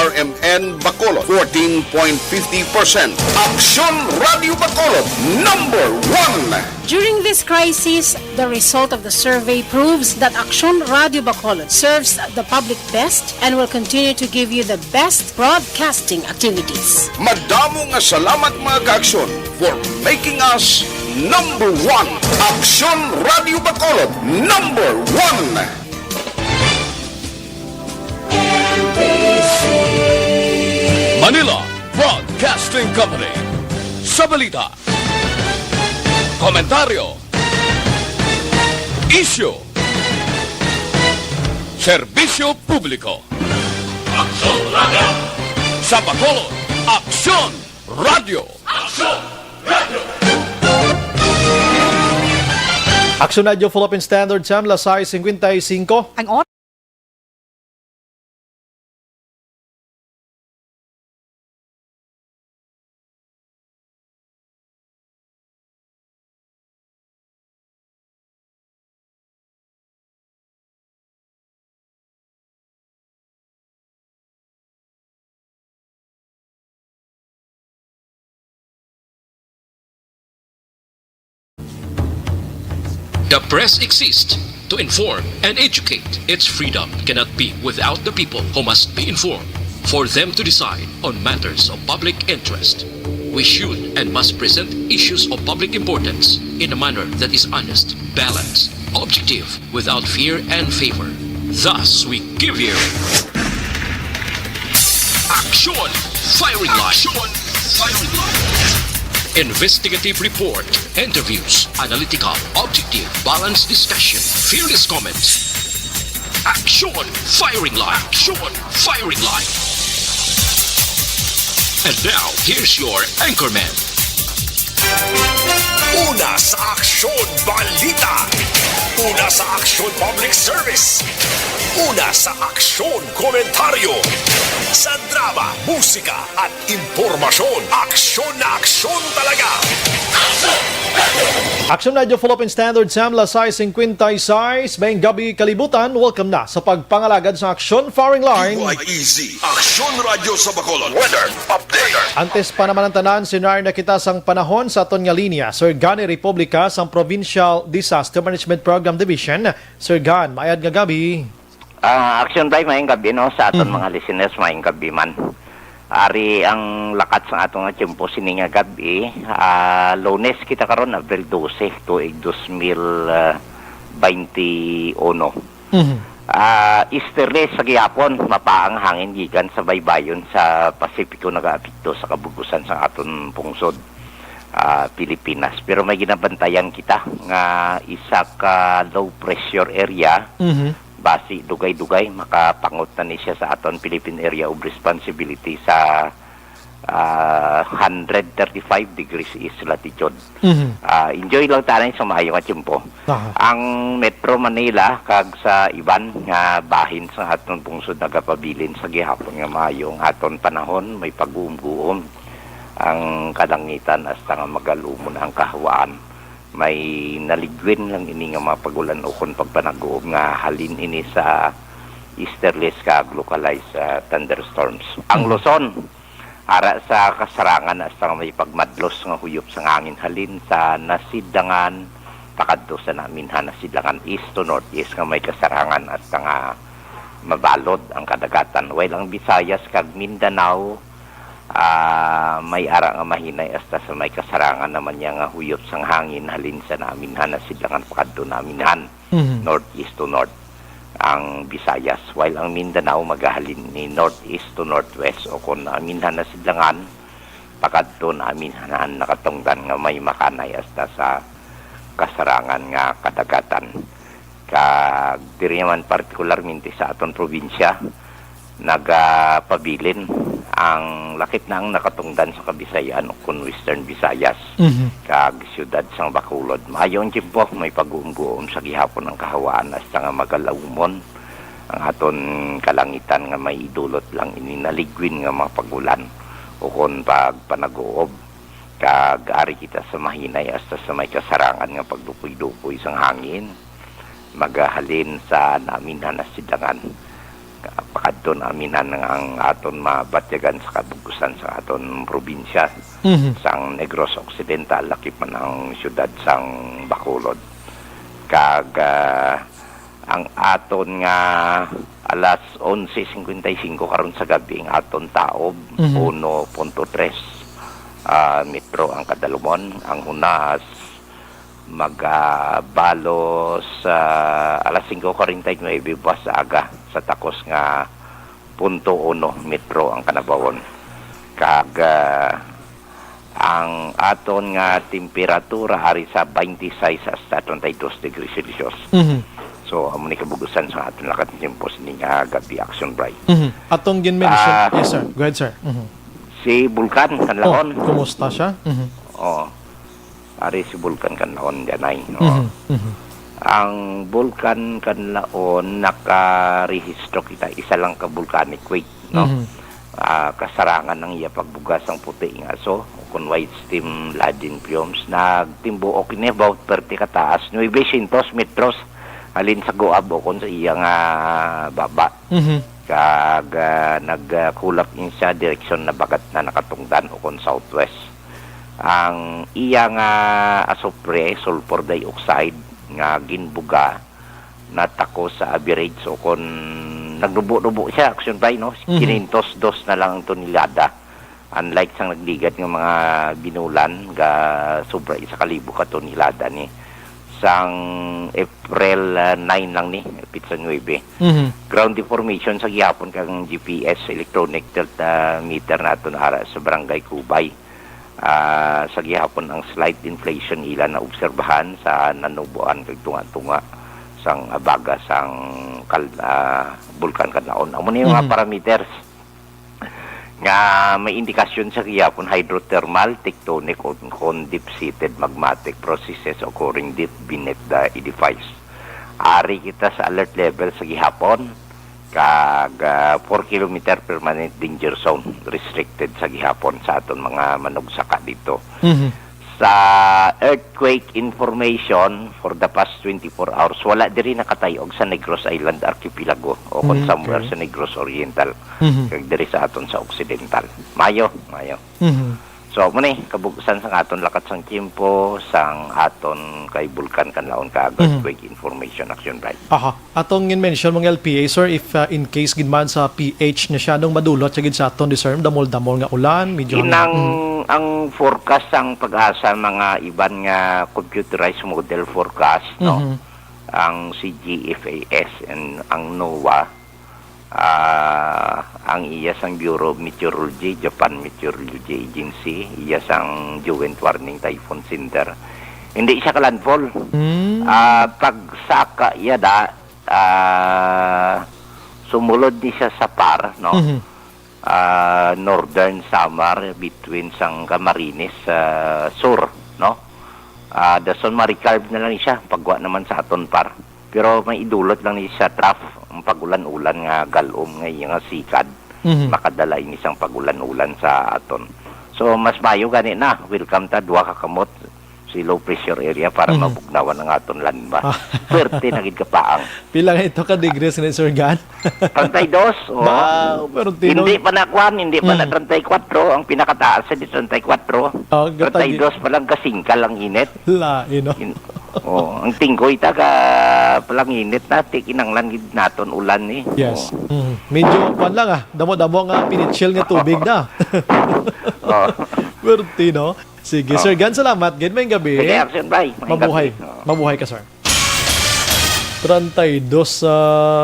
RMN Bacolod 14.50%. Aksyon Radio Bacolod number 1. During this crisis, the result of the survey proves that Aksyon Radio Bacolod serves the public best and will continue to give you the best broadcasting activities. Madamo nga salamat mga ka-aksyon for making us number 1. Aksyon Radio Bacolod number 1. Manila Broadcasting Company. Sa balita, komentaryo, isyu, serbisyo publiko. Aksyon Radio! Sa Bacolod, Aksyon Radio! Aksyon Radio! Aksyon Radio Philippine Standard Time, las 6:55. Ang The press exists to inform and educate. Its freedom cannot be without the people who must be informed for them to decide on matters of public interest. We should and must present issues of public importance in a manner that is honest, balanced, objective, without fear and favor. Thus, we give you Action Firing Line. Action Firing Line. Investigative report, interviews, analytical, objective, balanced discussion, fearless comments. Action Firing Line. Action Firing Line. And now, here's your anchorman. Una sa Aksyon Balita. Una sa Aksyon Public Service. Una sa Aksyon Komentaryo. Sa drama, musika at impormasyon. Aksyon na aksyon talaga. Aksyon Radio Philippine Standard Time, las 6:56. Mayang gabi kalibutan, welcome na sa pagpangalagad sa Aksyon Firing Line. Easy. Aksyon Radio sa Bacolod. Weather Update. Antes pa naman ang tanan, sinar na kita sang panahon sa aton nga linya. Sir Gan Republika sang Provincial Disaster Management Program Division. Sir Gan, maayad nga gabi. Action time mayang gabi no sa aton mga listeners mayang gabi man. Ari ang lakat sa atong tiyempo sini nga gabi. Lunes kita karon Abril 12 tuig 2021. Easterly sa gihapon mapaang hangin gikan sa baybayon sa Pasipiko nagaapekto sa kabugusan sa aton pungsod Pilipinas. Pero may ginabantayan kita nga isa ka low pressure area. Basi dugay-dugay makapangot na ni siya sa aton Philippine Area of Responsibility sa 135 degrees east latitude. Enjoy lang tayo sa maayong atiyempo. Ang Metro Manila kag sa iban nga bahin sa aton pungsod nagapabilin sa gihapon nga maayong aton panahon may pag-uum-guom ang kalangitan hasta nga magalumon ang kahawaan. May naligwin lang ini nga mga pagulan o kung pagpanag-uob nga halin ini sa easterlies kag localized thunderstorms. Ang Luzon, ara sa kasarangan hasta nga may pagmadlos nga huyop sa hangin halin sa Nasidangan, pakadto sa naminhan Nasidangan east to northeast nga may kasarangan hasta nga mabalod ang kadagatan. While ang Visayas kag Mindanao, may ara nga mahinay hasta sa may kasarangan naman niya nga huyop sang hangin halin sa naminhan na silangan pakadto naminhan northeast to north ang Visayas, while ang Mindanao magahalin ni northeast to northwest o kung naminhan na silangan pakadto naminhan nakatungdan nga may makanay hasta sa kasarangan nga kadagatan. Kag diri naman partikularmente sa aton probinsya nagapabilin ang lakip na ang nakatungdan sa Kabisayan o kung Western Visayas kag siyudad sang Bacolod. Maayong tiyempo may pag-uumbuom sa gihapon ng kahawaan hasta nga magalawmon ang aton kalangitan nga may idulot lang ininaligwin nga mga pagulan o kung pag panag-uob kag ari kita sa mahinay hasta sa may kasarangan nga pagdupoy-dupoy sang hangin magahalin sa naminhan na sidangan pakadto aminan ang aton mabatyagan sa kabugusan sa aton probinsya sang Negros Occidental lakip man ang syudad sang Bacolod. Kag ang aton nga alas 11:55 karon sa gabi ang aton taob 1.3 metro ang kadalumon. Ang hunas magbalos alas 5:49 buwas sa aga sa takos nga 0.1 metro ang kanabawon. Kag ang aton nga temperatura ari sa 26 hasta 32 degrees Celsius. So amo ni kabugusan sa aton lakat ng tiempo ni nga gabi action bright. Atong gin-mention. Yes, sir. Go ahead, sir. Si Bulkan Kanlaon. Kumusta siya? Oh. Ari si Bulkan Kanlaon janay. Ang Bulkan Kanlaon nakarehistro kita isa lang ka volcanic quake, no. Kasarangan ng iya pagbugas ang puti nga aso kun white steam ladin fumes nagtimbuok ni about 30 kataas 900 metros alin sa Goab o kon sa iya nga baba. Kag nagkulap in sa direksyon na bagat na nakatungdan o kon southwest. Ang iya nga asupre sulfur dioxide nga ginbuga natako sa average o kon nagdubo-dubo siya action by no 502 na lang ang tonelada, unlike sang nagligat ng mga binulan ga sobra 1,000 ka tonelada ni sang April 9 lang ni pizza 9. Ground deformation sa gihapon kang GPS electronic meter nato na sa barangay Kubay. Sa gihapon ang slight inflation ila na obserbahan sa nanubuan kag tunga-tunga sang abaga sang Bulkan Kanlaon. Amo ni mga parameters nga may indikasyon sa gihapon hydrothermal, tectonic o deep-seated magmatic processes occurring deep beneath the edifice. Ari kita sa alert level sa gihapon kag 4 kilometer permanent danger zone restricted sa gihapon sa aton mga manugsaka dito. Sa earthquake information for the past 24 hours wala diri nakatayog sa Negros Island Archipelago o kung somewhere sa Negros Oriental kag diri sa aton sa Occidental. Mayo. So mo ni kabugusan sang aton lakat sang tiempo sang aton kay Bulkan Kanlaon kag earthquake information action right. Atong mention mong LPA sir if in case gidman sa PH niya siya nung madulot sa gid sa aton discern damol-damol nga ulan medyo ang forecast ang pag-asa mga iban nga computerized model forecast no. Ang CGFAS and ang NOAA ang iya sang Bureau of Meteorology, Japan Meteorology Agency, iya sang Joint Warning Typhoon Center. Hindi siya kalandfall. Pagsaka yada sumulod ni siya sa par, no? Northern Samar between sang Camarines sur, no? Dason marikalb na lang siya pagwa naman sa aton par. Pero may idulot lang ni siya trough ang pagulan-ulan nga galom nga nga sikad makadala ini isang pagulan-ulan sa aton. So mas mayo gani na welcome ta duha ka kamot si low pressure area para mabugnawan ang aton landmass. Swerte na gid kapaang. Pila nga ito ka degrees ni Sir Gan? 32. Pero hindi pa na 34 ang pinakataas sa 34. 32 pa lang kasingkal ang init. Ang tinggoy taga palang init na tikinanglan gid naton ulan ni. Yes. Medyo pan lang damo-damo nga pinitsil nga tubig na. Swerte no. Sige, Sir Gan, salamat. Good may gabi. Sige, action, bye. Mabuhay ka, sir. 32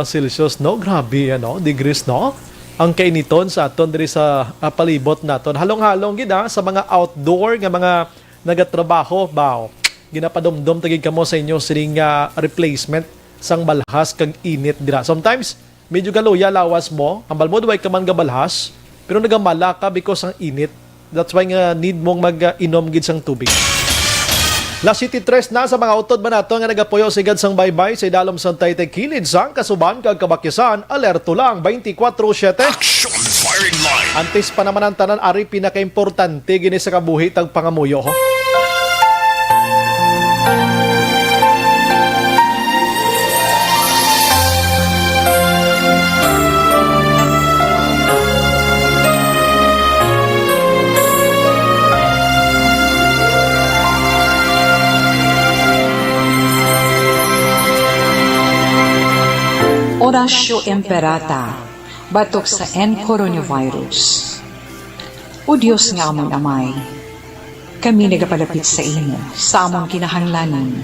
Celsius, no? Grabe, degrees, no? Ang kainiton sa aton diri sa palibot naton. Halong-halong gid sa mga outdoor nga mga nagatrabaho, baw. Ginapadomdom tagig kamo sa inyo sining replacement sang balhas kag init dira. Sometimes medyo galuya lawas mo, ambal mo duway ka man gabalhas, pero nagamala ka because ang init. That's why nga need mong mag-inom gid sang tubig. La City 3 na sa mga utod ba nato nga nagapuyo sigad sang baybay sa idalom sang Taytay kilid sang kasuban kag kabakyasan alerto lang 24/7. Action firing line. Antes pa naman ang tanan ari pinakaimportante gini sa kabuhi tag pangamuyo ho. Audacio Imperata, batok sa coronavirus. O Diyos nga amon amay, kami nagapalapit sa imo, sa among kinahanglanon,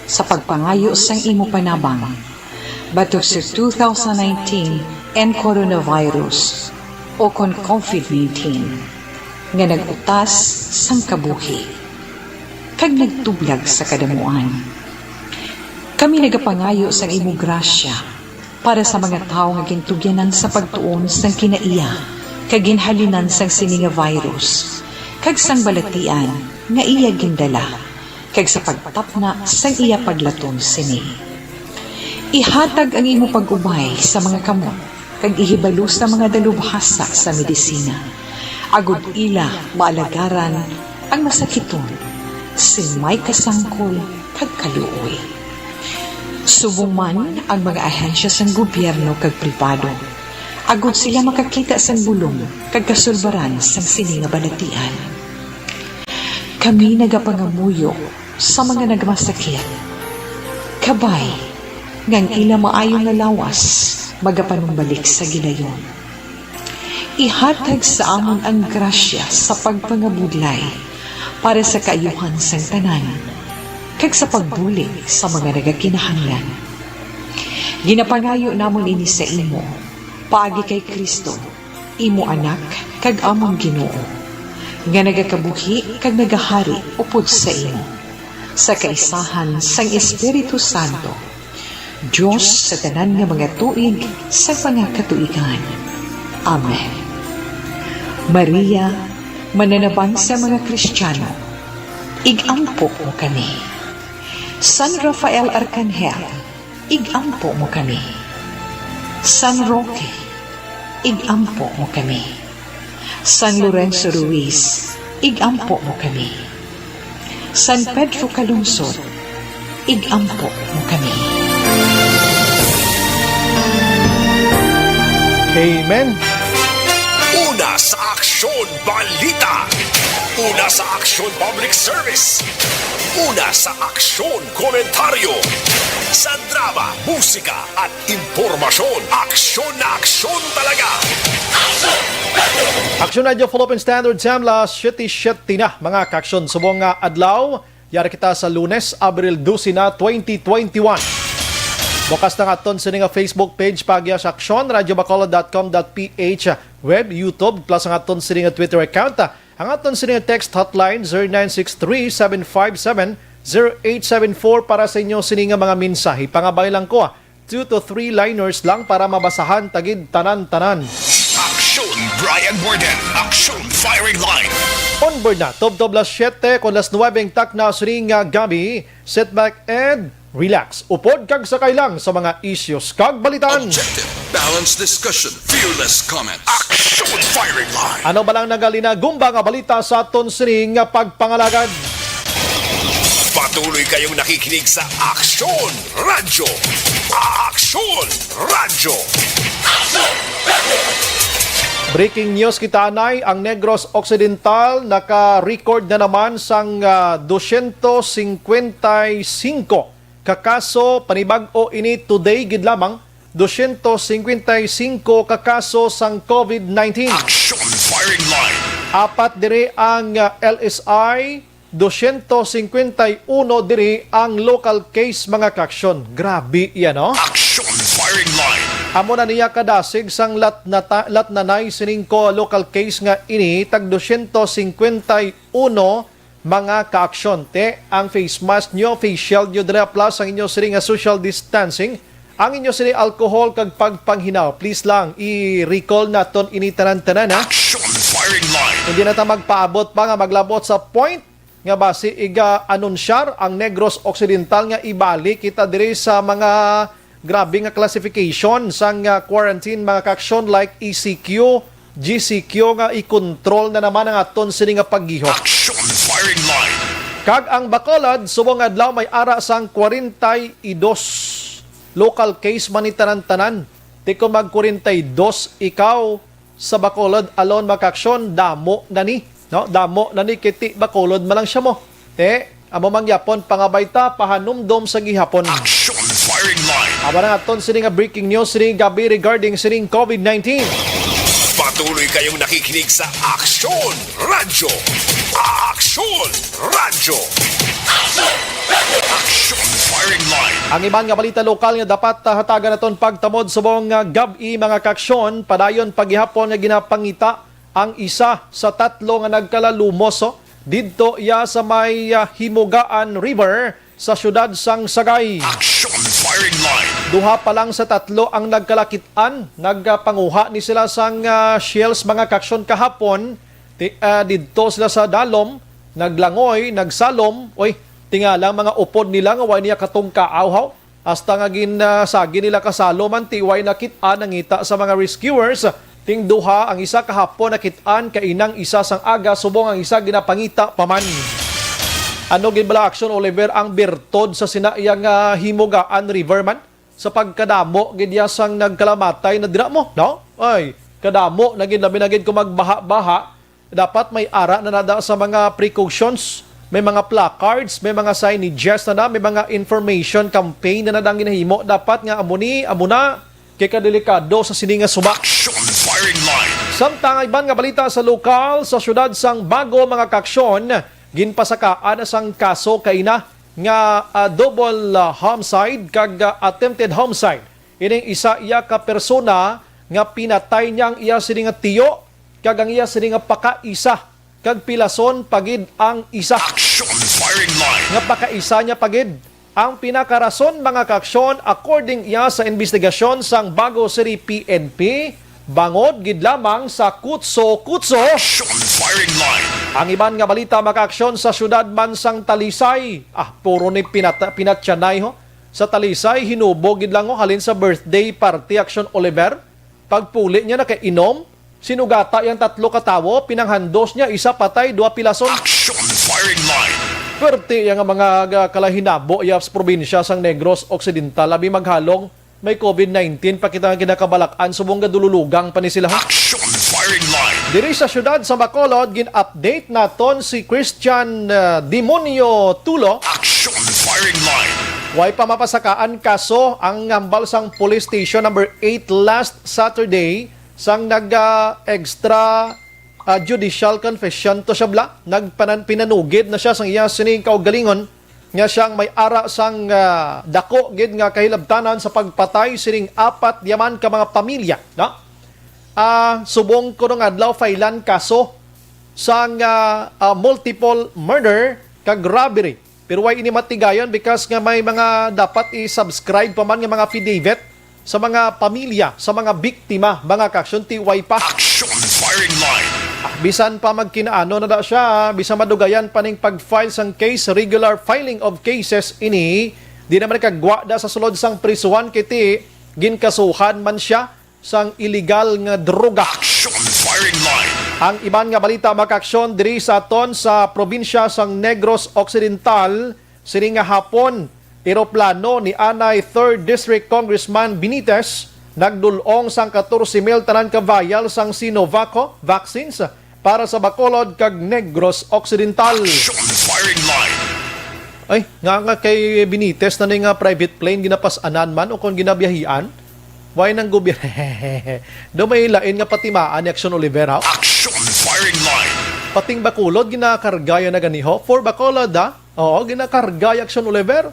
sa pagpangayo sang imo panabang, batok sa 2019 coronavirus o kon COVID-19, nga nagutas sang kabuhi, kag nagtublag sa kadamuan. Kami nagapangayo sa imo grasya para sa mga tao nga gintugyanan sa pagtuon sang kinaiya kag ginhalinan sang sini nga virus kag sang balatian nga iya gindala kag sa pagtapna sang iya paglaton sini. Ihatag ang imo pag-ubay sa mga kamot kag ihibalo sa mga dalubhasa sa medisina. Agud ila maalagaran ang masakiton sin may kasangkol kag kaluoy. Subong man ang mga ahensya sang gobyerno kag pribado, agud sila makakita sang bulong kag kasulbaran sang sini nga balatian. Kami nagapangamuyo sa mga nagmasakit. Kabay, ngang ila maayong nga lawas, magapanumbalik sa gilayon. Ihatag sa amon ang grasya sa pagpangabudlay para sa kaayuhan sang tanan, kag sa pagbulig sa mga nagakinahanglan. Ginapangayo namon ini sa imo, paagi kay Kristo, imo anak, kag among Ginoo, nga nagakabuhi kag nagahari upod sa imo, sa kaisahan sang Espiritu Santo, Diyos sa tanan nga mga tuig sa mga katuigan. Amen. Maria, mananabang sa mga Kristiyano, igampo mo kami. San Rafael Arcangel, igampo mo kami. San Roque, igampo mo kami. San Lorenzo Ruiz, igampo mo kami. San Pedro Calungsod, igampo mo kami. Amen. Una sa Aksyon Balita. Una sa Aksyon Public Service. Una sa Aksyon Komentaryo. Sa drama, musika at impormasyon. Aksyon na aksyon talaga. Aksyon Radio Philippine Standard Time, last 7 na mga kaksyon. Subong nga adlaw, yari kita sa Lunes, Abril 12 na 2021. Bukas na nga aton sa nga Facebook page pagya sa Aksyon, radiobacolod.com.ph, web, YouTube, plus ang aton sa nga Twitter account. Ang aton sa nga text hotline 0963-757-0874 para sa inyo sininga mga mensahe. Pangabay lang ko 2 to 3 liners lang para mabasahan tagid tanan-tanan. Aksyon Brian Borden. Aksyon Firing Line. Onboard na, Tob las 7, con las 9 tak na sininga gabi. Sit back and relax. Upod kag sakay lang sa mga issues kag balitan. Objective, balanced discussion, fearless comments. Aksyon Firing Line. Ano ba lang nagalina-gumba nga balita sa aton sining nga pagpangalagad? Patuloy kayong nakikinig sa Aksyon Radyo. Aksyon Radyo. Breaking news kita anay, ang Negros Occidental naka-record na naman sang 255 kakaso panibag-o ini today gid lamang 255 kakaso sang COVID-19. Aksyon Firing Line. Apat diri ang LSI, 251 diri ang local case mga kaksyon. Grabe yan, no? Aksyon Firing Line. Amo na niya kadasig sang lat nanay sining ko local case nga ini tag 251 mga ka-aksyon. Te, ang face mask nyo, facial nyo dira plus ang inyo sining nga social distancing, ang inyo sining alcohol kag pagpanghinaw. Please lang i-recall naton ini tanan-tanan ha. Aksyon Firing Line. Hindi na ta magpaabot pa nga maglabot sa point nga base iga anunsyar ang Negros Occidental nga ibalik kita diri sa mga grabe nga classification sang quarantine mga kaksyon like ECQ, GCQ nga i-control na naman ang aton sini nga paggihok. Aksyon Firing Line. Kag ang Bacolod subong adlaw may ara sang 42 local case man ni tanan-tanan. Di ko mag 42 ikaw sa Bacolod alone makaksyon damo na ni, no? Damo na ni kiti Bacolod man lang siya mo. Te, amo mangyapon pangabayta pahanumdom sa gihapon. Aksyon Firing Firing Line. Aba na aton sining nga breaking news sining gabi regarding sining COVID-19. Patuloy kayong nakikinig sa Aksyon Radyo. Aksyon Radyo. Aksyon Firing Line. Ang iban nga balita lokal nga dapat hatagan naton pagtamod subong nga gabi mga kaksyon padayon paghihapon nga ginapangita ang isa sa tatlo nga nagkalalomoso didto iya sa may Himugaan River sa syudad sang Sagay. Aksyon Firing Line. Duha pa lang sa tatlo ang nagkalakitan, nagpanguha ni sila sang shells mga kaksyon kahapon. Didto sila sa dalom, naglangoy, nagsalom, tingalang mga upod nila nga way niya katong kaawhaw. Hasta nga ginasagi nila kasaloman, tiway nakita nangita sa mga rescuers. Ting duha ang isa kahapon nakitaan kainang isa sang aga subong ang isa ginapangita paman. Ano ginbala action Oliver ang birtod sa sinaiyang Himugaan River man sa pagkadamo gidya sang nagkalamatay na dira mo, no? Ay, kadamo naging labi na gid ko magbaha-baha. Dapat may ara na nada sa mga precautions, may mga placards, may mga signages na may mga information campaign na nadang ginahimo. Dapat nga amuna kay kadelikado sa sininga sumak. Action Firing Line. Samtang iban nga balita sa lokal sa syudad sang Bago mga kaksyon, ginpasakaan sang kaso kaina nga double homicide kag attempted homicide. Ining isa iya ka persona nga pinatay niyang iya sini nga tiyo kag ang iya sini nga pakaisa kag pilason pagid ang isa. Action Firing Line. Nga pakaisa niya pagid ang pinakarason mga kaksyon according iya sa investigasyon sang Bago City PNP bangod gid lamang sa kutso. Action Firing Line. Ang iban nga balita makaaksyon sa syudad man sang Talisay. Puro ni pinatyanay ho. Sa Talisay, hinubog gid lang ho halin sa birthday party action Oliver. Pagpuli niya na kay inom, sinugata yang tatlo katawo, pinanghandos niya, isa patay, dua pilason. Action Firing Line. Pwerte yung mga kalahinabo sa probinsya sang Negros Occidental, labi maghalong may COVID-19 pa kita ginakabalakan subong gadululugang pa ni sila. Action Firing Line. Diri sa syudad sa Bacolod, gin-update naton si Christian Demonio Tulo. Action Firing Line. Way pa mapasakaan kaso ang ngambal sang police station number 8 last Saturday sang nag-extra judicial confession to siya bla. Pinanugid na siya sang iya sining kaugalingon nga siyang may ara sang dako gid nga kahilabtanan sa pagpatay sining 4 yaman ka mga pamilya, no? Subong ko nung adlaw failan kaso sang multiple murder kag robbery. Pero why ini matigayon because nga may mga dapat i-subscribe pa man nga mga affidavit sa mga pamilya, sa mga biktima, mga kaksyon tiway pa. Action Firing Line. Bisan pa magkinaano na da siya, bisan madugayan pa ning pag-file sang case, regular filing of cases ini, di naman kagwa da sa sulod sang prisuhan kiti, ginkasuhan man siya sang illegal nga droga. Action Firing Line. Ang iban nga balita makaksyon diri sa aton sa probinsya sang Negros Occidental, sini nga hapon, eroplano ni Anay 3rd District Congressman Benitez nagdulong sang 14,000 tanan ka vial sang Sinovac vaccines para sa Bacolod kag Negros Occidental. Action Firing Line. Ay, nga kay Benitez na nga private plane ginapas-anan man o kung ginabiyahian, why nang gobyerno? Do may lain nga patimaan ni Action Olivera. Action Firing Line. Pating Bacolod ginakargaya na ganiho. For Bacolod oo, ginakargaya Action Oliver.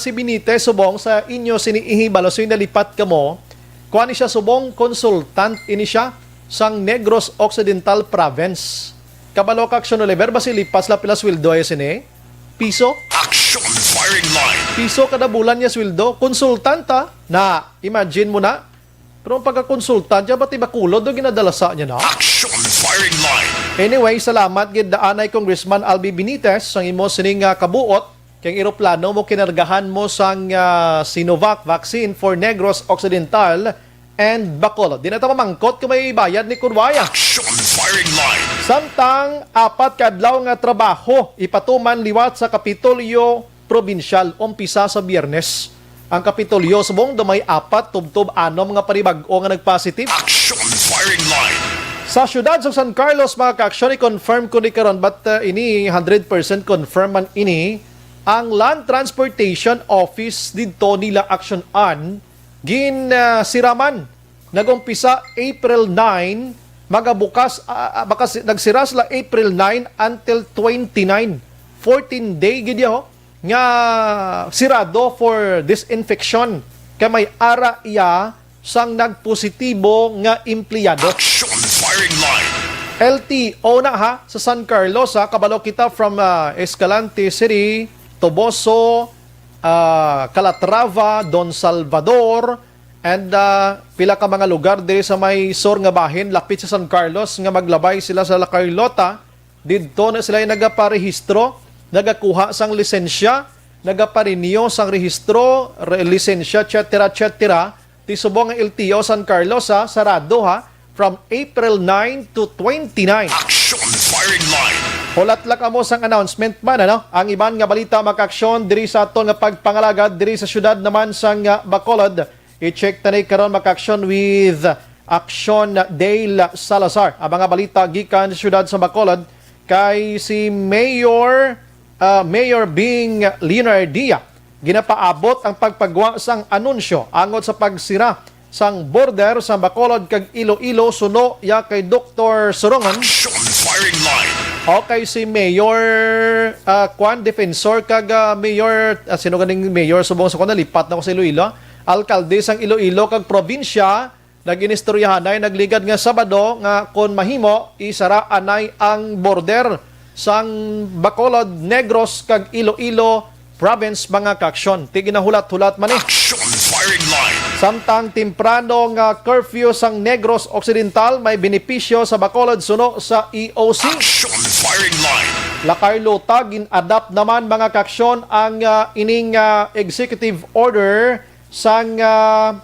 Si Benitez subong sa inyo sinihibalo so nalipat ka mo, kuha ni siya subong consultant ini siya sang Negros Occidental Province. Kabalo ka Action Oliver, basi lipas la pila sweldo ay sini? Piso? Action Firing Line. Piso kada bulan niya sweldo. Konsultanta na, imagine mo na. Pero ang pagkakonsultant niya, ba't Bacolod do ginadalasa niya na? Action Firing Line. Anyway, salamat gid daanay Congressman Albi Benitez sang imo sining kabuot kay eroplano mo kinargahan mo sang Sinovac vaccine for Negros Occidental and Bacolod. Di na ito mamangkot kung may bayad ni Kurwaya. Action Firing Line. Samtang 4 kadlaw nga trabaho ipatuman liwat sa Kapitolyo Provincial umpisa sa Biyernes. Ang Kapitolyo subong dumay 4 tubtob 6 nga panibag-o nga nagpositive. Action Firing Line. Sa syudad sa San Carlos mga ka-aksyon i-confirm ko ni karon but ini 100% confirm man ini ang Land Transportation Office dito nila aksyonan siraman. Nagumpisa April 9, magabukas, nagsira sila April 9 until 29. 14-day gidyo nga sirado for disinfection. Kamay ara iya sang nagpositibo nga empleyado. Action Firing Line. LTO na ha sa San Carlos ha. Kabalo kita from Escalante City, Toboso, Calatrava, Don Salvador, and pila ka mga lugar diri sa may sur nga bahin lapit sa San Carlos nga maglabay sila sa La Carlota. Didto na sila nagaparehistro, nagakuha sang lisensya, nagaparenew sang rehistro, lisensya, etc. Ti subong nga LTO San Carlos ha, sarado ha, from April 9 to 29. Action Firing Line. Hulat-lak amo sang announcement man ano. Ang iban nga balita maka-aksyon diri sa aton nga pagpangalagad diri sa syudad naman sang Bacolod. I-check tanay karon maka-aksyon with Action Dale Salazar. Ang mga balita gikan sa syudad sa Bacolod kay si Mayor Bing Leonardia ginapaabot ang pagpagwa sang anunsyo angot sa pagsira sang border sa Bacolod kag Iloilo suno ya kay Dr. Sorongan. Action Firing Line. Okay si Mayor Defensor kag Mayor sino ganing Mayor subong sa kuna lipat na ko sa Iloilo. Alkalde sang Iloilo kag probinsya naginistoryahanay nagligad nga Sabado nga kon mahimo isara anay ang border sang Bacolod, Negros kag Iloilo province mga kaksyon. Ti ginahulat-hulat man Action Firing Line. Samtang temprano nga curfew sang Negros Occidental may benepisyo sa Bacolod suno sa EOC. Action Firing Line. La Carlota gin-adapt naman mga kaksyon ang ining executive order sang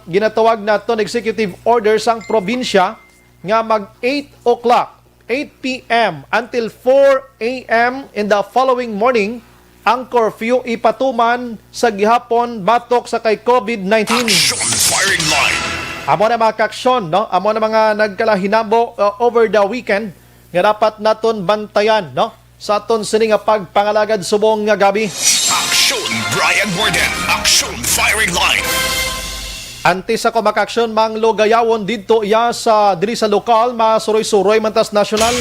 ginatawag naton executive order sang probinsya nga mag 8 p.m. until 4 a.m. in the following morning ang curfew ipatuman sa gihapon batok sa kay COVID-19. Action Firing Line. Amo na mga kaksyon, no? Amo na mga nagkalahinabo over the weekend nga dapat naton bantayan, no? Sa aton sini nga pagpangalagad subong nga gabi. Action Brian Borden. Action Firing Line. Antes ako makaksyon mang logayawon dito iya sa diri sa lokal masuroy-suroy mantas nasyonal.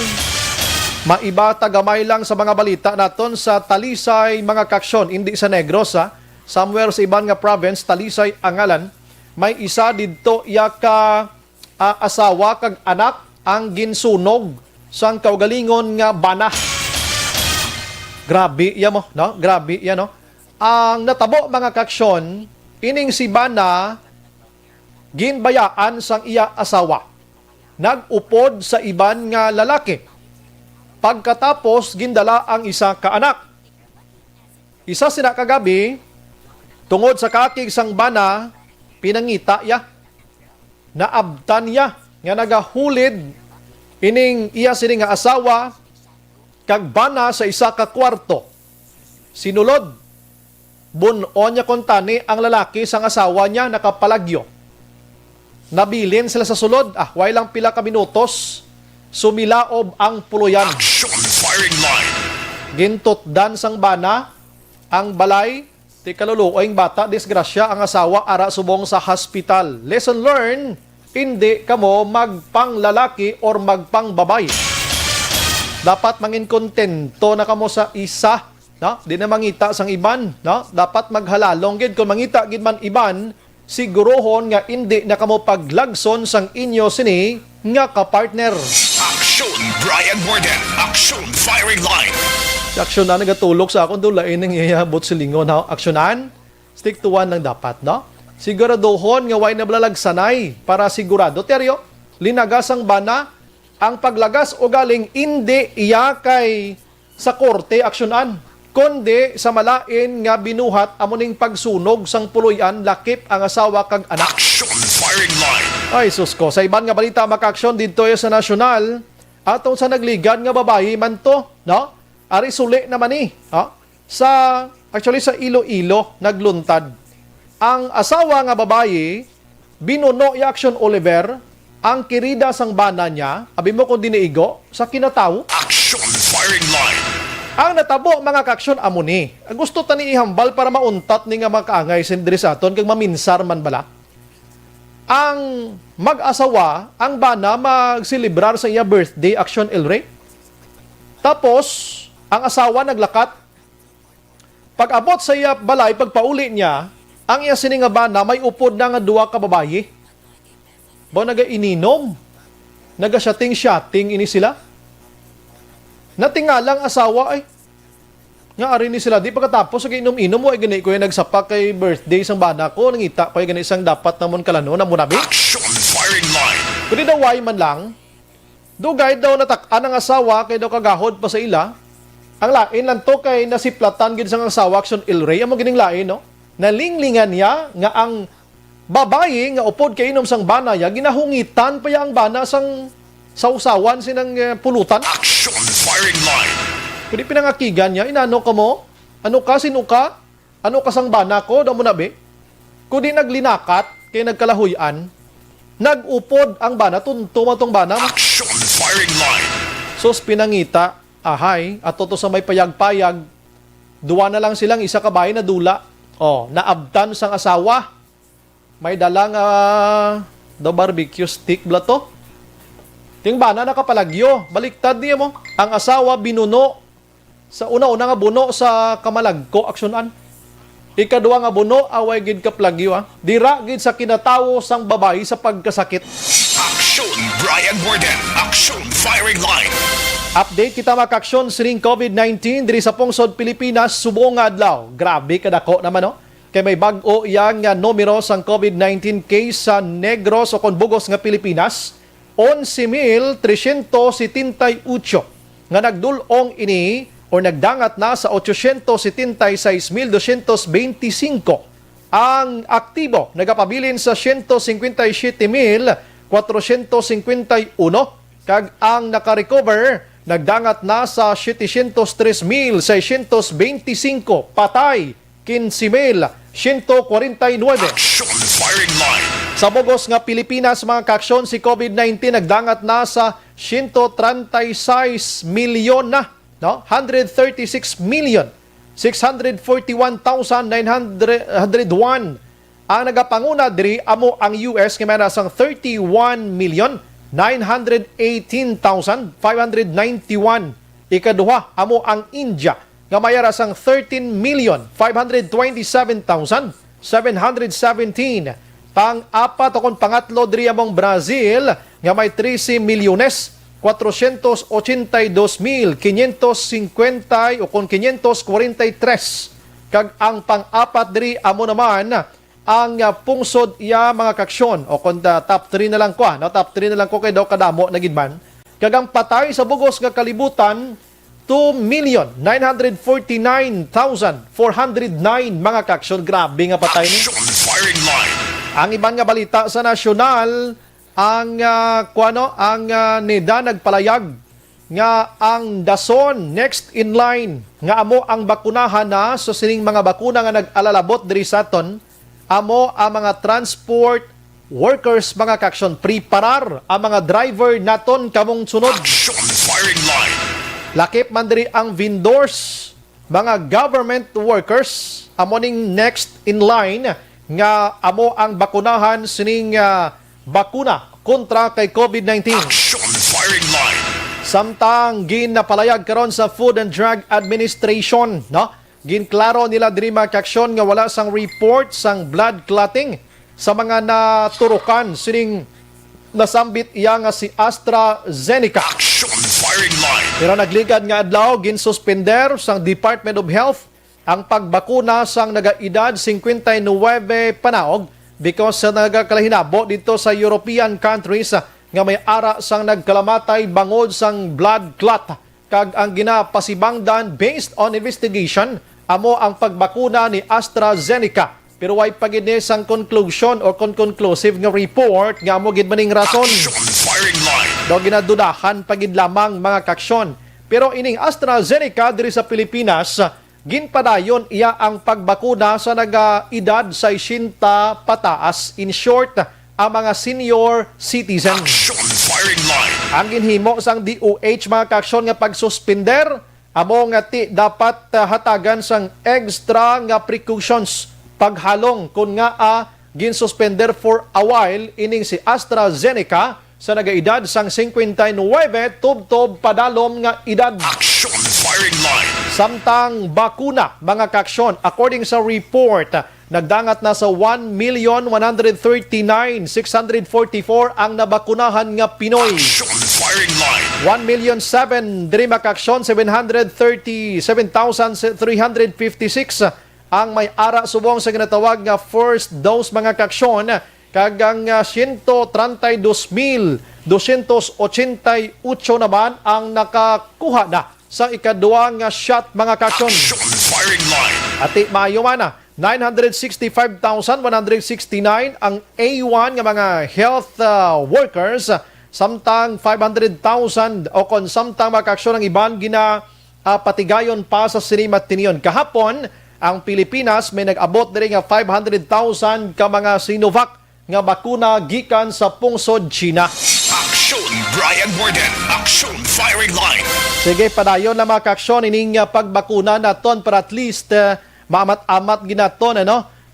Maiba tagamay lang sa mga balita naton sa Talisay mga kaksyon, hindi sa Negros ha. Somewhere sa ibang nga province, Talisay angalan, may isa dito iya ka asawa kag anak ang ginsunog sang kaugalingon nga bana. Grabe iya mo, no? Grabe iya no. Ang natabo mga kaksyon, ining si bana ginbayaan sang iya asawa. Nag-upod sa iban nga lalaki. Pagkatapos, gindala ang isa ka anak. Isa sina kagabi, tungod sa kakig sang bana, pinangita ya. Naabtan ya, nga nagahulid, ining iya sining nga asawa, kag bana sa isa ka kwarto. Sinulod, bunon niya kontani ang lalaki sang asawa niya nakapalagyo. Nabilin sila sa sulod, way lang pila ka minutos, sumilaob ang puluyan. Action Firing Line. Gintutdan sang bana, ang balay, ti kaluluoyng bata, disgrasya ang asawa, ara subong sa hospital. Lesson learned, hindi kamo magpanglalaki or magpangbabay. Dapat mangin kontento na kamo sa isa, no? Di na mangita sang iban, no? Dapat maghalalong gid kung mangita gid man iban, sigurohon nga hindi na kamo paglagson sang inyo sini nga kapartner. Action Brian Borden. Action Firing Line. Si aksyonan nagatulog sa akong dulain nang iyabot si lingon. Aksyonan, stick to one lang dapat, no? Siguraduhon nga way na balalagsanay para sigurado. Teryo, linagasang bana, ang paglagas o galing hindi iya kay sa korte aksyonan, kundi sa malain nga binuhat amuning pagsunog sang puluyan lakip ang asawa kag anak. Action Firing Line. Ay sus ko, sa iban nga balita maka-aksyon dito sa nasyonal, atong sa nagligan nga babayi man to, no? Ari suli naman ni, actually sa Iloilo nagluntad. Ang asawa nga babayi binuno i Action Oliver ang kirida sang bana niya, abi mo kung diniigo sa kinataw. Action Firing Line. Ang natabo mga kaaksyon amo ni. Ang gusto tani ihambal para mauntat ni nga makaangay sindri sa aton kag maminsar man bala. Ang mag-asawa ang bana magsilibrar sa iya birthday action Elray. Tapos ang asawa naglakat. Pag-abot sa iya balay pagpauli niya, ang iya sini nga bana may upod na nga duwa ka babayi. Ba naga-ininom. Naga-shotting ini sila. Natingalang asawa ay nga ari ni sila di pagkatapos sa inom-inom mo ay gani ko yung nagsapak kay birthday sang bana ko nangita ko ay gani isang dapat namon kalano na munabi. Action firing line. Kundi daw way man lang dugay daw natak-an ang asawa kay daw kagahod pa sa ila. Ang lain lang to kay nasiplatan gid sang asawa action Elray amo gining lain no. Nalinglingan niya nga ang babayi nga upod kay inom sang bana ya ginahungitan pa ya ang bana sang sausawan sinang pulutan. Action firing line. Kundi pinangakigan niya, inano ka mo? Ano ka, sino ka? Ano ka sang bana ko? Daw mo na be? Kundi naglinakat, kaya nagkalahuyan, nagupod ang bana, tuntumatong bana. Action firing line. Sos pinangita, ahay, at toto sa may payag-payag, duwa na lang silang isa kabay na dula. O, naabtan sang asawa. May dalang daw barbecue stick bla to. Ting bana nakapalagyo, baliktad niya mo. Ang asawa binuno sa una-una nga buno sa kamalagko aksyonan. Ikaduha nga buno away gid kaplagyo Dira gid sa kinatawo sang babayi sa pagkasakit. Action Brian Borden. Action firing line. Update kita makaksyon sining COVID-19 diri sa pungsod Pilipinas subong nga adlaw. Grabe kadako naman no. Kay may bag-o yang numero sang COVID-19 case sa Negros o Bugos nga Pilipinas. 11,378 nga nagdulong ini o nagdangat na sa 876,225 ang aktibo nagapabilin sa 157,451 kag ang nakarecover nagdangat na sa 703,625 patay 15,149. Action firing line. Sa Bugos nga Pilipinas mga kaaksyon si COVID-19 nagdangat na sa 136 milyon na, no? 136,641,901 ang nagapanguna diri amo ang US nga may nasang 31,918,591. Ikaduha amo ang India nga may rasang 13,527,717. Pang-apat o pangatlo diri among Brazil nga may 13,482,550 o 543. Kag ang pang-apat diri amo naman ang pungsod iya mga kaksyon o kung top 3 na lang ko no? Top 3 na lang ko kay daw kadamo na gidman. Kag ang patay sa Bugos nga kalibutan 2,949,409 mga kaksyon. Grabe nga patay ni. Action firing line. Ang ibang nga balita sa nasyonal, ang NIDA nagpalayag nga ang dason next in line nga amo ang bakunahan na so sining mga bakuna nga nag-alalabot diri sa aton amo ang mga transport workers mga kaksyon preparar ang mga driver naton kamong sunod. Action firing line. Lakip man diri ang vendors, mga government workers, amo ning next in line nga amo ang bakunahan sining bakuna kontra kay COVID-19. Action firing line. Samtang ginapalayag karon sa Food and Drug Administration, no? Ginklaro nila diri mga kaaksyon nga wala sang report sang blood clotting sa mga naturukan sining nasambit iya nga si AstraZeneca. Action firing line. Pero nagligad nga adlaw ginsuspender sang Department of Health ang pagbakuna sang nagaedad 59 panaog because sa nagakalahinabo dito sa European countries nga may ara sang nagkalamatay bangod sang blood clot. Kag ang ginapasibangdan based on investigation amo ang pagbakuna ni AstraZeneca. Pero way pagid sang conclusion or conclusive nga report nga mo gid maning rason. Action firing line. Daw ginadudahan pagid lamang mga kaksyon. Pero ining AstraZeneca diri sa Pilipinas, ginpadayon iya ang pagbakuna sa nagaedad 60 pataas. In short, ang mga senior citizen. Action firing line. Ang ginhimo sang DOH mga kaaksyon nga pagsuspender amo nga ti dapat hatagan sang extra nga precautions paghalong kun nga ginsuspender for a while ining si AstraZeneca sa nagaedad sang 59 tubtob padalom nga edad. Action Firing Line. Samtang bakuna, mga kaksyon, according sa report, nagdangat na sa 1,139,644 ang nabakunahan nga Pinoy. Action Firing Line. 1,007,000 diri makaksyon, 737,356 ang may ara subong sa ginatawag nga first dose, mga kaksyon, kagang 132,288 naman ang nakakuha na sa ikaduwa nga shot, mga kaksyon. Action Firing Line. Ati maayo man 965,169 ang A1 nga mga health workers, samtang 500,000 o kon samtang makaksyon ang iban gina patigayon pa sa sinimat tiniyon. Kahapon, ang Pilipinas may nag-abot diri nga 500,000 ka mga Sinovac nga bakuna gikan sa pungsod China. Action Brian Borden. Action Firing Line. Sige, padayon na mga kaksyon ining pagbakuna naton para at least maamat-amat ginaton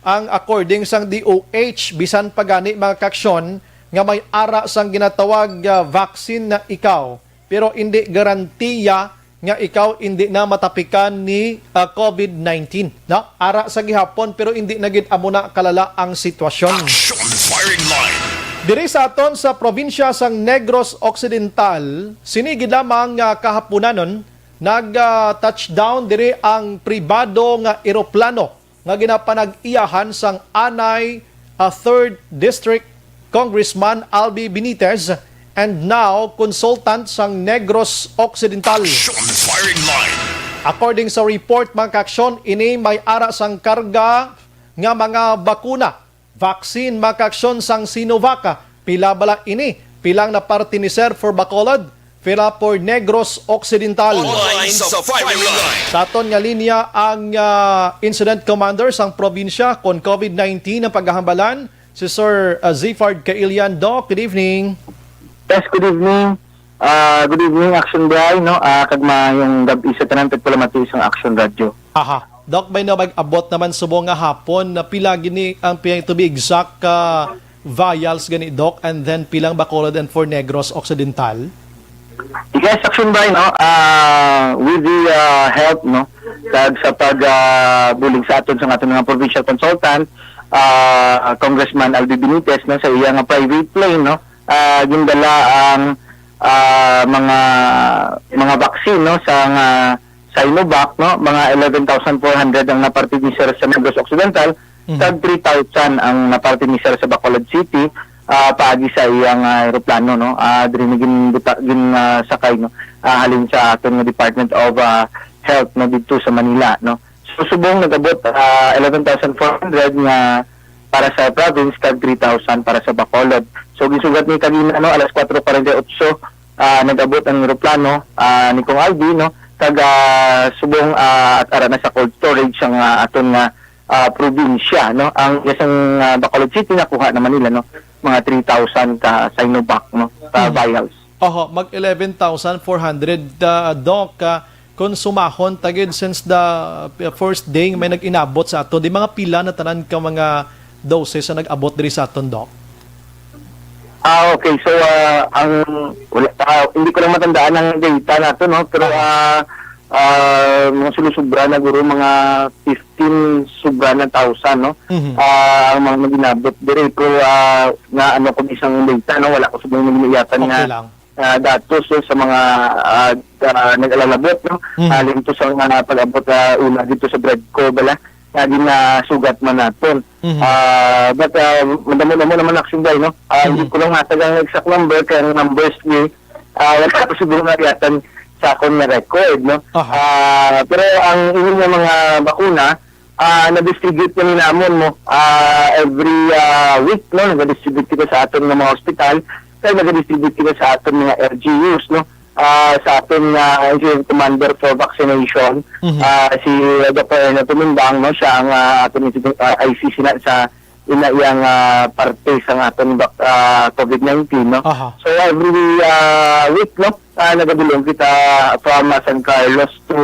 ang according sang DOH bisan pagani, mga kaksyon, nga may ara sang ginatawag vaccine na ikaw pero hindi garantiya nga ikaw hindi na matapikan ni COVID-19. Ara sa gihapon pero hindi na gid amo na kalala ang sitwasyon. Action Firing Line. Diri sa aton sa probinsya sang Negros Occidental, sinigid lamang kahaponanon nag-touchdown diri ang pribado nga eroplano nga ginapanag-iyahan sang anay 3rd District Congressman Albi Benitez and now consultant sang Negros Occidental. Action Firing Line. According sa report, mga kaksyon, ini may ara sang karga nga mga bakuna, vaccine, mga kaksyon, sang Sinovac. Pila bala ini? Pilang na parte ni Sir for Bacolod, pila for Negros Occidental. Online sa Firing Line. Sa aton nga linya ang incident commander sang probinsya kon COVID-19 ang paghahambalan, si Sir Zifard Kailian. Doc, good evening. Yes, good evening. Good evening, Action Brian, kagma yung gabi sa tanan pala mati isang Action Radio. Aha. Doc, may abot naman subong nga hapon na pila gini ang to be exact vials gani, Doc, and then pilang Bacolod and for Negros Occidental? Yes, Action Brian, with the help sa pagbulig sa aton sa aton mga provincial consultant, Congressman Albi Benitez sa iyang private plane, gindala ang mga vaccine sa Sinovac, mga 11,400 ang naparti ni Sir sa Negros Occidental, tag 3,000 ang naparti ni Sir sa Bacolod City, paagi sa iyang aeroplano, diri gin sakay, halin sa aton nga Department of Health dito sa Manila, So subong nagabot 11,400 nga para sa province, kag 3,000 para sa Bacolod. So gisugat ni kanina alas 4:48 nagabot ang eroplano ni Kong Albi, kag subong at ara na sa cold storage ang aton nga probinsya, ang isang Bacolod City nakuha na Manila, mga 3,000 ka Sinovac, vials. Mag 11,400 Doc, kung sumahon tagid since the first day may nag-inabot sa ato, di mga pila na tanan ka mga doses na nag-abot diri sa aton, Doc? Okay, so hindi ko lang matandaan ang data nato, pero mga sulusubra na guro, mga 15 subra na 1,000, ang mga naginabot diri, pero nga ko isang data, wala ko subong naginiyatan nga datos sa mga nag-alalabot, halin to sa mga pag-abot una dito sa Bredco bala, na sugat man naton. But madamo naman Action Day, hindi ko lang hatag ang exact number, kaya ang numbers ni wala ko siguro nagyatan sa akong na record, pero ang inyong mga bakuna na-distribute na ninamon mo every week, nag-distribute kita sa aton ng mga hospital, kaya nag-distribute kita sa aton mga LGUs, sa ating Incident Commander for Vaccination, si Dr. Erna Tumindang, siya ang ating ICC na sa iyang parte sa ating COVID-19. So every week, nagadulong kita from San Carlos to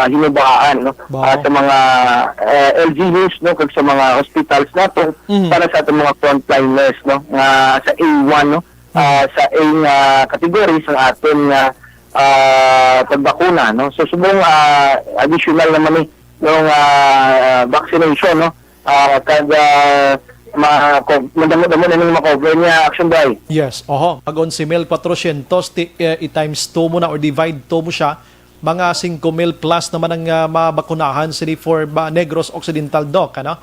Hinubaan, no? Sa mga LGUs, no? Kag sa mga hospitals nato para sa atong mga frontliners, no? Sa A1, no? Sa A category sa aton pagbakuna, no? So subong additional naman yung vaccination, no? Madamo-damo na nung makover niya action by. Yes, pag 11,400 i-times 2 mo na or divide 2 mo siya, mga 5,000 plus naman ang mabakunahan sila for Negros Occidental, Doc, ano?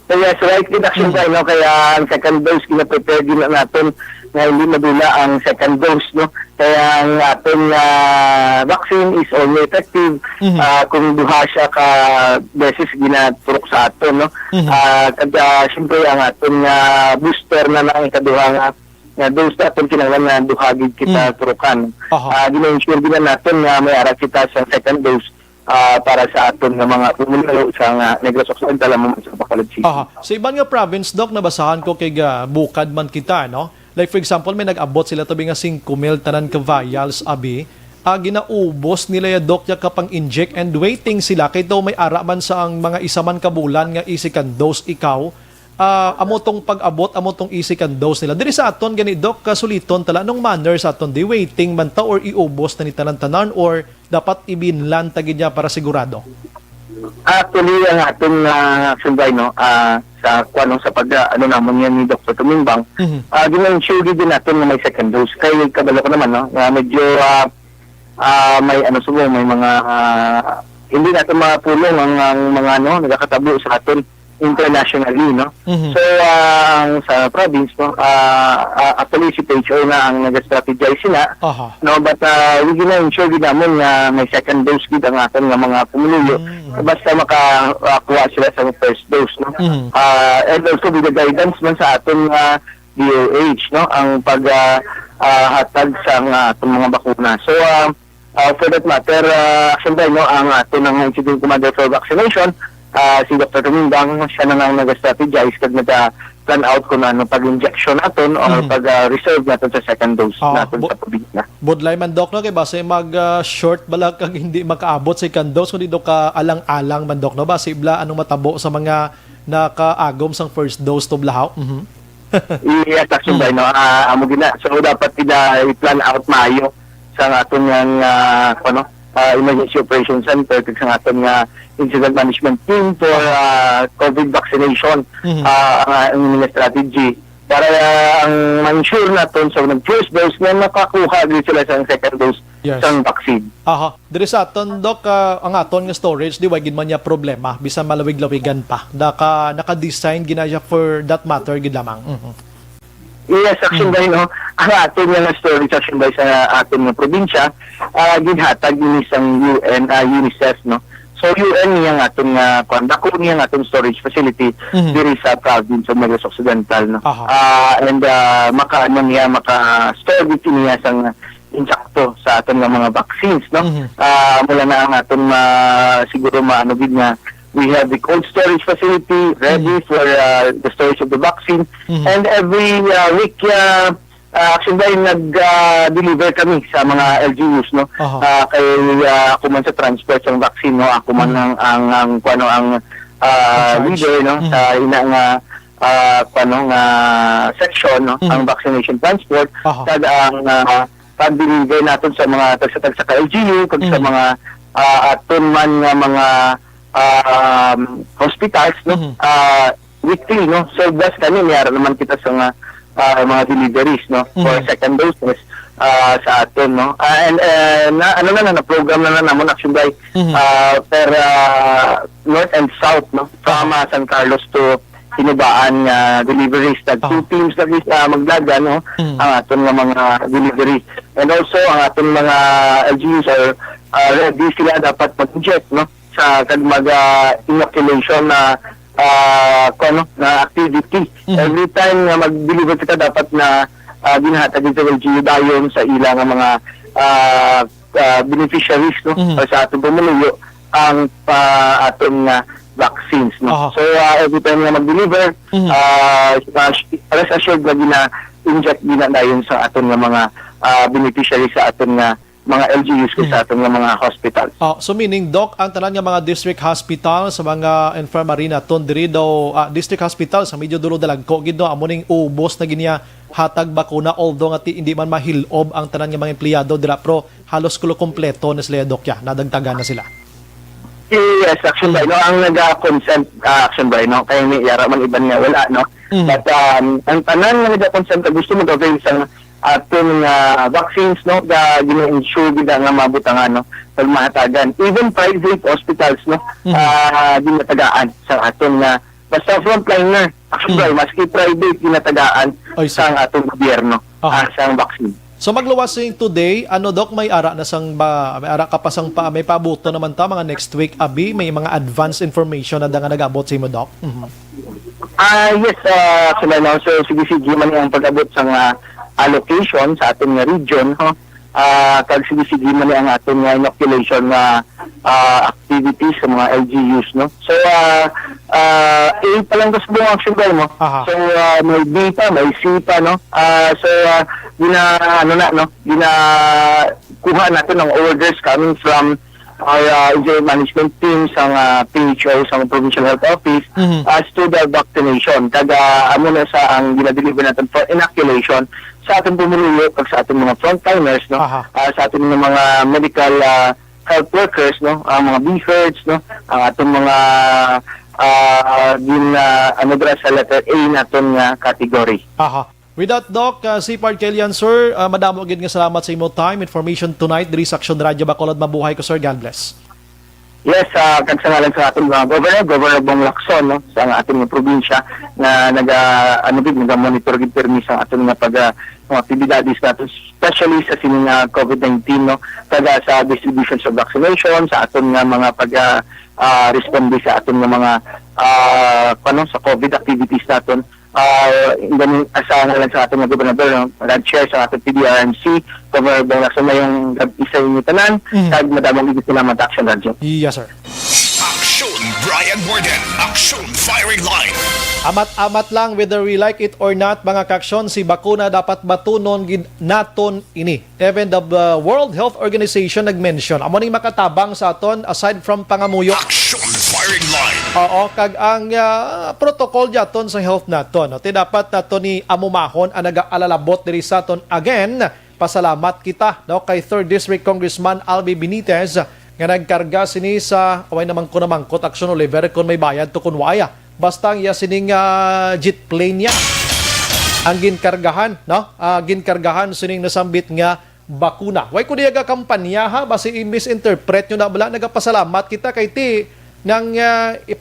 So yes, right, good action by, no? Kaya ang second dose, kina-prepare din natin na hindi madula ang second dose, no? Kaya ang ating vaccine is only effective kung duha siya ka beses ginaturok sa aton, no? Kaya siyempre ang ating booster na nang ikaduha nga dose natin kinahanglan na duhagid kita turukan. Gina-ensure din natin na may ara kita sa second dose para sa aton nga mga pumulo sa Negros Occidental mo sa Bacolod City. Sa ibang nga province, Doc, nabasahan ko kay bukad man kita, no? Like for example, may nag-abot sila tabi nga 5,000 tanan ka vials abi. Ginaubos nila ya Doc ya kapang inject and waiting sila kay daw may ara man sa ang mga isa man ka bulan nga isikan dose ikaw. Amo tong pag-abot, amo tong isikan dose nila. Diri sa aton gani Doc kasuliton tala nung manner sa aton di waiting man ta or iubos na ni tanan-tanan or dapat ibinlan tagid niya para sigurado. Actually, ang ating sumbay, no, sa kuanong sa namon yan ni Dr. Tumingbang, gina-ensure din natin na may second dose. Kaya kabalo ko naman, no, medyo may may mga hindi natin mapulong ang mga nagkakatabo sa atin internationally, no. So sa province, no, actually si PHO na ang nag-strategize sila, no, but we gina-ensure din namin na may second dose gid ang aton nga mga pumuluyo basta makakuha sila sa first dose, no. And also with the guidance man sa aton DOH, no, ang hatag sa atong mga bakuna. So for that matter, actually, no, ang aton ng Incident Commander for Vaccination, si Dr. Tumingbang, siya na nang nag-strategize kag nag-plan out kung ano pag-injection natin or pag-reserve natin sa second dose natin sa probinsya. Budlay man, Doc, no? Kaya base mag-short bala kag hindi makaabot sa second dose kundi do ka alang-alang man, Doc, no? Base ibla anong matabo sa mga nakaagom sang first dose to blahaw? Yes, actually, no? Amo gina. So, dapat i-plan out maayo sa aton nga, Emergency Operations Center kag sa aton nga Incident Management Team for COVID vaccination ang strategy para ang ma-ensure natin sa first dose na makakuha din sila sa second dose sa vaccine. Diri sa aton, Doc, ang aton nga storage di wagid man niya problema bisan malawig-lawigan pa. Naka-design ginaya for that matter gid lamang. Yes, action by, no? Ang aton nga storage action by sa aton nga probinsya, ginhatag din isang UN, UNICEF, no? So UN niya nga aton nga dako niya nga aton storage facility diri sa province of Negros Occidental, no. And maka-store dito niya sang insakto sa aton nga mga vaccines, no. Mula na ang aton siguro gid nga we have the cold storage facility ready for the storage of the vaccine, and every week actually nag-deliver kami sa mga LGUs, no. Kay ako man sa transport ng vaccine, no, ako man ang leader, no, sa section, no, ang vaccination transport, kag ang pag-deliver natin sa mga tagsa-tagsa ka LGU kag sa mga aton man nga mga hospitals, no, weekly, no. So bas kami mayroon naman kita sa mga deliveries, no, for second doses sa aton, no. And na program na namon action by per north and south, no, from San Carlos to Hinubaan deliveries. Two teams na magdaga, no, ang aton nga mga delivery. And also ang aton mga LGUs are ready sila dapat mag-inject, no, sa mag-inoculation na activity. Every time na mag-deliver kita dapat na ginhatag sa LGU dayon sa ilang mga beneficiaries, no, sa atong pamuluyo ang atong vaccines, no. So every time na mag-deliver, rest assured na gina-inject din dayon sa atong mga beneficiary sa aton nga mga LGUs kay sa aton nga mga hospitals. So meaning, Doc, ang tanan nga mga district hospital sa mga infirmary naton diri daw district hospital sa medyo dulo dalagko gid no amo ning ubos na ginya hatag bakuna, although nga hindi man mahilob ang tanan nga mga empleyado dira, pero halos kulo kompleto na sila, Doc, ya nadagdagan na sila. Yes, action by no ang naga-consent action by no kay ni yara man iban nga wala no. But ang tanan nga naga-consent gusto mo gawin sa aton vaccines no ga gina-ensure gid nga mabutangan no pag mahatagan even private hospitals no ginatagaan sa aton nga basta frontliner action by maski private ginatagaan sa aton gobyerno sa vaccine. So magluwasing today, Doc, may ara na sang may ara ka pa sang may pabuto naman ta mga next week abi, may mga advanced information na nga nag-abot sa imo, Doc. Yes, so sige man ang pag-abot sa allocation sa ating region, kag sige man ang ating inoculation na activities sa mga LGUs, no. So A pa lang gusto mong action ba mo. So may B pa, may C pa, no. So kuha natin ng orders coming from our engineering management team sa PHO, sa Provincial Health Office as to the vaccination. Kada na sa ang ginadeliver natin for inoculation sa ating pumuluyo pag sa ating mga frontliners, no, sa ating mga medical health workers, no, mga BHERDs, no, ang ating mga sa letter A natin nga category. With that, Doc, Sipard Kelian, sir, madamo gid nga salamat sa imo time, information tonight, diri sa Aksyon Radio Bacolod. Mabuhay ko, sir. God bless. Yes, kagsangalan sa ating mga Governor Bong Lacson, no, sa ating probinsya na naga-monitor gid permis ang ating mga aktibidades natin, especially sa sining COVID-19, no, taga sa distribution sa vaccination, sa ating mga responde sa ating mga sa COVID activities natin. Asahan lang sa ating mga gobernador, no? Nag-share sa ating PDRMC, Governor Bong Lacson na yung isa yung tanan, kahit madamang ibig salamat Action Radio. Yes, sir. Action Brian Warden, Action Firing Line. Amat-amat lang whether we like it or not, mga kaksyon, si bakuna dapat batunon gid naton ini. Even the World Health Organization nag-mention, amo ning makatabang sa aton aside from pangamuyo. Action Firing Line. Oo, kag ang protocol jaton sa health naton, no, ti dapat naton ni amumahon ang nagaalalabot diri sa aton. Again, pasalamat kita, no, kay 3rd District Congressman Albi Benitez nga nagkarga sini sa away naman ko namangkot Action Oliver kung may bayad to kun waya. Basta ang sining jet plane niya ang ginkargahan, no? Ginkargahan sining nasambit nga bakuna. Way ko diya kampanya ha, basi i-misinterpret nyo na bala. Nagapasalamat kita kay ti ng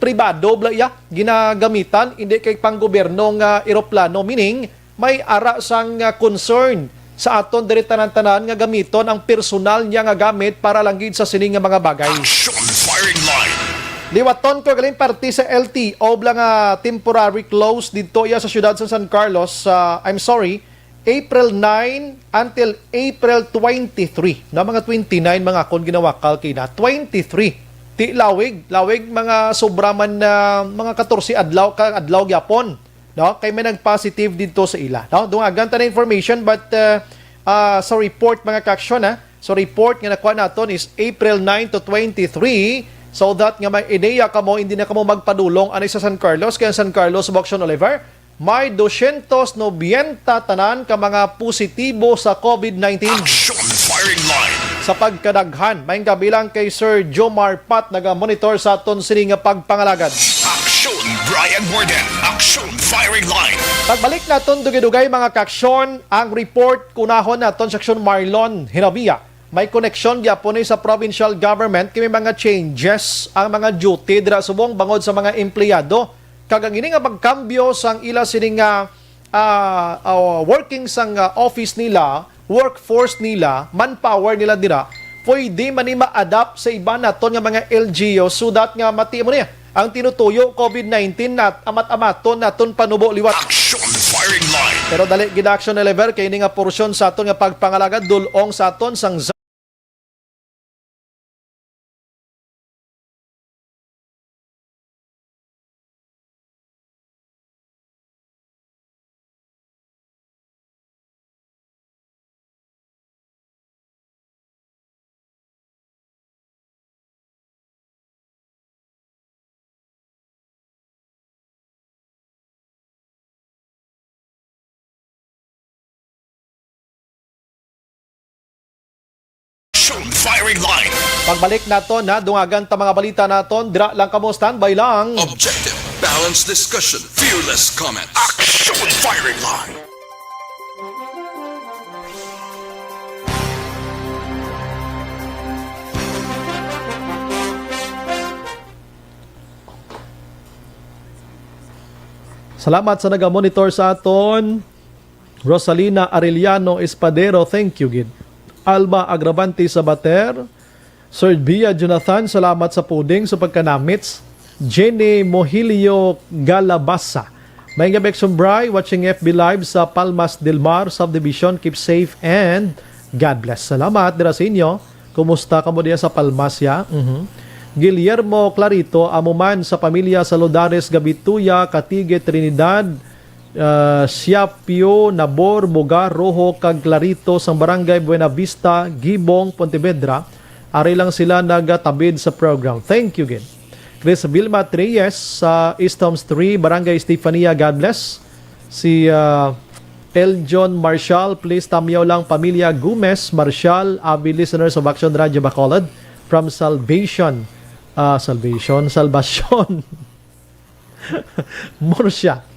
pribado bala ya ginagamitan, hindi kay panggobyerno nga eroplano, meaning may ara sang concern sa aton diri tanan-tanan nga gamiton ang personal niya nga gamit para lang gid sa sining nga mga bagay. Action Firing Line. Liwaton ko galing party sa LTO blang temporary close dito ya sa siyudad sa San Carlos. April 9 until April 23. Na mga 29 mga kon ginawakal kay na 23. Ti lawig mga sobra man na mga 14 adlaw gyapon. No, kay may nag-positive dito sa ila. No, dungagan ta na information but sa report mga kaksyon So report nga nakuha naton is April 9 to 23. So that nga may ideya ka mo, hindi na ka mo magpadulong anay sa San Carlos. Kaya San Carlos, Action Oliver, may 290 tanan ka mga positibo sa COVID-19. Action Firing Line. Sa pagkadaghan, may kabilang kay Sir Jomar Pat naga-monitor sa aton sini nga pagpangalagad. Action Brian Warden, Action Firing Line. Pagbalik naton dugay-dugay mga kaksyon, ang report kunahon naton sa Action Marlon Hinabia. May connection gyapon sa provincial government kay may mga changes ang mga duty dira subong bangod sa mga empleyado. Kag ini nga pagkambyo sang ila sining working sang office nila, workforce nila, manpower nila dira, pwede man ni ma-adapt sa iba naton nga mga LGU so that nga mati mo niya ang tinutuyo COVID-19 at amat-amaton naton panubo liwat. Action Firing Line. Pero dali gid Action Oliver kay ini nga porsyon sa aton nga pagpangalagad dulong sa aton sang Action Firing Line. Pagbalik naton na dungagan ta mga balita naton, dira lang kamo standby lang. Objective, balanced discussion, fearless comments. Action Firing Line. Salamat sa naga-monitor sa aton. Rosalina Arellano Espadero, thank you gid. Alma Agravante Sabater, Sir Bia Jonathan, salamat sa puding sa pagkanamits. Jenny Mohilio Galabasa, may gabek sumbray, watching FB Live sa Palmas del Mar Subdivision. Keep safe and God bless. Salamat dira sa inyo. Kumusta ka mo diya sa Palmas ya? Guillermo Clarito, amuman sa pamilya sa Lodares, Gabituya, Katigue, Trinidad, Siapio, Nabor, Bugar, Rojo, kag Clarito sa Barangay Buena Vista, Gibong, Pontevedra. Ari lang sila nagatabid sa program. Thank you again. Chris Vilma Treyes sa East Homes 3, Barangay Estefania, God bless. Si Eljon Marshall, please tamyaw lang pamilya Gomez, Marshall, avid listeners of Action Radio Bacolod from Salvation. Salvation. Murcia.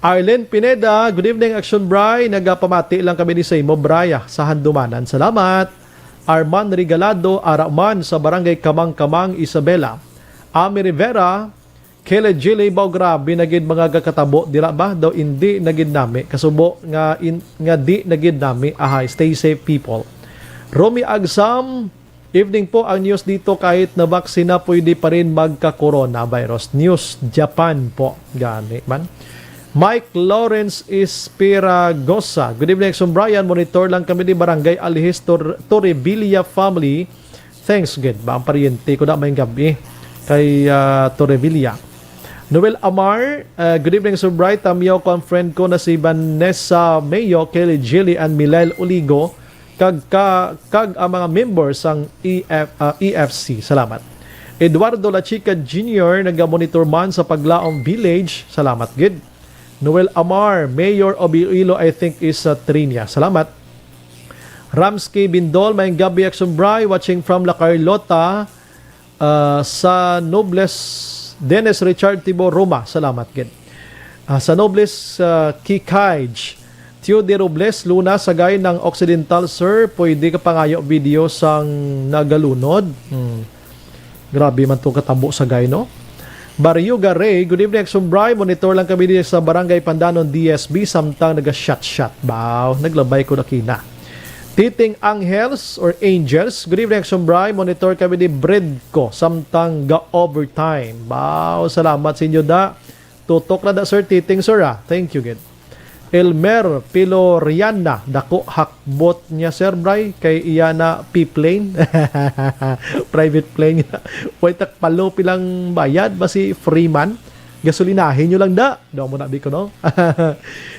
Arlen Pineda, good evening Action Bray. Nagapamati lang kami ni sa imo Braya sa Handumanan. Salamat. Arman Regalado Araman sa Barangay Kamang-Kamang, Isabela. Ami Rivera, Kele Jilly Baugra, binagid mga kakatabo, dila ba? Daw hindi nagid nami. Kasubo nga di nagid nami. Aha, stay safe people. Romy Agsam, evening po. Ang news dito, kahit na vaksina, pwede pa rin magka-coronavirus. News Japan po. Gani man. Mike Lawrence Espiragosa. Good evening, Exxon Brian. Monitor lang kami ni Barangay Alihis Torrevilla family. Thanks, good. Ba ang pariente ko na may gabi kay Torrevilla. Noel Amar, good evening, Sir Bright. Tamiyaw ko ang friend ko na si Vanessa Mayo, Kelly Jilly, and Milael Uligo. Kag ang mga members ng EFC. Salamat. Eduardo Lachica Jr. nag-monitor man sa Paglaong Village. Salamat, good. Noel Amar, Mayor of Iloilo, I think is Trinia. Salamat. Ramsky Bindol, may gabi Action Bray, watching from La Carlota sa Nobles, Dennis Richard Tibo, Roma. Salamat, good. Sa Nobles, Kikaj, Tio de Robles, Luna, sagay ng Occidental, sir, pwede ka pangayo video sang nagalunod. Grabe man itong katabo sagay, no? Barrio Garay, good evening, Sumbray. Monitor lang kami dito sa Barangay Pandanon, DSB, samtang naga-shot-shot. Baw, naglabay ko na kina. Titing Angels or Angels, good evening, Sumbray. Monitor kami di Bredco, samtang ga-overtime. Baw, salamat sa inyo da. Tutok na da, sir, Titing, sir, Thank you, good. Elmer Piloriana, dako hakbot niya, Sir Bray, kay Iyana P-plane. Private plane niya. Wait, takpalo pilang bayad ba si Freeman? Gasolinahin nyo lang da. Daw mo nabi ko, no?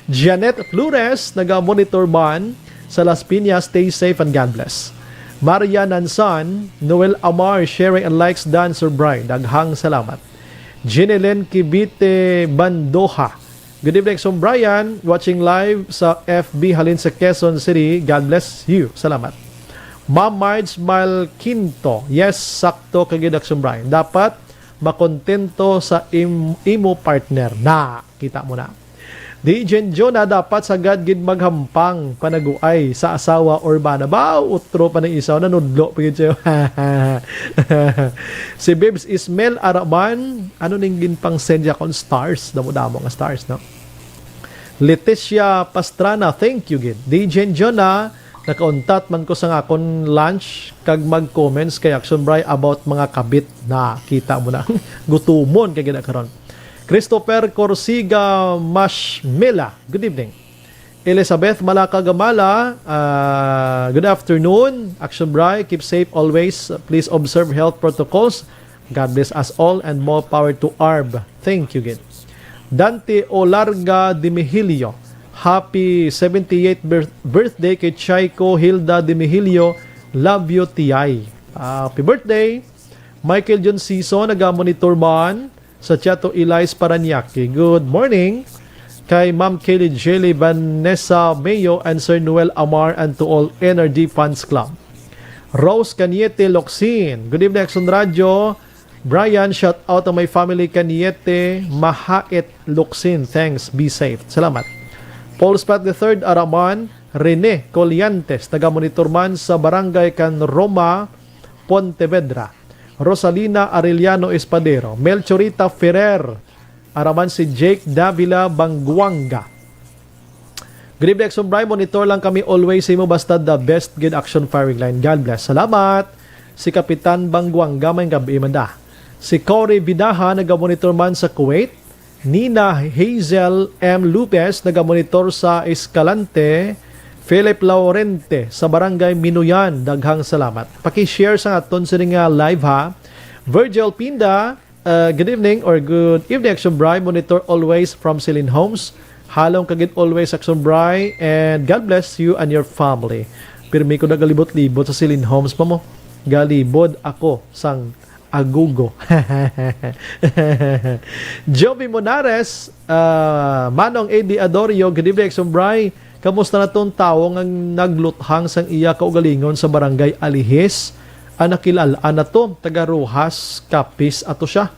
Janet Flores, naga-monitor man sa Las Piñas. Stay safe and God bless. Maria Nansan, Noel Amar, sharing and likes Dan, Sir Bray. Daghang salamat. Jeneline Kibite Bandoha, good evening, Sir Brian, watching live sa FB Halin sa Quezon City. God bless you. Salamat. Ma'am Marge Malquinto, yes, sakto kagidak, Sir Brian. Dapat makontento sa imo partner na. Kita mo na. Di Jenjo na dapat sagad gid maghampang panaguay sa asawa or bana. Ba, utro pa ng isaw na nudlo. Si Bibs Ismail Araman, ano ning ginpang sendya kon stars. Damo-damo nga stars, no? Leticia Pastrana, thank you gid. Di Jenjo na nakauntat man ko sa akon lunch kag mag-comments kay Action Bray about mga kabit na kita mo na. Gutumon kay gid karon. Christopher Corsiga Mashmela, good evening. Elizabeth Malaka Gamala, good afternoon. Action Bray, keep safe always. Please observe health protocols. God bless us all and more power to ARB. Thank you again. Dante Olarga de Mejilio, happy 78th birthday kay Chaiko Hilda de Mejilio. Love you, T.I. Happy birthday. Michael John Siso, naga-monitor man sa Chato Elias Paranaque. Good morning kay Ma'am Kelly Jelly, Vanessa Mayo, and Sir Noel Amar, and to all NRD Fans Club. Rose Caniete Locsin. Good evening, Action Radio. Brian, shout out to my family Caniete, Mahait Locsin. Thanks, be safe. Salamat. Paul Spat III, Araman, Rene Coliantes, taga-monitor man sa Barangay Can Roma, Pontevedra. Rosalina Arellano Espadero. Melchorita Ferrer, Araman si Jake Davila Banguanga. Good evening, Action Brian. Monitor lang kami always sa mo basta the best good action firing line. God bless. Salamat. Si Kapitan Banguanga, may gabi manda. Si Cory Bidaha, nag-monitor man sa Kuwait. Nina Hazel M. Lupez, nag-monitor sa Escalante. Philip Laurente, sa Barangay Minuyan. Daghang salamat. Paki-share sa aton sa nga live ha. Virgil Pinda, good evening or good evening, Action Brian. Monitor always from Celine Homes. Halong kagit always, Action Bri, and God bless you and your family. Pirmi ko na galibot-libot sa Celine Homes pa mo. Galibot ako sang agugo. Joby Monares, Manong A.D. Adorio, good evening, Action Bri. Kamusta na tong tao nga nagluthang sang iya kaugalingon sa Barangay Alihis? Anakilalaan na to, taga Rojas, Capiz, ato siya.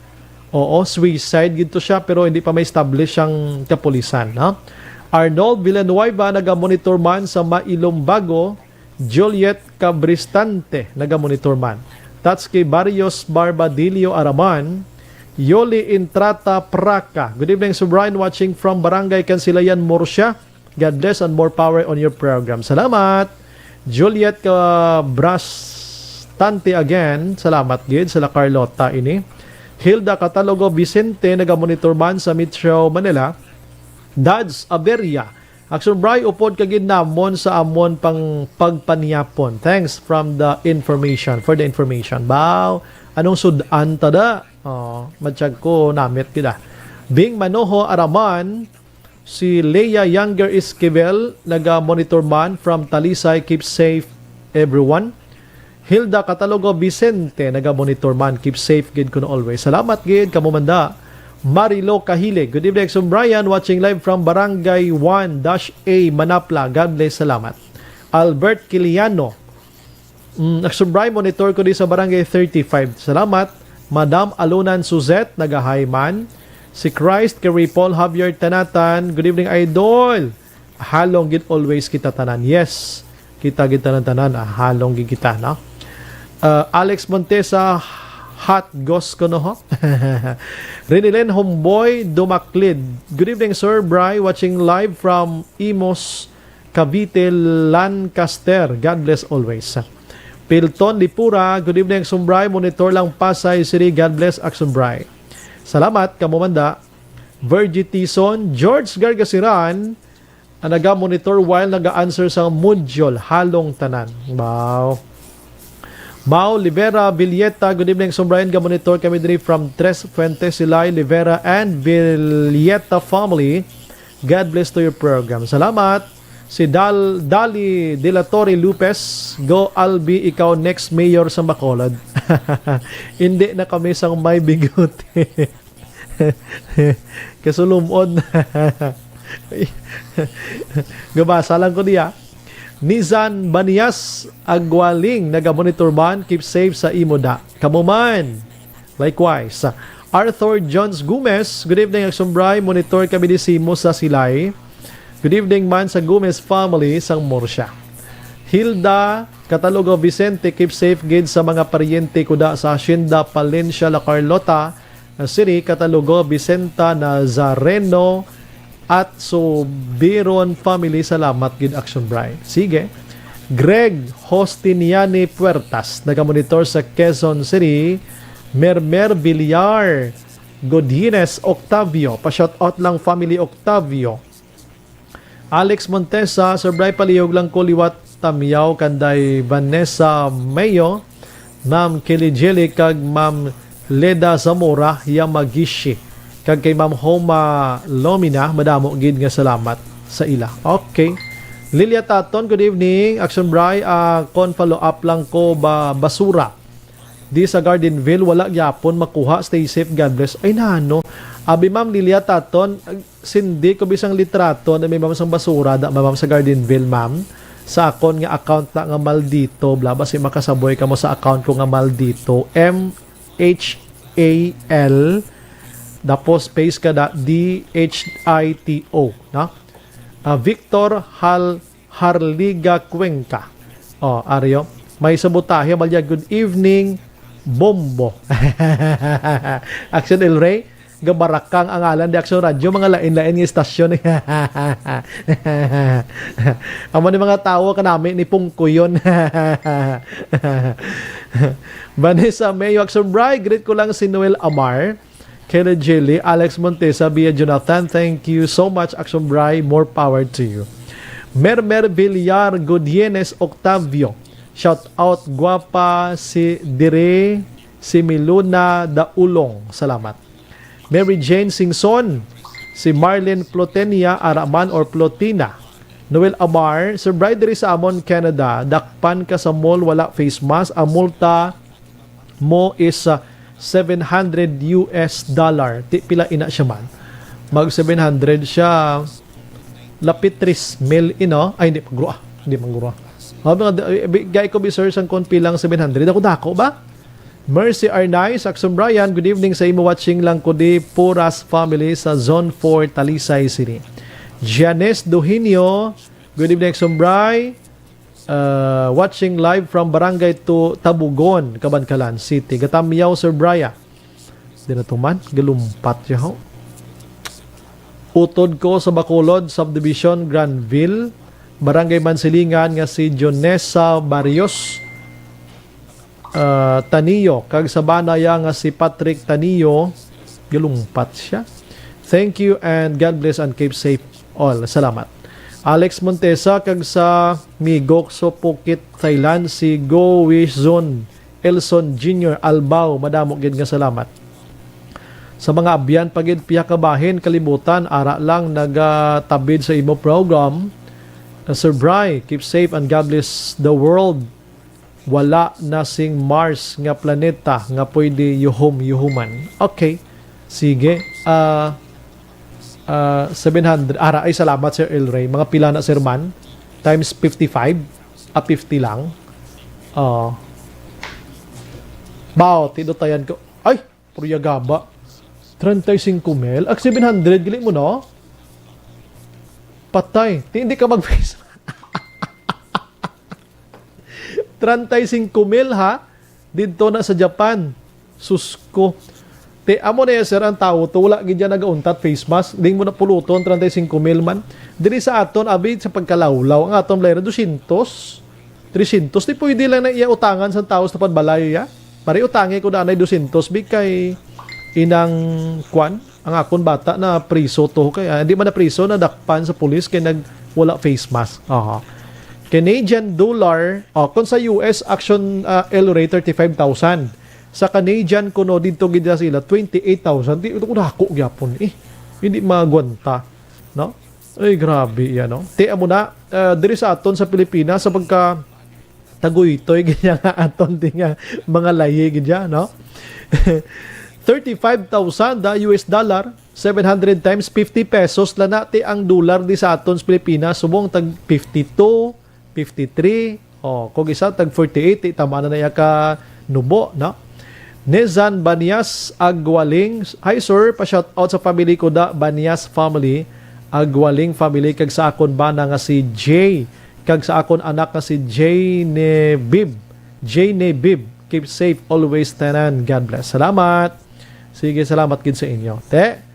Oo, suicide gito siya pero hindi pa may establish ang kapulisan. Ha? Arnold Villanueva, naga-monitor man sa Mailombago. Juliet Cabristante, naga-monitor man. Tatsuki Barrios Barbadillo Araman. Yoli Intrata Praca. Good evening, Sir Brian, watching from Barangay Cansilayan, Murcia. God bless and more power on your program. Salamat. Juliet Cabristante again. Salamat, gid. Sala Carlota ini. Hilda Catalogo Vicente, naga-monitor man sa Metro Manila. Dads Aberia, Action Bri, upod kagid namon sa amon pang pagpaniyapon. Thanks from the information, for the information. Bao, anong sudan tada? Matsyag ko namit kita. Bing Manoho Araman, si Leia Younger Esquivel, naga-monitor man from Talisay. Keep safe everyone. Hilda Catalogo Vicente, naga-monitor man. Keep safe, gid ko na always. Salamat, gid. Kamumanda. Marilo Kahile. Good evening, Exxon Brian. Watching live from Barangay 1-A, Manapla. God bless. Salamat. Albert Kiliano. Exxon Brian, monitor ko di sa Barangay 35. Salamat. Madam Alunan Suzette, naga-Hayman. Si Christ Kerry Paul Javier Tanatan. Good evening, Idol. Halong gid always kita tanan. Yes. Kita gid tanan. Halong gid kita, no? Alex Montesa, hot ghost ko no ho. Renilen Homeboy Dumaklid. Good evening, Sir Bri, watching live from Imos, Cavite, Lancaster. God bless always. Pilton Lipura, good evening, Action Bri. Monitor lang Pasay City. God bless, Action Bri. Salamat, kamumanda. Virgie Tison, George Gargasiran, naga-monitor while naga-answer sa module. Halong tanan. Wow. Mau Libera Villeta, good evening, Action Brian. Ga-monitor kami diri from Tres Fuentes, Silay, Libera, and Villeta family. God bless to your program. Salamat. Si Dali De La Torre Lupez, go Albi, ikaw next mayor sa Bacolod. Hindi na kami sang may bigote. Kasulumod. Gabasa lang ko diya. Nizan Banias Agwaling, naga-monitor man. Keep safe sa Imoda. Kamuman. Likewise. Arthur Jones Gomez, good evening, Action Bri. Monitor kami di Simo sa Silay. Good evening man sa Gomez family sang Murcia. Hilda Catalogo Vicente, keep safe gid sa mga paryente kuda sa Hacienda Palencia, La Carlota City. Catalogo Vicenta Nazareno at so Biron family. Salamat gid, Action Brian. Sige. Greg Hostiniani Puertas, naga-monitor sa Quezon City. Mermer Villar Godines Octavio, pa-shout out lang family Octavio. Alex Montesa, Sir Brian, palihog lang ko liwat Tamiyaw kanday Vanessa Mayo, Ma'am Kelly Jelly kag Ma'am Leda Zamora Yamagishi. Kag kay Ma'am Homa Lomina, madamo gid nga salamat sa ila. Okay. Lilia Taton, good evening. Action Bri, kon follow up lang ko basura. Di sa Gardenville, wala gyapon makuha. Stay safe, God bless. Ay nano. Abi Ma'am Lilia Taton, sindi ko bisang litrato na may ma'am sang basura da ma'am sa Gardenville, ma'am. sa akon nga account na nga maldito, bla basi makasaboy ka mo sa account ko nga maldito, MHAL, tapos space ka da DHITO, no? Victor Harliga Cuenca. Aryo, may sabotahe balya, good evening, Bombo. Action El Rey, gabarakang ang alan di Action Radio, mga lain-lain ng istasyon. Amo ni mga tao ka namin ni Pungkuyon. Vanessa Mayo, Action Bray, greet ko lang si Noel Amar, Kelly Jelly, Alex Montesa, Bia Jonathan, thank you so much, Action Bray, more power to you. Mermer Villar Godienes Octavio, shout out, guwapa si Dire, si Miluna Daulong, salamat. Mary Jane Singson, si Marlene Plotenia Araman or Plotina, Noel Amar, Sir Bridery sa Amon, Canada, dakpan ka sa mall, wala face mask, ang multa mo is $700 US. Ti pila ina siya man. Mag 700 siya, lapit 3 mil ino, ay hindi paggrua, hindi manggurua. Gay ko research ang kon pilang 700, ako dako ba? Mercy Arnay, Saxon Brian, good evening sa imo, watching lang ko di Puras family sa Zone 4, Talisay City. Janice Duhinio, good evening Saxon Brian, watching live from Barangay to Tabugon, Kabankalan City. Gatamiyaw Sir Brian. Di na tuman, galumpat siya ho. Utod ko sa Bacolod, Subdivision, Granville, Barangay Mansilingan nga si Jonesa Barrios Tanillo, kag sa Banaya nga si Patrick Tanillo, galumpat siya. Thank you and God bless and keep safe all. Salamat. Alex Montesa, kag sa Migok so Phuket, Thailand, si Go Wish Zone Elson Jr. Albao, madamo gid nga salamat. Sa mga abyan pagid piya kabahin kalibutan, ara lang nagatabid sa imo program. Sir Bry, keep safe and God bless the world. Wala na sing Mars nga planeta nga pwede yuhuman. Okay. Sige. 700. Ara ay salamat Sir El Rey. Mga pila na Sir Man? Times 55. 50 lang. Bao, tidotayan ko. Ay, puriyagaba. 35 mil. 700, gili mo no? Patay. Hindi ka mag-face. 35 mil ha? Dito na sa Japan. Susko. Te amo na sir ang tao to wala gid nagauntat face mask. Ding mo na puluton 35 mil man. Diri sa aton abi sa pagkalawlaw ang aton layer 200. 300 di pwede lang na iya utangan sa tao sa panbalay ya. Pare utangi ko danay 200 big kay inang kwan ang akon bata na priso to kaya hindi man na priso na dakpan sa pulis kay nag wala face mask. Canadian dollar, kung sa US action L rate 35,000. Sa Canadian kuno dito gid sila 28,000. Di ko dako gyapon Hindi magwanta, no? Ay grabe yan, no? Ti amo na diri sa aton sa Pilipinas sa pagka taguytoy ganyan nga aton tinga mga lahi gid no? 35,000 US dollar, 700 times 50 pesos la nati ang dollar di sa aton sa Pilipinas subong tag 52 53, kung isa tag 48, tama na niya ka nubo, no? Nezan Banias Agwaling, hi sir, pa-shout out sa family ko da, Banias family, Agwaling family, kag sa akon bana nga si Jay, kag sa akon anak nga si Jay Nebib, keep safe always, tanan, God bless. Salamat. Sige, salamat gid sa inyo. Te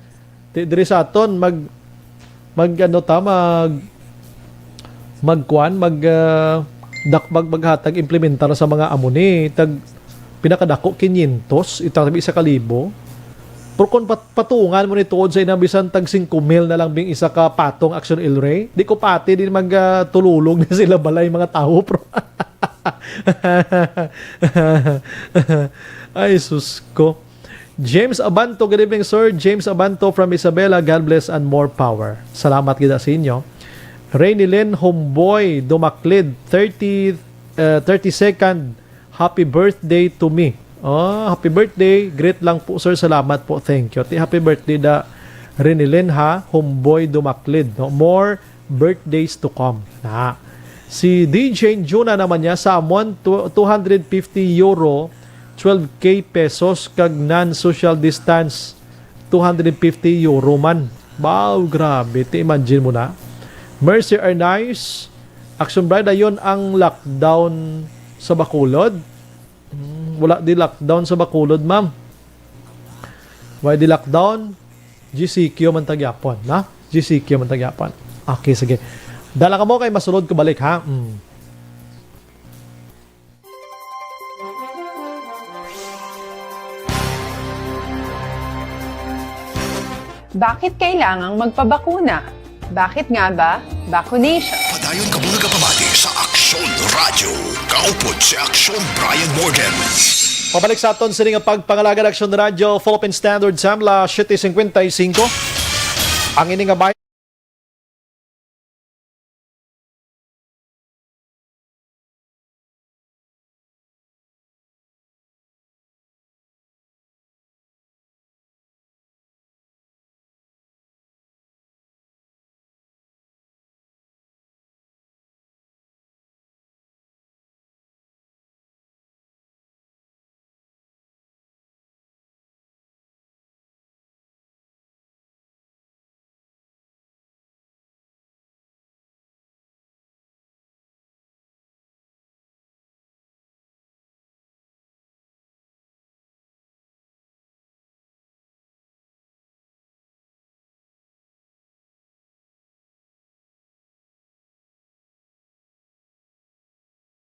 diri sa aton maghatag implementar sa mga amuni tag pinakadako 500 itabi isa kalibo pero kung patungan mo ni tuod sa inabisan tag 5 mil na lang bing isa ka patong action El Rey di ko pati din magtululog na sila balay mga tao pro. Ay sus ko. James Abanto, good evening sir. James Abanto from Isabela, God bless and more power. Salamat gid sa inyo. Rainilyn Homeboy Dumaklid, 32nd, happy birthday to me. Happy birthday. Great lang po sir, salamat po, thank you. Happy birthday da Rainilyn ha, Homeboy Dumaklid. No? More birthdays to come. Si DJ Juna naman niya sa amon 250 euro, 12k pesos kag non-social distance 250 euro man. Wow, grabe. Imagine mo na. Mercy Arnaiz, Action Bride, ayon ang lockdown sa Bacolod. Wala di lockdown sa Bacolod, ma'am. Why di lockdown? GCQ man tagyapon, na? GCQ man tagyapon. Okay, sige. Dala ka mo kay masulod ko balik, ha? Bakit kailangang magpabakuna? Bakit nga ba? Vaccination. Padayon ka muna kapamati sa Aksyon Radio. Kaupod si Aksyon Brian Morgan. Pabalik sa aton sa nga pagpangalaga ng Action Radio, Philippine Standard Time, la 7:55. Ang ini nga bayan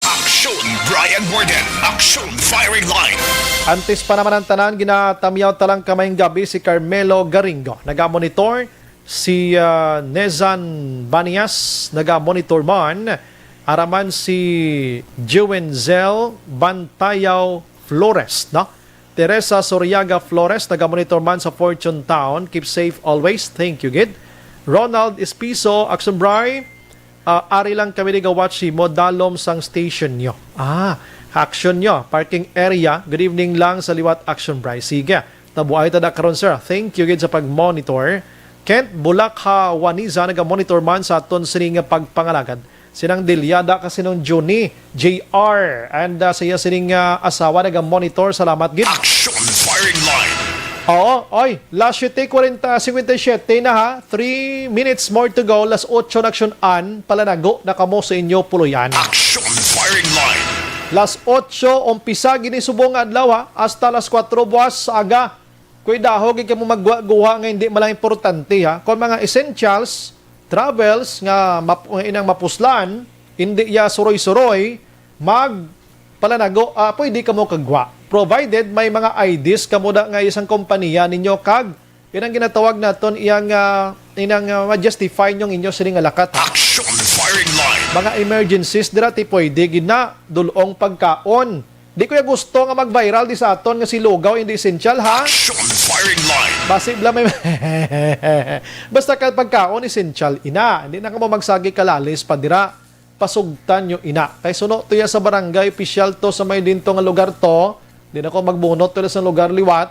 Aksyon Brian Morgan. Aksyon Firing Line. Antes pa naman ang tanan, ginatamyaw talang kamayng gabi si Carmelo Garingo. Nagamonitor si Nezan Banias. Nagamonitor man. Araman si Juwenzel Bantayaw Flores. No? Teresa Soriaga Flores. Nagamonitor man sa Fortune Town. Keep safe always. Thank you, Gid. Ronald Espiso, Action Bri. Ari lang kami nag-watch si Modalom sang station nyo. Action nyo. Parking area. Good evening lang sa liwat Action Bri. Sige. Tabuay tada karon sir. Thank you gid sa pag-monitor. Kent Bulakha Waniza nag-monitor man sa aton sining pagpangalagad. Sinang Dilyada kasi nung Juni JR and siya sining asawa nag-monitor. Salamat gid. Action Firing Line. Oo, oy, last 7:57 na ha. 3 minutes more to go. Last 8 na action an. Palanago na kamo sa inyo puluyan. Action Firing Line. Last 8, umpisa gini subong adlaw ha. Hasta las 4 buwas sa aga. Kuy dahog ka mo magguha nga hindi malang importante ha. Kung mga essentials, travels nga inang mapuslan, hindi ya suroy-suroy, palanago, pwede ka mo kagwa. Provided may mga IDs kamo da nga isang kompanya ninyo kag yan ang ginatawag naton iyang ma-justify nyong inyo sining alakat. Action Firing Line. Mga emergencies dirati pwede gina dulong pagkaon. Di ko ya gusto nga mag-viral di sa aton nga si lugaw hindi essential ha. Action Firing Line. Basibla may basta ka pagkaon essential ina. Hindi na ka mo magsagi kalalis padira. Pasugtan nyo ina. Kay suno to ya sa barangay official to sa may dinto nga lugar to. Di na ko magbunot to sa lugar liwat.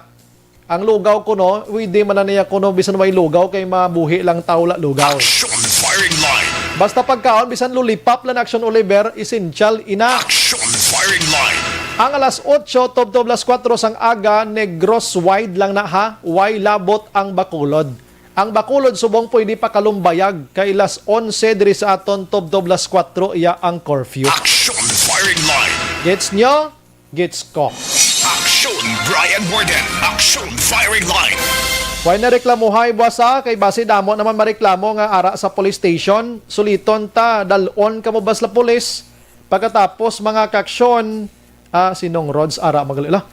Ang lugaw ko no, hindi man na niya ko no, bisan may lugaw kay mabuhi lang tawla lugaw. Action Firing Line. Basta pagkaon, bisan lulipap lang Action Oliver, essential ina. Action Firing Line. Ang alas 8, tob las 4 sang aga, Negros wide lang na ha, way labot ang Bacolod. Ang Bacolod subong pwede pa kalumbayag, kay las 11 diri sa aton tob las 4 iya ang curfew. Action Firing Line. Gets nyo? Gets ko. Action Brian Morgan. Action Firing Line. Why na reklamuhay basa kay base damo naman mareklamo nga ara sa police station. Suliton ta dalon kamo bas la pulis. Pagkatapos mga kaksyon, si Nong Rods ara magalila.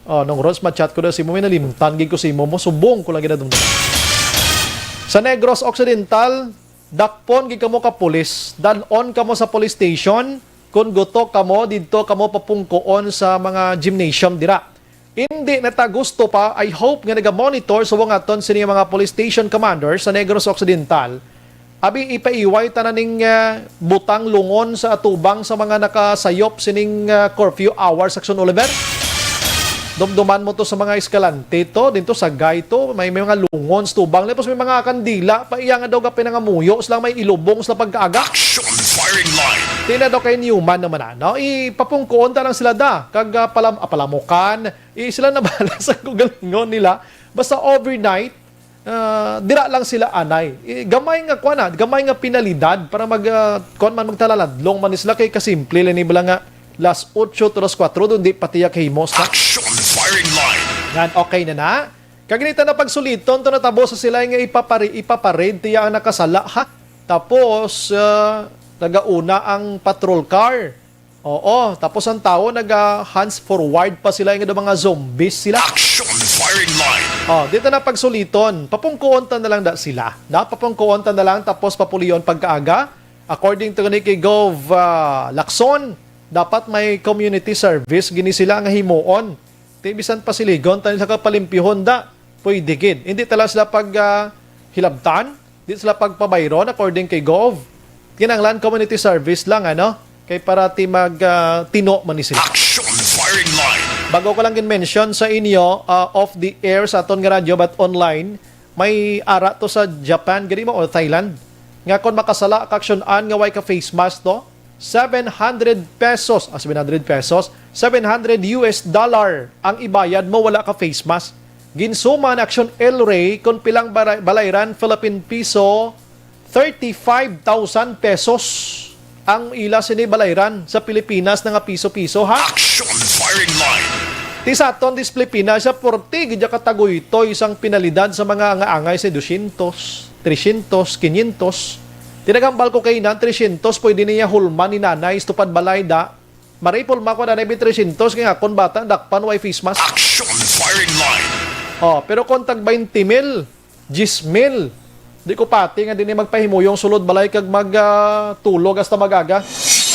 Nong Rods ma-chat ko na si mo may nalimtan gid ko si mo subong ko lang ginadumdum. Sa Negros Occidental, dakpon gid kamo ka pulis. Dalon kamo sa police station. Kung gusto kamo didto kamo papungkoon sa mga gymnasium dira. Hindi nata gusto pa, I hope nga naga-monitor sa mga aton sini mga police station commanders sa Negros Occidental. Abi ipaiway tananing butang lungon sa atubang sa mga nakasayop sining curfew hours Action Oliver. Dumduman mo to sa mga eskalante to, dito sa gayto, may mga lungons, tubang, tapos may mga kandila, paiya nga daw ka pinangamuyo, sila may ilubong, sila pagkaaga. Action firing line. Tina daw kay Newman naman, no? Ipapungkoon ta lang sila da, kag palamukan, sila na bahala sa kugalingon nila, basta overnight, dira lang sila anay. Gamay nga pinalidad para magtalaladlong man sila kay kasimple, lini bala nga, las 8 to las 4, doon di patiya kay Mos na. Action firing line. Yan, okay na. Kaganita na pagsuliton, to natabo sa sila nga ipapared, tiya ang nakasala, ha? Tapos, nagauna ang patrol car. Oo, tapos ang tao, hands forward pa sila, yung mga zombies sila. Action firing line. Dito na pagsuliton, papungkuon ta na lang sila. Papungkuon ta na lang, tapos papuliyon pagkaaga. According to ni kay Gov Lacson, dapat may community service, gini sila nga himuon. Tibisan pa siligon, tayo sa kapalimpihon da, pwede gid. Hindi tala sila hilabtan, hindi sila pagpabayron, according kay Gov. Kinanglan community service lang, kay para tino man ni sila. Action firing line. Bago ko lang mention sa inyo, off the air sa aton nga radyo, but online, may ara to sa Japan, gani mo, o Thailand. Nga kon makasala, kaksyonan nga way ka face mask to, 700 pesos, 700 US dollar ang ibayad mo wala ka face mask. Ginsuman Action El Rey kung pilang balayran Philippine piso 35,000 pesos ang ila sini balayran sa Pilipinas nga piso-piso ha. Action firing line. Ti sa aton dis Pilipinas sa 40 gidya katagoy ito isang pinalidad sa mga angay sa 200, 300, 500. Tinagambal ko kay nan 300 pwede niya hulman ni nanay istupad balay da. Maripol mako na 300 kaya kon bata dakpan way face mask. Action firing line. Pero kung tag 20,000, 10,000, di ko pati nga din magpahimuyong sulod balay kag magtulog hasta magaga.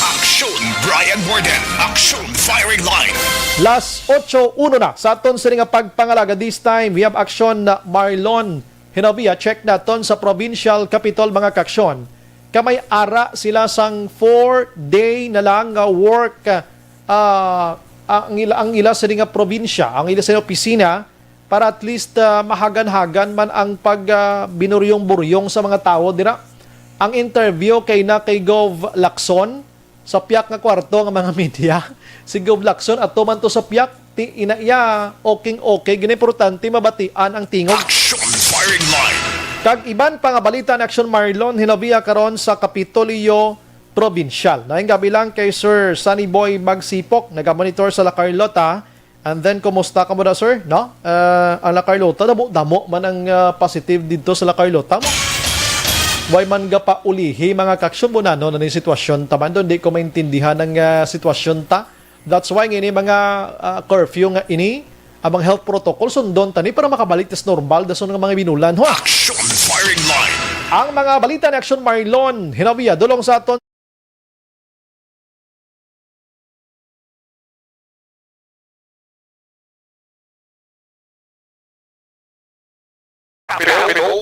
Action Brian Warden. Action firing line. Last 8-1 na sa aton sila nga pagpangalaga. This time we have Action na Marlon Hinobia. Check naton sa provincial capital mga kaksyon. Kamay ara sila sang 4-day na lang work ang ila sa nga probinsya, ang ila sa opisina para at least mahagan-hagan man ang binuryong-buryong sa mga tao dira. Ang interview kay Gov Lacson sa piyak nga kwarto ng mga media. Si Gov Lacson at tuman to sa piyak inaiya okay gini importante mabatian ang tingog. Action firing line. Kag iban pa nga balita na Action Marlon hinobia karon sa Kapitolyo Provincial. Naing gabi lang kay Sir Sunny Boy Magsipok, naga-monitor sa La Carlota. And then kumusta ka mo na sir? No? Ang La Carlota damo man ang positive dito sa La Carlota mo. Way man ga pa ulihi mga kaksyon mo na no na sitwasyon taman doon di ko maintindihan ang sitwasyon ta. That's why ngini mga curfew nga ini amang health protocol sundon tani para makabalik tas normal dason nga mga binulan ho. Action firing line. Ang mga balita ni Action Marlon hinabiya dulong sa aton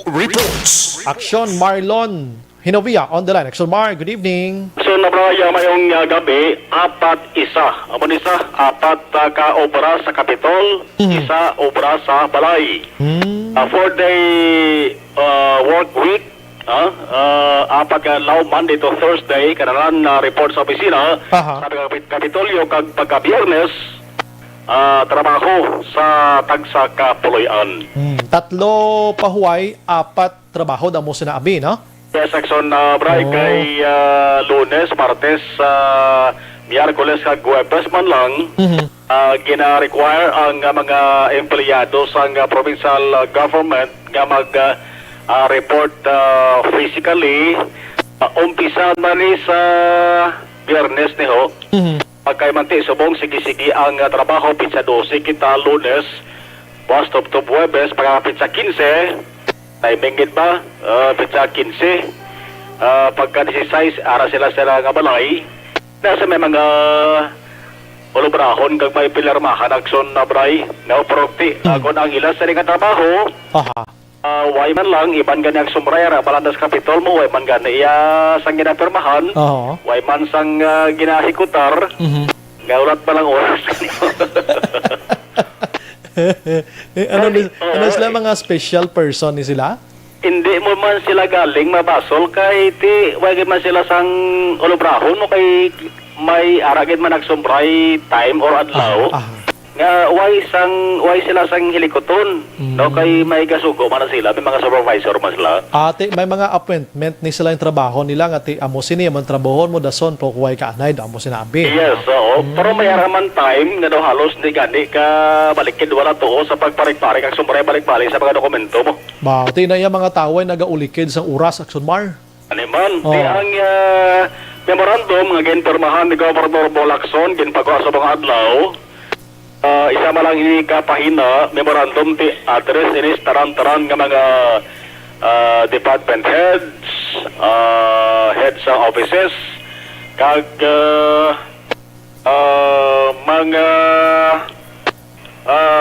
Reports. Action Marlon Hinovia on the line. Action Mar, good evening. So nabraya mayong gabi, 4-1. Amo ni sa 4 ka obra sa Capitol, isa obra sa Balay. 4-day work week, 4 ka law Monday to Thursday, kanalan report sa opisina, sabi ka Kapitolyo kag pagka-Biyernes, trabaho sa tagsa ka puloy-an. 3 pahuway, 4 trabaho damo sa naabi, no? Yes, Action Bray, kay Lunes, Martes, Miyerkules, kag Huwebes man lang, gina-require ang mga empleyado sa provincial government nga mag-report physically. Umpisa man ni sa Biyernes ni ho. Pagkaimanti subong sige-sige ang trabaho pitsa 12 kita Lunes, basta to Huwebes, pagkapitsa 15, timing ba? Pitsa 15. Pagka 16, ara sila nga balay. Nasa may mga ulubrahon kag may pilarmahan Action na Bray. Nauprokti. Kung ang ilas sa nga trabaho, way man lang, iban gani ang sumrera, balandas kapitol mo, way man gani iya sang ginapirmahan, way man sang ginahikutar, nga ulat pa lang oras. Ano sila mga special person ni sila? Hindi mo man sila galing mabasol kay ti wagi man sila sang ulubrahon mo kay may aragid man nagsumbray time or adlaw. Nga why sila sang hilikoton no kay may gasugo man sila may mga supervisor man sila. Ate may mga appointment ni sila yung trabaho nila nga ti amo sini man trabahon mo dason pro kuway ka anay amo sinabi. Yes, oo. Pero may araman time nga daw halos di gani ka balikid wala to sa pagparik-parik ang sumbray balik-balik sa mga dokumento mo. Ba, ti na yung mga tao ay nagaulikid sa oras Action Mar. Ano man, di ang memorandum nga ginpormahan ni Governor Bolacson ginpagawa sa mga adlaw. Isa malang ini kapahina memorandum ti address inis taran-taran nga mga department heads, heads sa offices, kag mga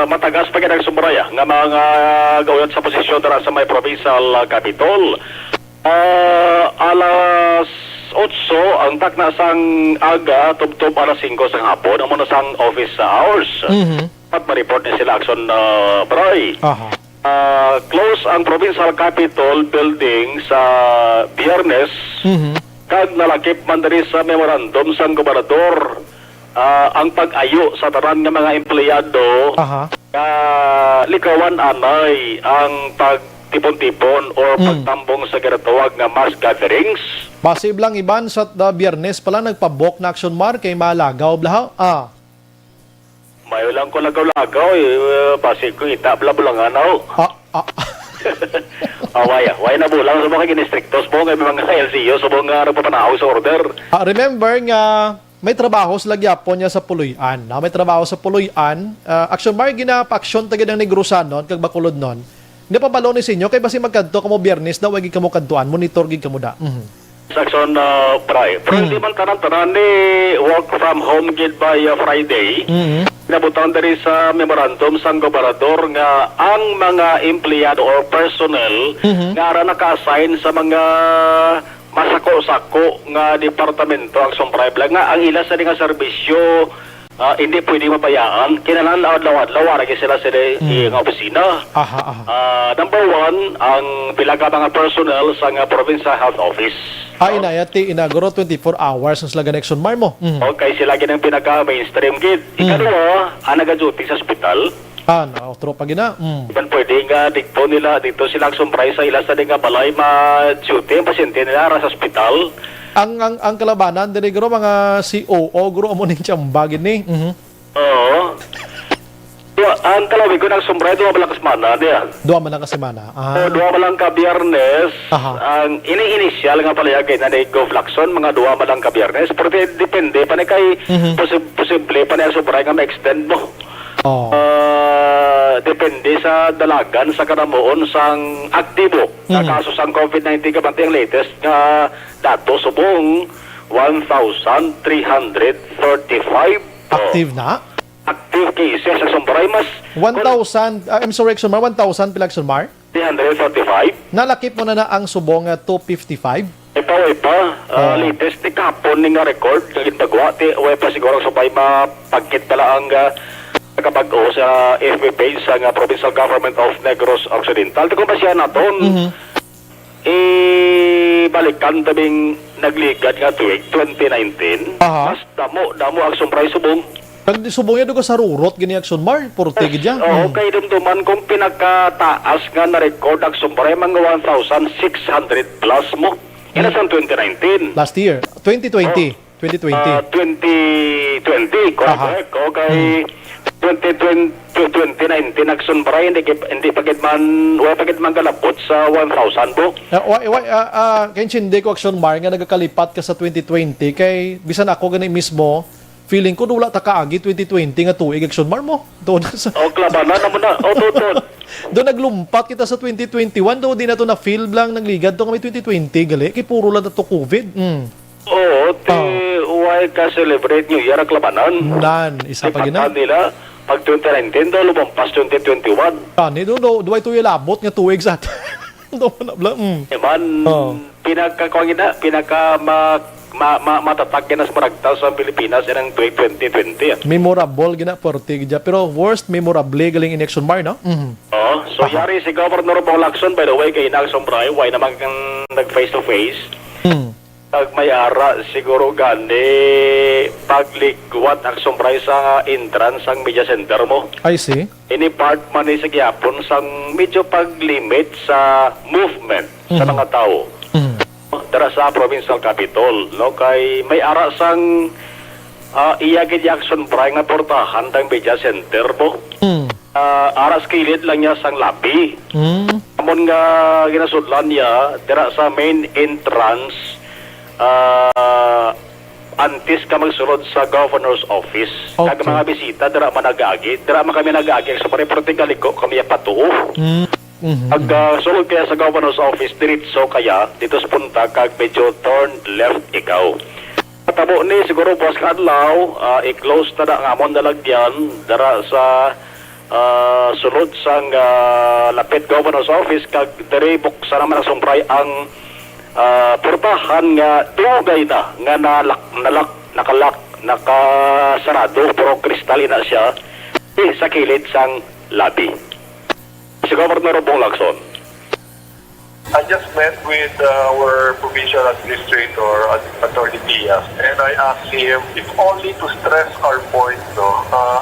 matagas pa kinang sumbraya nga mga gawin sa posisyon dara sa may provincial capital. Alas 8 ang takna sang aga tubtob alas 5 sang hapon ang muna sang office hours. At ma-report na sila Action Bray. Close ang provincial capital building sa Biyernes. Kag nalakip man diri sa memorandum sang gobernador ang pag-ayo sa tanan nga mga empleyado likawan anay ang pagtipon-tipon or pagtambong sa ginatawag nga mass gatherings. Pasib lang iban sa Biyernes pala nagpabok na Action Mar kay malagaw blahaw. Mayo lang ko lagaw-lagaw pasig ko ita bla-bulanganaw. Why na bulang sa mga ginistriktos mo kay mga LCO sa mga nagpapanahaw sa order. Remember nga may trabaho sa lagyapon niya sa Puloy-an. May trabaho sa Puloy-an. Action Mar gina-action tagid ang negrusan nun kag bakulod nun. Hindi pa balo ni sinyo kay basi magkadto kamo Biyernes daw wagi kamo kadtuan monitor gid kamo da. Action Bray. Pero hindi man tanan-tanan ni work from home gid by Friday. Nabutan dari sa memorandum sang gobernador nga ang mga empleyado or personnel nga ara naka-assign sa mga masako-sako nga departamento ang sumpray nga ang ila sa nga serbisyo hindi pwede mapayaan kinalan adlaw-adlaw aragi sila sa nga opisina. Number 1 ang pilaga mga personnel sa nga provincial health office. Inayati inaguro 24 hours ang sila Action Mar mo. Okay, sila gid ang pinaka mainstream gid. Ikadua, ang naga-duty sa ospital. Otro pa gina. Iban pwede nga dito nila dito sila sumpray sa ila sa nga balay ma-duty ang pasyente nila sa ospital. Ang kalabanan diri guro mga COO guro amo ning tsamba gid ni. Oo. Ang kalawig ko nagsumbray duwa malang kasemana niya. Duwa malang kasemana. Duwa malang ka Biyernes. Ang ini-initial nga palayagay na ni Govlacson mga duwa malang ka Biyernes. Pero depende pa ni kay posible pa ni ang sumbray nga ma-extend mo. Depende sa dalagan sa kanamuon sang aktibo na kaso sang COVID-19 kabante ang latest nga dato subong 1,335 active na? Active cases sa sumbray mas 1,000 I'm sorry Action Mar 1,000 pila Action Mar? 335. Nalakip mo na ang subong 255? Ipa, latest ni kapon ni nga record nga ginpagawa ti pa siguro sabay mapagkit pala ang nakapag-o sa FB page sa nga Provincial Government of Negros Occidental. Kung ba siya naton, balikan tabing nagligad nga tuig 2019. Mas damo ang sumpray subong. Pag subongnya dugo sa rurot gini Action Mar, purte gid yan. Okay, dumduman kung pinakataas nga na-record ang sumpray mga 1,600 plus mo. Yan ang 2019. Last year, 2020. 2020, correct. Okay. 2019 nagsumbray hindi pagid man galapot sa 1,000 po. Kay hindi ko Action Mar nga nagakalipat ka sa 2020 kay bisan ako gani mismo feeling ko wala ta kaagi 2020 nga tuig Action Mar mo. Doon sa klabanan na mo na. Doon naglumpat kita sa 2021 do di na to na feel lang nagligad to kami 2020 gali kay puro lang to COVID. Why ka celebrate New Year ang klabanan? Isa pa gina. Nila pag 2019 daw lumampas 2021. Do ay tuyo labot nga tuig sa. Do na bla. Pinaka matatag na sa maragtas sa Pilipinas ng 2020. Memorable gina porti gidya pero worst memorable galing election mar no. So yari si Governor Bong Lacson, by the way, kay Inag Sombray, why naman kang nag-face to face. Pag may ara siguro gani pagligwat ang Sombray sa entrance ang media center mo. I see. Ini part man ni sa gyapon sang medyo paglimit sa movement sa mga tao. Dara sa provincial capital, no, kay may ara sang iyagid Jackson Bray nga portahan tang media center mo. Aras kilid lang niya sang labi. Amon nga ginasudlan niya dira sa main entrance antes ka magsulod sa governor's office. Kag mga bisita dira man nag-agi, dira man kami nag-agi sa parang kami patuo. Pag sulod kaya sa governor's office diretso kaya dito sa punta kag medyo turn left ikaw. Patabo ni siguro boss kadlaw i-close na ang amon dalagyan dira sa sulod sang lapit governor's office kag diri buksan naman ang Sombray ang portahan nga tugay na nga nakasarado pero kristalina siya sa kilid sang labi. Si Governor Bong Lacson. I just met with our provincial administrator, Attorney Diaz, and I asked him if only to stress our point.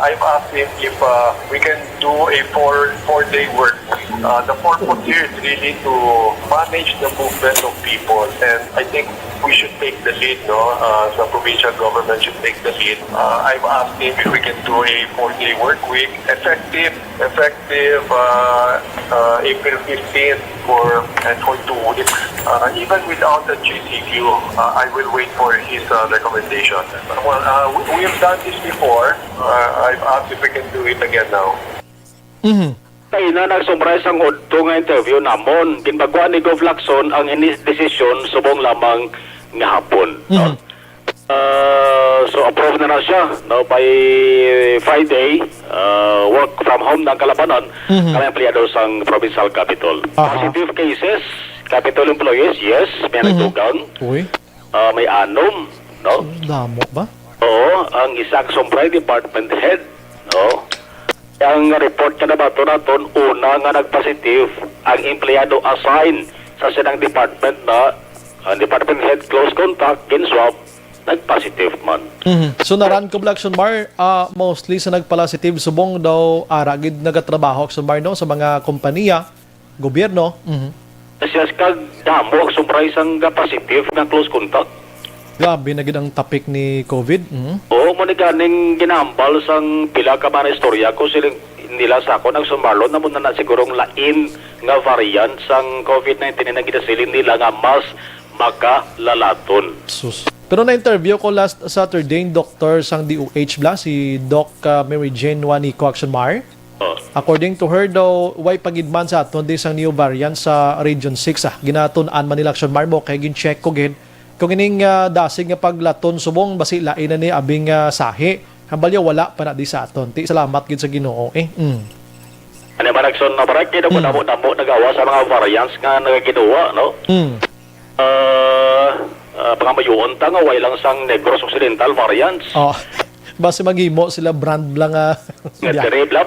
I've asked him if we can do a four-day work week. The purpose here is really to manage the movement of people, and I think we should take the lead. The provincial government should take the lead. I've asked him if we can do a four-day work week, effective April 15th for 2 weeks. Even without the GCQ, I will wait for his recommendation. We have done this before. I've asked if we can do it again now. Kaya na nagsumbray sang udto nga interview namon. Ginbagwa ni Gov Lacson ang inis desisyon subong lamang nga hapon. So approve na siya by Friday, work from home ng Kalabanan, kami empleyado sang provincial capital. Positive cases, capital employees, yes, may nagtugang. May anom, no? Damo ba? Oo, ang isang Sombray department head, no? Ang report na ba ito natin, una nga nagpositive ang empleyado assign sa sinang department na ang department head close contact, ginswap, nag-positive man. So naran ko Action Mar, mostly sa nag-positive subong daw aragid nagatrabaho Action Mar no sa mga kompanya, gobyerno. Kasi kag damo ang Sombray sang positive na close contact. Grabe na gid ang topic ni COVID. Oo, mo ni ganing ginambal sang pila ka man istorya ko siling nila sa ako nagsumalo na muna na sigurong lain nga variant sang COVID-19 na gidasilin nila nga mas makalalaton. Sus. Pero na-interview ko last Saturday yung doktor sang DOH bla, si Doc Mary Jane Juanico Action Mar. According to her daw, why pagidman sa aton di sang new variant sa Region 6 ginatun-an man nila Action Mar mo kay gin-check ko gid. Kung ining dasig nga paglaton subong basi lain na ni abing sahi. Hambalya wala pa na di sa aton. Ti salamat gid sa Ginoo Ano ba nagson na parang kaya mo nagawa sa mga variants nga nagaginuwa, no? Pangamayuon ta nga way lang sang Negros Occidental variants. Basta maghimo sila brand lang terrible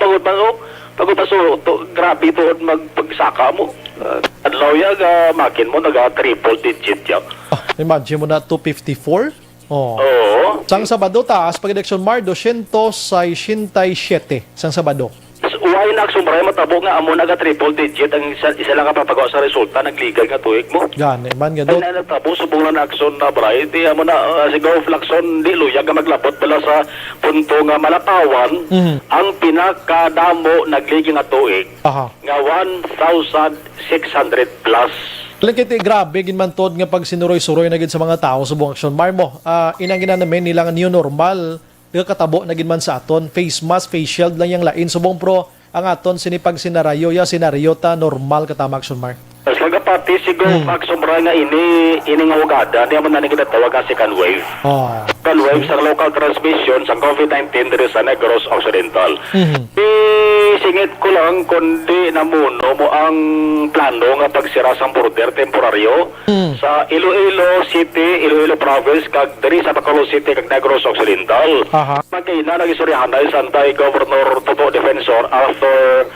pagod pa so grabe to magpagsaka mo. Adlaw ya makin mo naga triple digit ya. Imagine mo na 254. Sang Sabado taas pag election Mar 267 sang Sabado. Uway na Sombray matabo nga amo naga triple digit ang isa lang kapapagawa sa resulta nagligay nga tuig mo. Gani man nga do. Ang natabo subong na Lacson na Bray di amo na si Gov Lacson di luyag nga maglapot bala sa punto nga Malapawan ang pinakadamo nagligay nga tuig nga 1,600 plus. Kiti grabe ginmantod nga pag sinuroy-suroy na gid sa mga tao subong Action Mar mo. Inang ginanamen nila nga new normal. Katabo na gid man sa aton face mask, face shield lang yang lain subong pro ang aton sinipag sinarayo senaryo ta normal katama Action Mar. Mas pati siguro Sombray nga ini nga ugada di man na ginatawag nga second wave. Second wave sa local transmission sa COVID-19 diri sa Negros Occidental. Sige singit ko lang kundi namuno mo ang plano nga pagsira sa border temporaryo sa Iloilo City, Iloilo Province, kag diri sa Bacolod City, kag Negros Occidental. Magkina nagistoryahan na Santay Governor Toto Defensor Arthur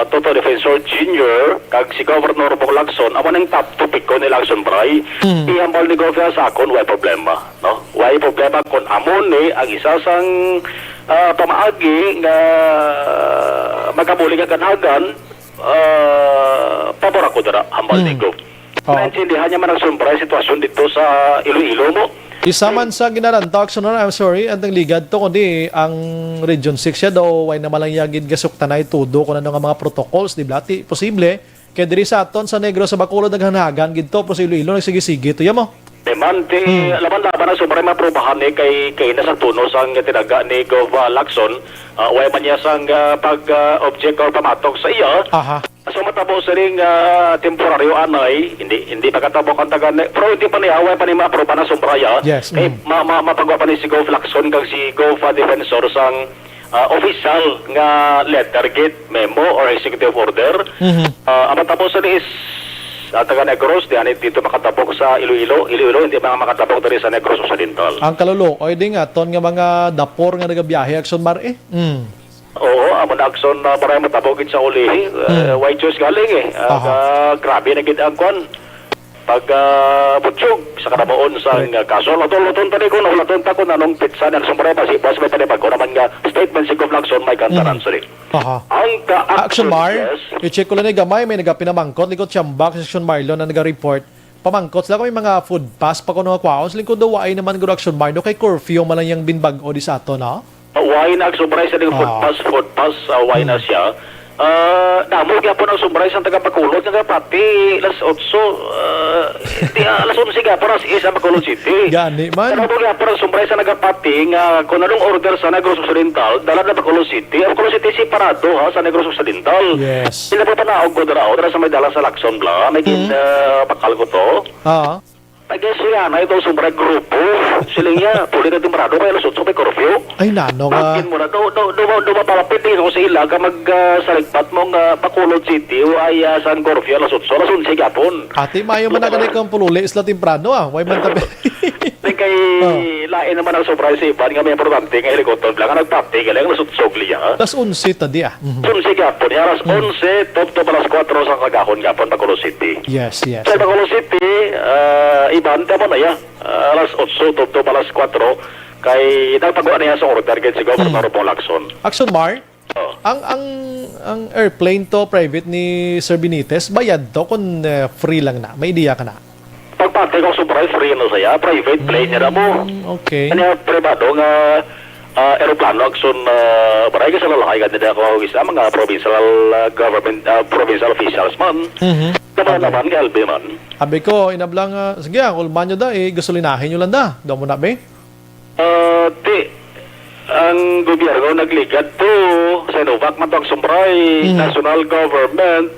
Toto Defensor Jr. kag si Governor Bong Lacson amo nang top topic ko ni Lacson Bray. Ihambal ni Governor sa akon, way problema, no? Way problema kung amon ni ang isa sang pamaagi nga magabuli nga kanhagan, pabor ako dara hambal ni Gov. Naintindihan niya man ang sumpray sitwasyon dito sa Iloilo mo. Isa man sa ginaranta, I'm sorry, ang ligad to, kundi ang Region 6 siya daw, way na malangyagid gasuktanay tudo kung ano nga mga protocols, di ba? Posible, kaya diri sa aton sa Negros sa Bacolod naghanagan, gito, pero sa Iloilo, nagsigi-sige, ito yan mo. Man, laban-laban ang supreme aprobahan ni kay nasa tunos ang tinaga ni Gov Lacson, way man niya sang pag-object or pamatok sa iya. So matapos ring temporaryo anay, hindi pagkatabok ang taga, pero hindi pa niya, way pa ni ma-aproba na sumbraya. Yes. Mapagawa pa ni si Gov Lacson kag si Gov Defensor sang official nga lettergate, memo or executive order. Matapos rin is taga Negros, dito makatabok sa Iloilo. Iloilo, hindi mga makatabok dari sa Negros Occidental. Ang kalulu, o di nga, ton nga mga dapor nga nagabiyahe, Akson Mare. Oo, amon Akson na maray matabogin sa ulihi. White choice galing grabe na gid ang kwan. Pag butyog sa kanabaon sa kaso, lutong tani ko, lutong ta ko nanong pitsa ng sumpare pa si Boss may panipag ko naman nga statement si Gov Lacson may kantaran sorry. Ang Action Mar, i-check ko lang ni gamay, may nagapinamangkot, likod siyambak sa Action Marlon na nag-report. Pamangkot sila kami mga food pass pa ko nung kwaos, lingkod daw ay naman guro Action Mar, no kay curfew malang yung binbag o di sa ato na? Why na Action Mar sa food pass, why na siya? Damo kaya po ng sumbray sa taga-Bacolod nga pati alas 8 alas 11 nga po sa isa Bacolod City gani man damo kaya po ng sumbray sa nagapati nga kung anong order sa Negros Occidental dala na Bacolod City ang Bacolod City separado sa Negros Occidental. Yes, sila po panaog ko dara sa may dala sa Lacson bla may bakal ko to siya na ito sumbray grupo sila nga puli na dumrado kaya alas 8 may curfew ay nano nga mo na do mapapapit ko sa ila ka magsaligpat mong Bacolod City o ay San Curfew alas 8 alas 11 gapon ati mayo man na ganit kang pululi isla temprano way man tabi kay lain naman ang surprise sa iban nga may importante nga helikopter lang nagpapti kaya alas 8 liya alas 11 tadi 11 gapon alas 11 top alas 4 sa kagahon gapon Bacolod City yes sa Bacolod City iban tamo na ya alas 8 top alas 4 kay nagpagawa niya sa order kay si Governor Bong Lacson. Action Mar, ang airplane to private ni Sir Benitez, bayad to kung free lang na. May idea ka na? Pagpatay ko surprise free no saya, private plane niya mo. Okay. Ano privado nga aeroplano Action maray ka sa lalakay kanila ko isa mga provincial government provincial officials man. Naman nga albe man. Abi ko inablang sige, ulman nyo da gasolinahin nyo lang da. Daw mo na be? Ang gobyerno nagligad to sa Novak matang sumpray national government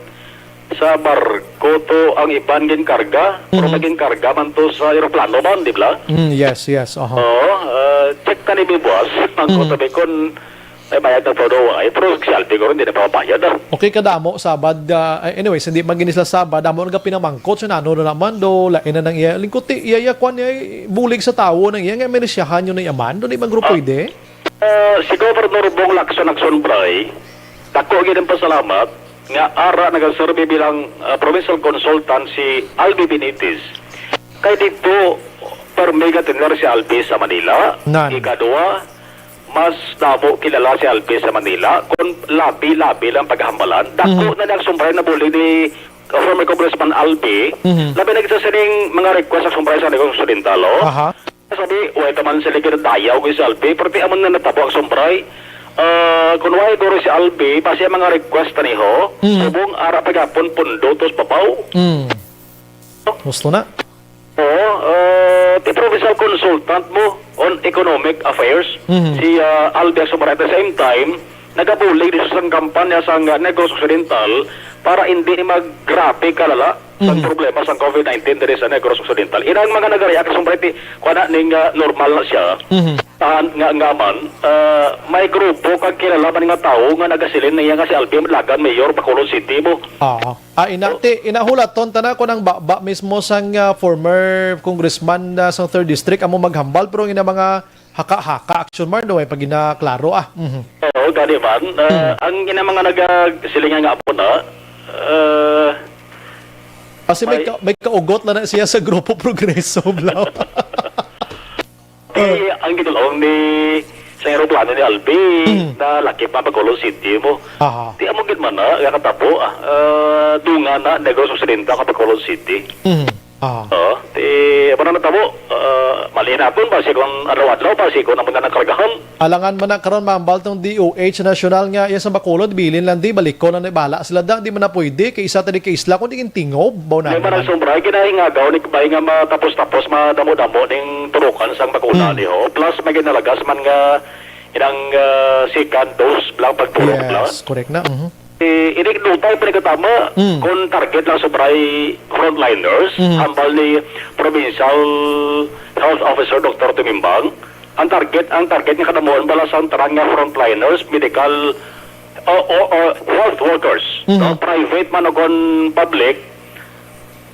sa barko to ang iban gin karga pero naging karga man to sa aeroplano man di ba? Yes check ka ni boss ang kotabi kon ay bayad na todo ay pero salty ko hindi na papabayad okay kadamo sabad anyways hindi man ginisla sabad damo nga pinamangkot sa nano naman do lain na nang iya lingkot iya kwan bulig sa tawo nang iya nga menisyahan yun na yaman do di man grupo ide si Governor Bong Lacson Bray dako gyud pasalamat nga ara nagasurvey bilang provincial consultant si Albi Benitez kay dito per mega tenor si Albi sa Manila ikadua mas damo kilala si Albi sa Manila kung labi lang paghambalan dako na nagsumpray na buli ni former Congressman Albi labi nagsasaling mga request sa sumpray sa Negros Occidental sabi wait man sila dayaw ko si Albi pero amon na natabo ang sumpray kung wala guro si Albi pasi mga request niho subong ara pagapon pundo tos papaw gusto na the provincial consultant mo on economic affairs si Albi Sumaray at the same time nagabulig dito sa kampanya sa Negros Occidental para hindi maggrabe kalala ang problema sa COVID-19 diri sa Negros Occidental. Inang mga nagariak sumbrete kuana ning normal na siya. Nga man may grupo kag kilala man nga tawo nga nagasilin niya nga si Alvin Lagan Mayor Bacolod City mo. Inahulaton tana ko ng baba mismo sang former congressman sa 3rd district amo maghambal pero ina mga haka-haka action man do ay pag ginaklaro Oo, gani man. Ang ina mga nagasilingan nga apo na kasi may kaugot na siya sa Grupo Progreso blaw. Ang ginulong ni sa aeroplano ni Alvin na laki pa Bacolod City mo. Di amo gid man na katabo dunga na Negros Occidental ka Bacolod City. Di ano na tabo malinapon pa siya kung araw-adlaw pa siya kung naman na nakaragahan. Alangan man na karon mambal tong DOH national nga iya sa Bacolod bilin lang di balik ko na bala sila da di man na pwede kay isa tadi kay isla kun digin tingob baw na. Di man nagsumbray kinahingagaw ni bay nga matapos-tapos madamo-damo ning turukan sang bakuna niho. Plus may ginalagas man nga inang second dose lang pagtulog lang. Yes, correct na. Inig lutay pinagkatama kung target lang sobray frontliners hambal ni Provincial Health Officer Dr. Tumimbang ang target nga kadamuan bala sa tarang nga frontliners medical o health workers private man o public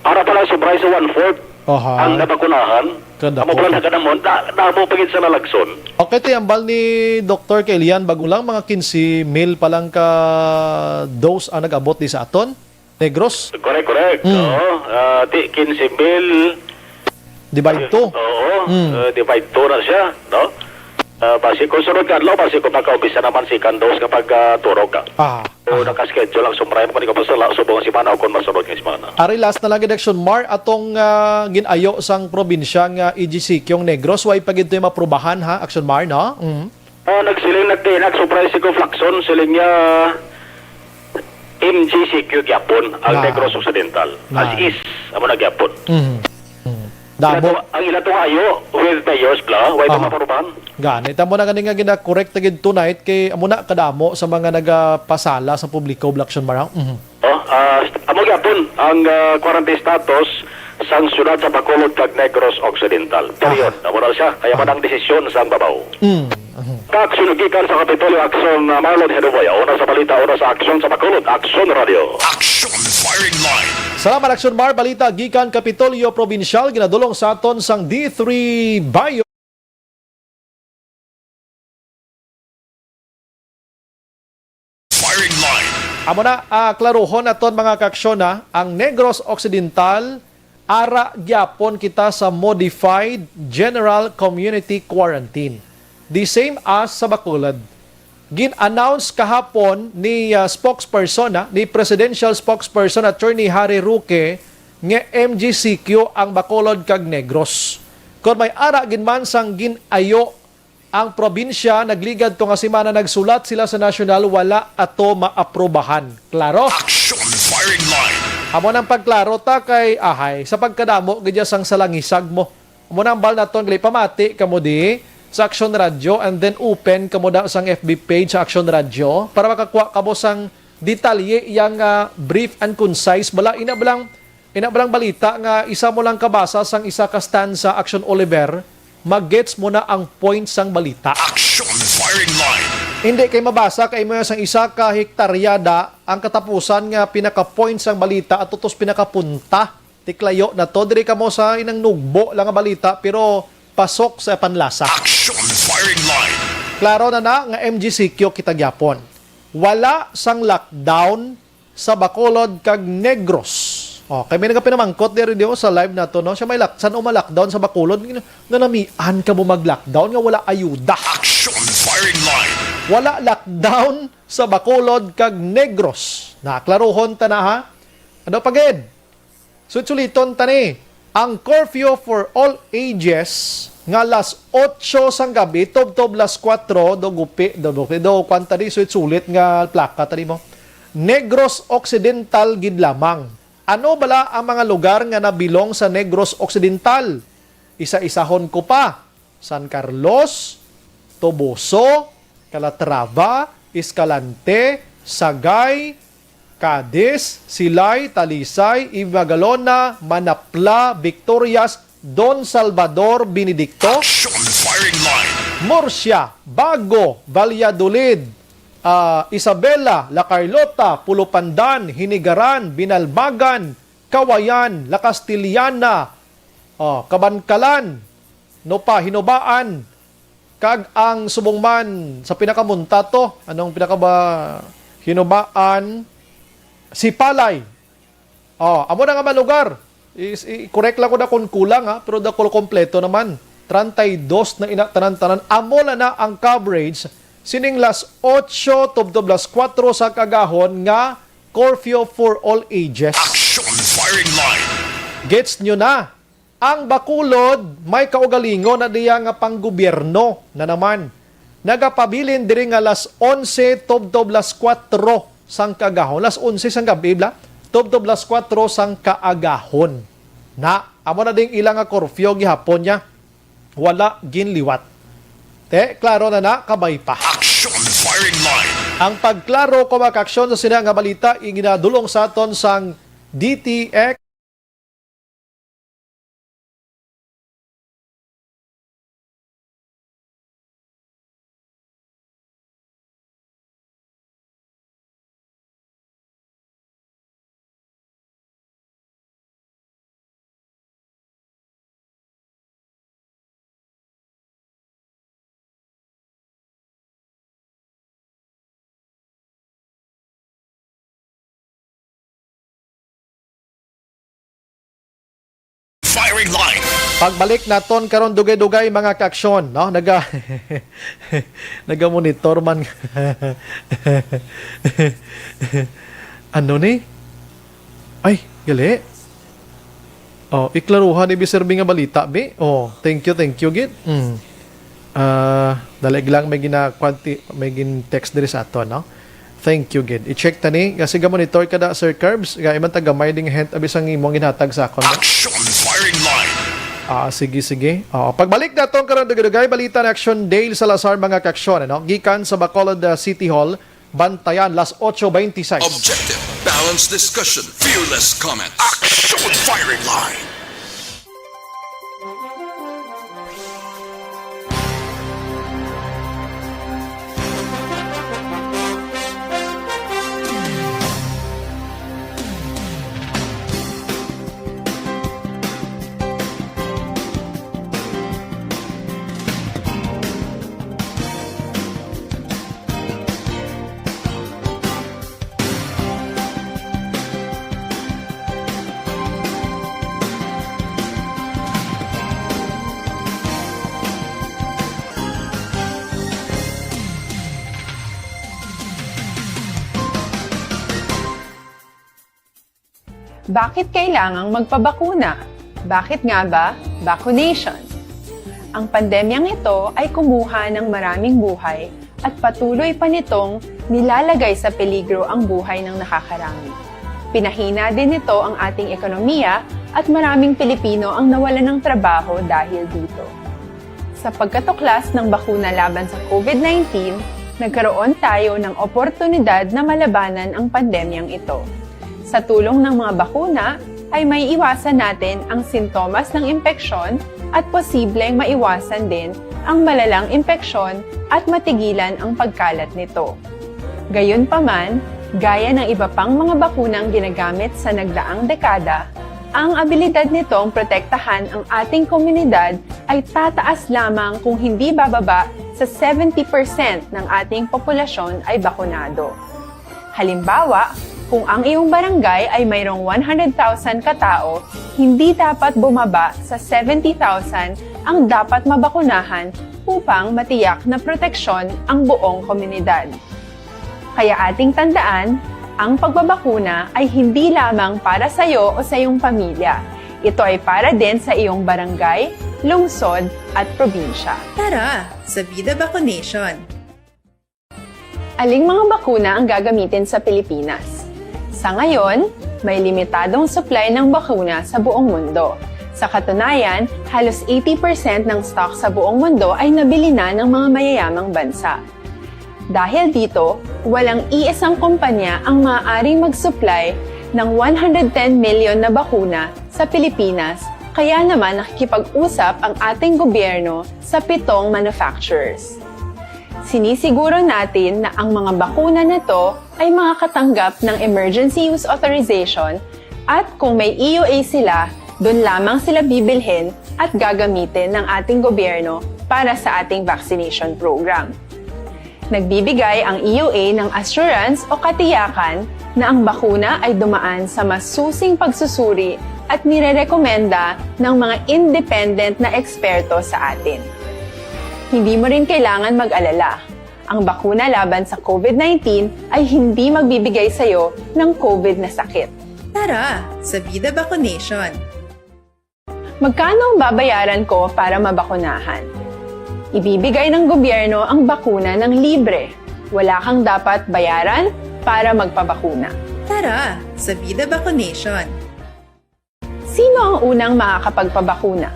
para pala sobray sa 1/4 ang nabakunahan amo pala na kadamon damo pagit sa nalagson. Okay, tiyambal ni Dr. Kelian bago lang mga 15,000 pa lang ka dose ang nag-abot di sa aton Negros. Correct. Oo. 15,000 divide 2. Oo. Divide 2 na siya, no? Basi kung sunod ka adlaw, basi kung magkaubisa naman si kandos kapag turog ka. So, nakaschedule lang sumray mo kung pasala subong si Mana o kung masunod ng si Mana. Ari last na lang Action Mar atong ginayo sang probinsya nga EGC kyong Negros way pagid toy maprubahan ha Action Mar no? Nagsiling nag-surprise ko Flaxon siling niya MGCQ gyapon ang Negros Occidental. As is amo na gyapon. Damo ang ila tong ayo with the years bla way pa maparubahan. Gani tamo na ganing nga gina-correct gid tonight kay amo na kadamo sa mga nagapasala sa publiko Action Mar. Amo gyapon ang quarantine status sang syudad sa Bacolod kag Negros Occidental. Period. Amo na siya kaya man ang desisyon sang babaw. Kaaksyon gikan sa Kapitolyo Aksyon Marlon Hedovaya una sa balita una sa Aksyon sa Bacolod Aksyon Radio. Aksyon Firing Line. Salamat Action Mar balita gikan Kapitolyo Provincial ginadulong sa aton sang D3 Bayo. Firing Line. Amo na klaruhon aton mga kaaksyon ang Negros Occidental ara gyapon kita sa modified General Community Quarantine. The same as sa Bacolod. Gin-announce kahapon ni spokesperson, ni Presidential Spokesperson Attorney Harry Roque nga MGCQ ang Bacolod kag Negros. Kung may ara ginman sang ginayo ang probinsya, nagligad to nga semana nagsulat sila sa national, wala ato maaprobahan. Klaro? Action Firing Line. Amo nang pagklaro ta kay ahay sa pagkadamo gidya sang salangisag mo. Amo nang bal naton gali pamati kamo di sa Action Radio and then open kamo da sang FB page sa Action Radio para makakuha kamo sang detalye yang brief and concise bala ina balang balita nga isa mo lang kabasa sang isa ka stanza Action Oliver mag-gets mo na ang point sang balita. Action Firing Line. Hindi kay mabasa kay mo sang isa ka hektaryada ang katapusan nga pinaka-point sang balita at tutos pinakapunta tiklayo na to diri kamo sa inang nugbo lang nga balita pero pasok sa panlasa. Action Firing Line. Klaro na nga MGCQ kita gyapon. Wala sang lockdown sa Bacolod kag Negros. Kay may nagapinamangkot diri dio sa live nato no. Siya may san o ma-lockdown sa Bacolod nga namian ka mo mag-lockdown nga wala ayuda. Action Firing Line. Wala lockdown sa Bacolod kag Negros. Naklarohon ta na ha. Ano pagid? Suliton tani. Ang curfew for all ages nga las 8 sang gabi tob las 4 do kwanta di sulit nga plaka tadi mo. Negros Occidental gid lamang. Ano bala ang mga lugar nga nabilong sa Negros Occidental? Isa-isahon ko pa. San Carlos, Toboso, Calatrava, Escalante, Sagay, Cadiz, Silay, Talisay, Ibagalona, Manapla, Victorias, Don Salvador, Benedicto, Action Firing Line. Murcia, Bago, Valladolid, Isabela, La Carlota, Pulupandan, Hinigaran, Binalbagan, Kawayan, La Castillana, Kabankalan, Hinubaan, kag ang Subongman sa pinakamunta to, anong Hinubaan, Sipalay. Amo na nga man lugar. I-correct lang ko na kung kulang pero dako kompleto naman. 32 na tanan-tanan. Amo na ang coverage sining las 8 tubdob las 4 sa kagahon nga curfew for all ages. Action Firing Line. Gets nyo na. Ang Bacolod may kaugalingon na diya nga panggobyerno na naman. Nagapabilin diri nga las 11 tubdob las 4 sang kagahon. Las 11 sang gabi, tubdob las 4 sang kaagahon. Na, amo na ding ilang nga curfew gihapon niya. Wala ginliwat. Klaro na kabay pa. Action Firing Line. Ang pagklaro ko makaksyon sa sina nga balita, iginadulong sa aton sang DTX. Firing Line. Pagbalik naton karon dugay-dugay mga kaaksyon, no? Naga-monitor man. Ano ni? Ay, gali. Iklaruhan ni Biserbi nga balita, be. Thank you, gid. Dalig lang may text diri sa aton, no? Thank you, gid. I-check tani kasi ga-monitor kada Sir Curbs, ga iman taga may ding hent abisang imong ginhatag sa akon. Action Firing Line. Sige. Pagbalik naton karon dugay balita na Action Dale Salazar mga kaaksyon, no? Gikan sa Bacolod City Hall, Bantayan, las 8:26. Objective, balanced discussion, fearless comment. Action Firing Line. Bakit kailangang magpabakuna? Bakit nga ba vaccination? Ang pandemyang ito ay kumuha ng maraming buhay at patuloy pa nitong nilalagay sa peligro ang buhay ng nakakarami. Pinahina din nito ang ating ekonomiya at maraming Pilipino ang nawalan ng trabaho dahil dito. Sa pagkatuklas ng bakuna laban sa COVID-19, nagkaroon tayo ng oportunidad na malabanan ang pandemyang ito. Sa tulong ng mga bakuna, ay may iwasan natin ang sintomas ng impeksyon at posibleng maiwasan din ang malalang impeksyon at matigilan ang pagkalat nito. Gayunpaman, gaya ng iba pang mga bakunang ginagamit sa nagdaang dekada, ang abilidad nitong protektahan ang ating komunidad ay tataas lamang kung hindi bababa sa 70% ng ating populasyon ay bakunado. Halimbawa, kung ang iyong barangay ay mayroong 100,000 katao, hindi dapat bumaba sa 70,000 ang dapat mabakunahan upang matiyak na proteksyon ang buong komunidad. Kaya ating tandaan, ang pagbabakuna ay hindi lamang para sa iyo o sa iyong pamilya. Ito ay para din sa iyong barangay, lungsod at probinsya. Tara, sa Vida Vaccination! Aling mga bakuna ang gagamitin sa Pilipinas? Sa ngayon, may limitadong supply ng bakuna sa buong mundo. Sa katunayan, halos 80% ng stock sa buong mundo ay nabili na ng mga mayayamang bansa. Dahil dito, walang iisang kumpanya ang maaaring mag-supply ng 110 million na bakuna sa Pilipinas, kaya naman nakikipag-usap ang ating gobyerno sa 7 manufacturers. Sinisiguro natin na ang mga bakuna na to ay makakatanggap ng Emergency Use Authorization at kung may EUA sila, doon lamang sila bibilhin at gagamitin ng ating gobyerno para sa ating vaccination program. Nagbibigay ang EUA ng assurance o katiyakan na ang bakuna ay dumaan sa masusing pagsusuri at nirerekomenda ng mga independent na eksperto sa atin. Hindi mo rin kailangan mag-alala. Ang bakuna laban sa COVID-19 ay hindi magbibigay sa'yo ng COVID na sakit. Tara, sa Vida Vaccination! Magkano ang babayaran ko para mabakunahan? Ibibigay ng gobyerno ang bakuna ng libre. Wala kang dapat bayaran para magpabakuna. Tara, sa Vida Vaccination! Sino ang unang makakapagpabakuna?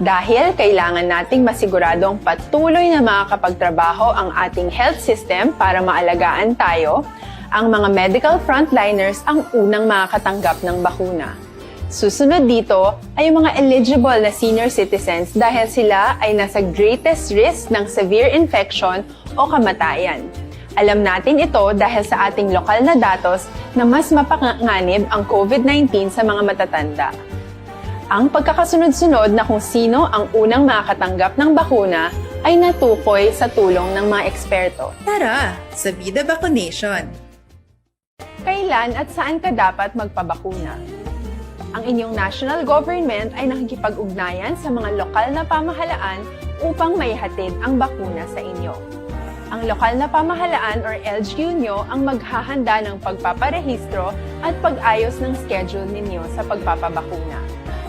Dahil kailangan nating masiguradong patuloy na makakapagtrabaho ang ating health system para maalagaan tayo, ang mga medical frontliners ang unang makakatanggap ng bakuna. Susunod dito ay yung mga eligible na senior citizens dahil sila ay nasa greatest risk ng severe infection o kamatayan. Alam natin ito dahil sa ating lokal na datos na mas mapanganib ang COVID-19 sa mga matatanda. Ang pagkakasunod-sunod na kung sino ang unang makakatanggap ng bakuna ay natukoy sa tulong ng mga eksperto. Tara, sa Vida Vaccination! Kailan at saan ka dapat magpabakuna? Ang inyong national government ay nakikipag-ugnayan sa mga lokal na pamahalaan upang maihatid ang bakuna sa inyo. Ang lokal na pamahalaan or LGU nyo ang maghahanda ng pagpaparehistro at pag-ayos ng schedule ninyo sa pagpapabakuna.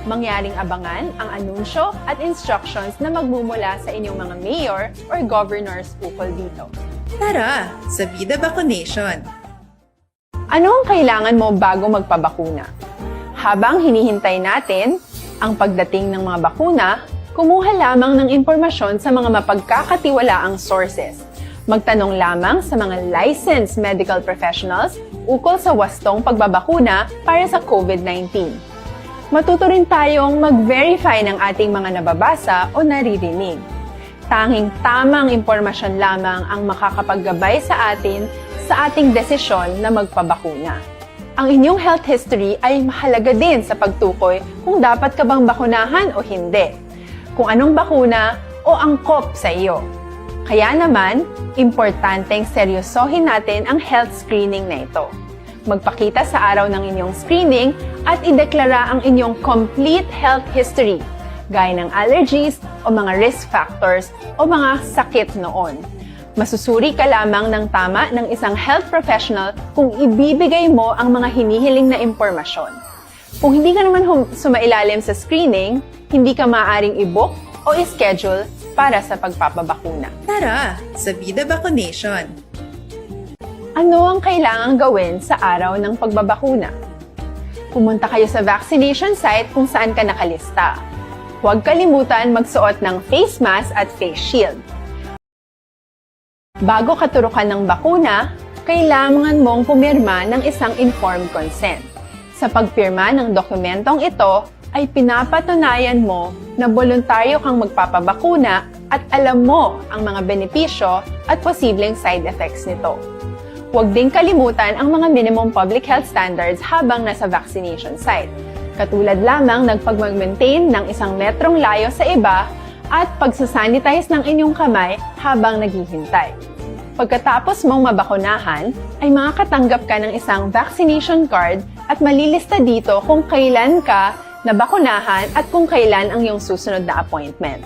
Mangyaring abangan ang anunsyo at instructions na magmumula sa inyong mga mayor or governors ukol dito. Tara, sa Vida Vaccination! Ano ang kailangan mo bago magpabakuna? Habang hinihintay natin ang pagdating ng mga bakuna, kumuha lamang ng impormasyon sa mga mapagkakatiwalaang sources. Magtanong lamang sa mga licensed medical professionals ukol sa wastong pagbabakuna para sa COVID-19. Matuto rin tayong mag-verify ng ating mga nababasa o naririnig. Tanging tamang impormasyon lamang ang makakapaggabay sa atin sa ating desisyon na magpabakuna. Ang inyong health history ay mahalaga din sa pagtukoy kung dapat ka bang bakunahan o hindi, kung anong bakuna o angkop sa iyo. Kaya naman, importanteng seryosohin natin ang health screening na ito. Magpakita sa araw ng inyong screening at ideklara ang inyong complete health history, gaya ng allergies o mga risk factors o mga sakit noon. Masusuri ka lamang ng tama ng isang health professional kung ibibigay mo ang mga hinihiling na impormasyon. Kung hindi ka naman sumailalim sa screening, hindi ka maaaring i-book o i-schedule para sa pagpapabakuna. Tara, sa Vida Vaccination! Ano ang kailangang gawin sa araw ng pagbabakuna? Pumunta kayo sa vaccination site kung saan ka nakalista. Huwag kalimutan magsuot ng face mask at face shield. Bago katurukan ng bakuna, kailangan mong pumirma ng isang informed consent. Sa pagpirma ng dokumentong ito, ay pinapatunayan mo na voluntaryo kang magpapabakuna at alam mo ang mga benepisyo at posibleng side effects nito. Huwag din kalimutan ang mga minimum public health standards habang nasa vaccination site. Katulad lamang ng pag-maintain ng 1 metrong layo sa iba at pagsasanitize ng inyong kamay habang naghihintay. Pagkatapos mong mabakunahan, ay makakatanggap ka ng isang vaccination card at malilista dito kung kailan ka nabakunahan at kung kailan ang iyong susunod na appointment.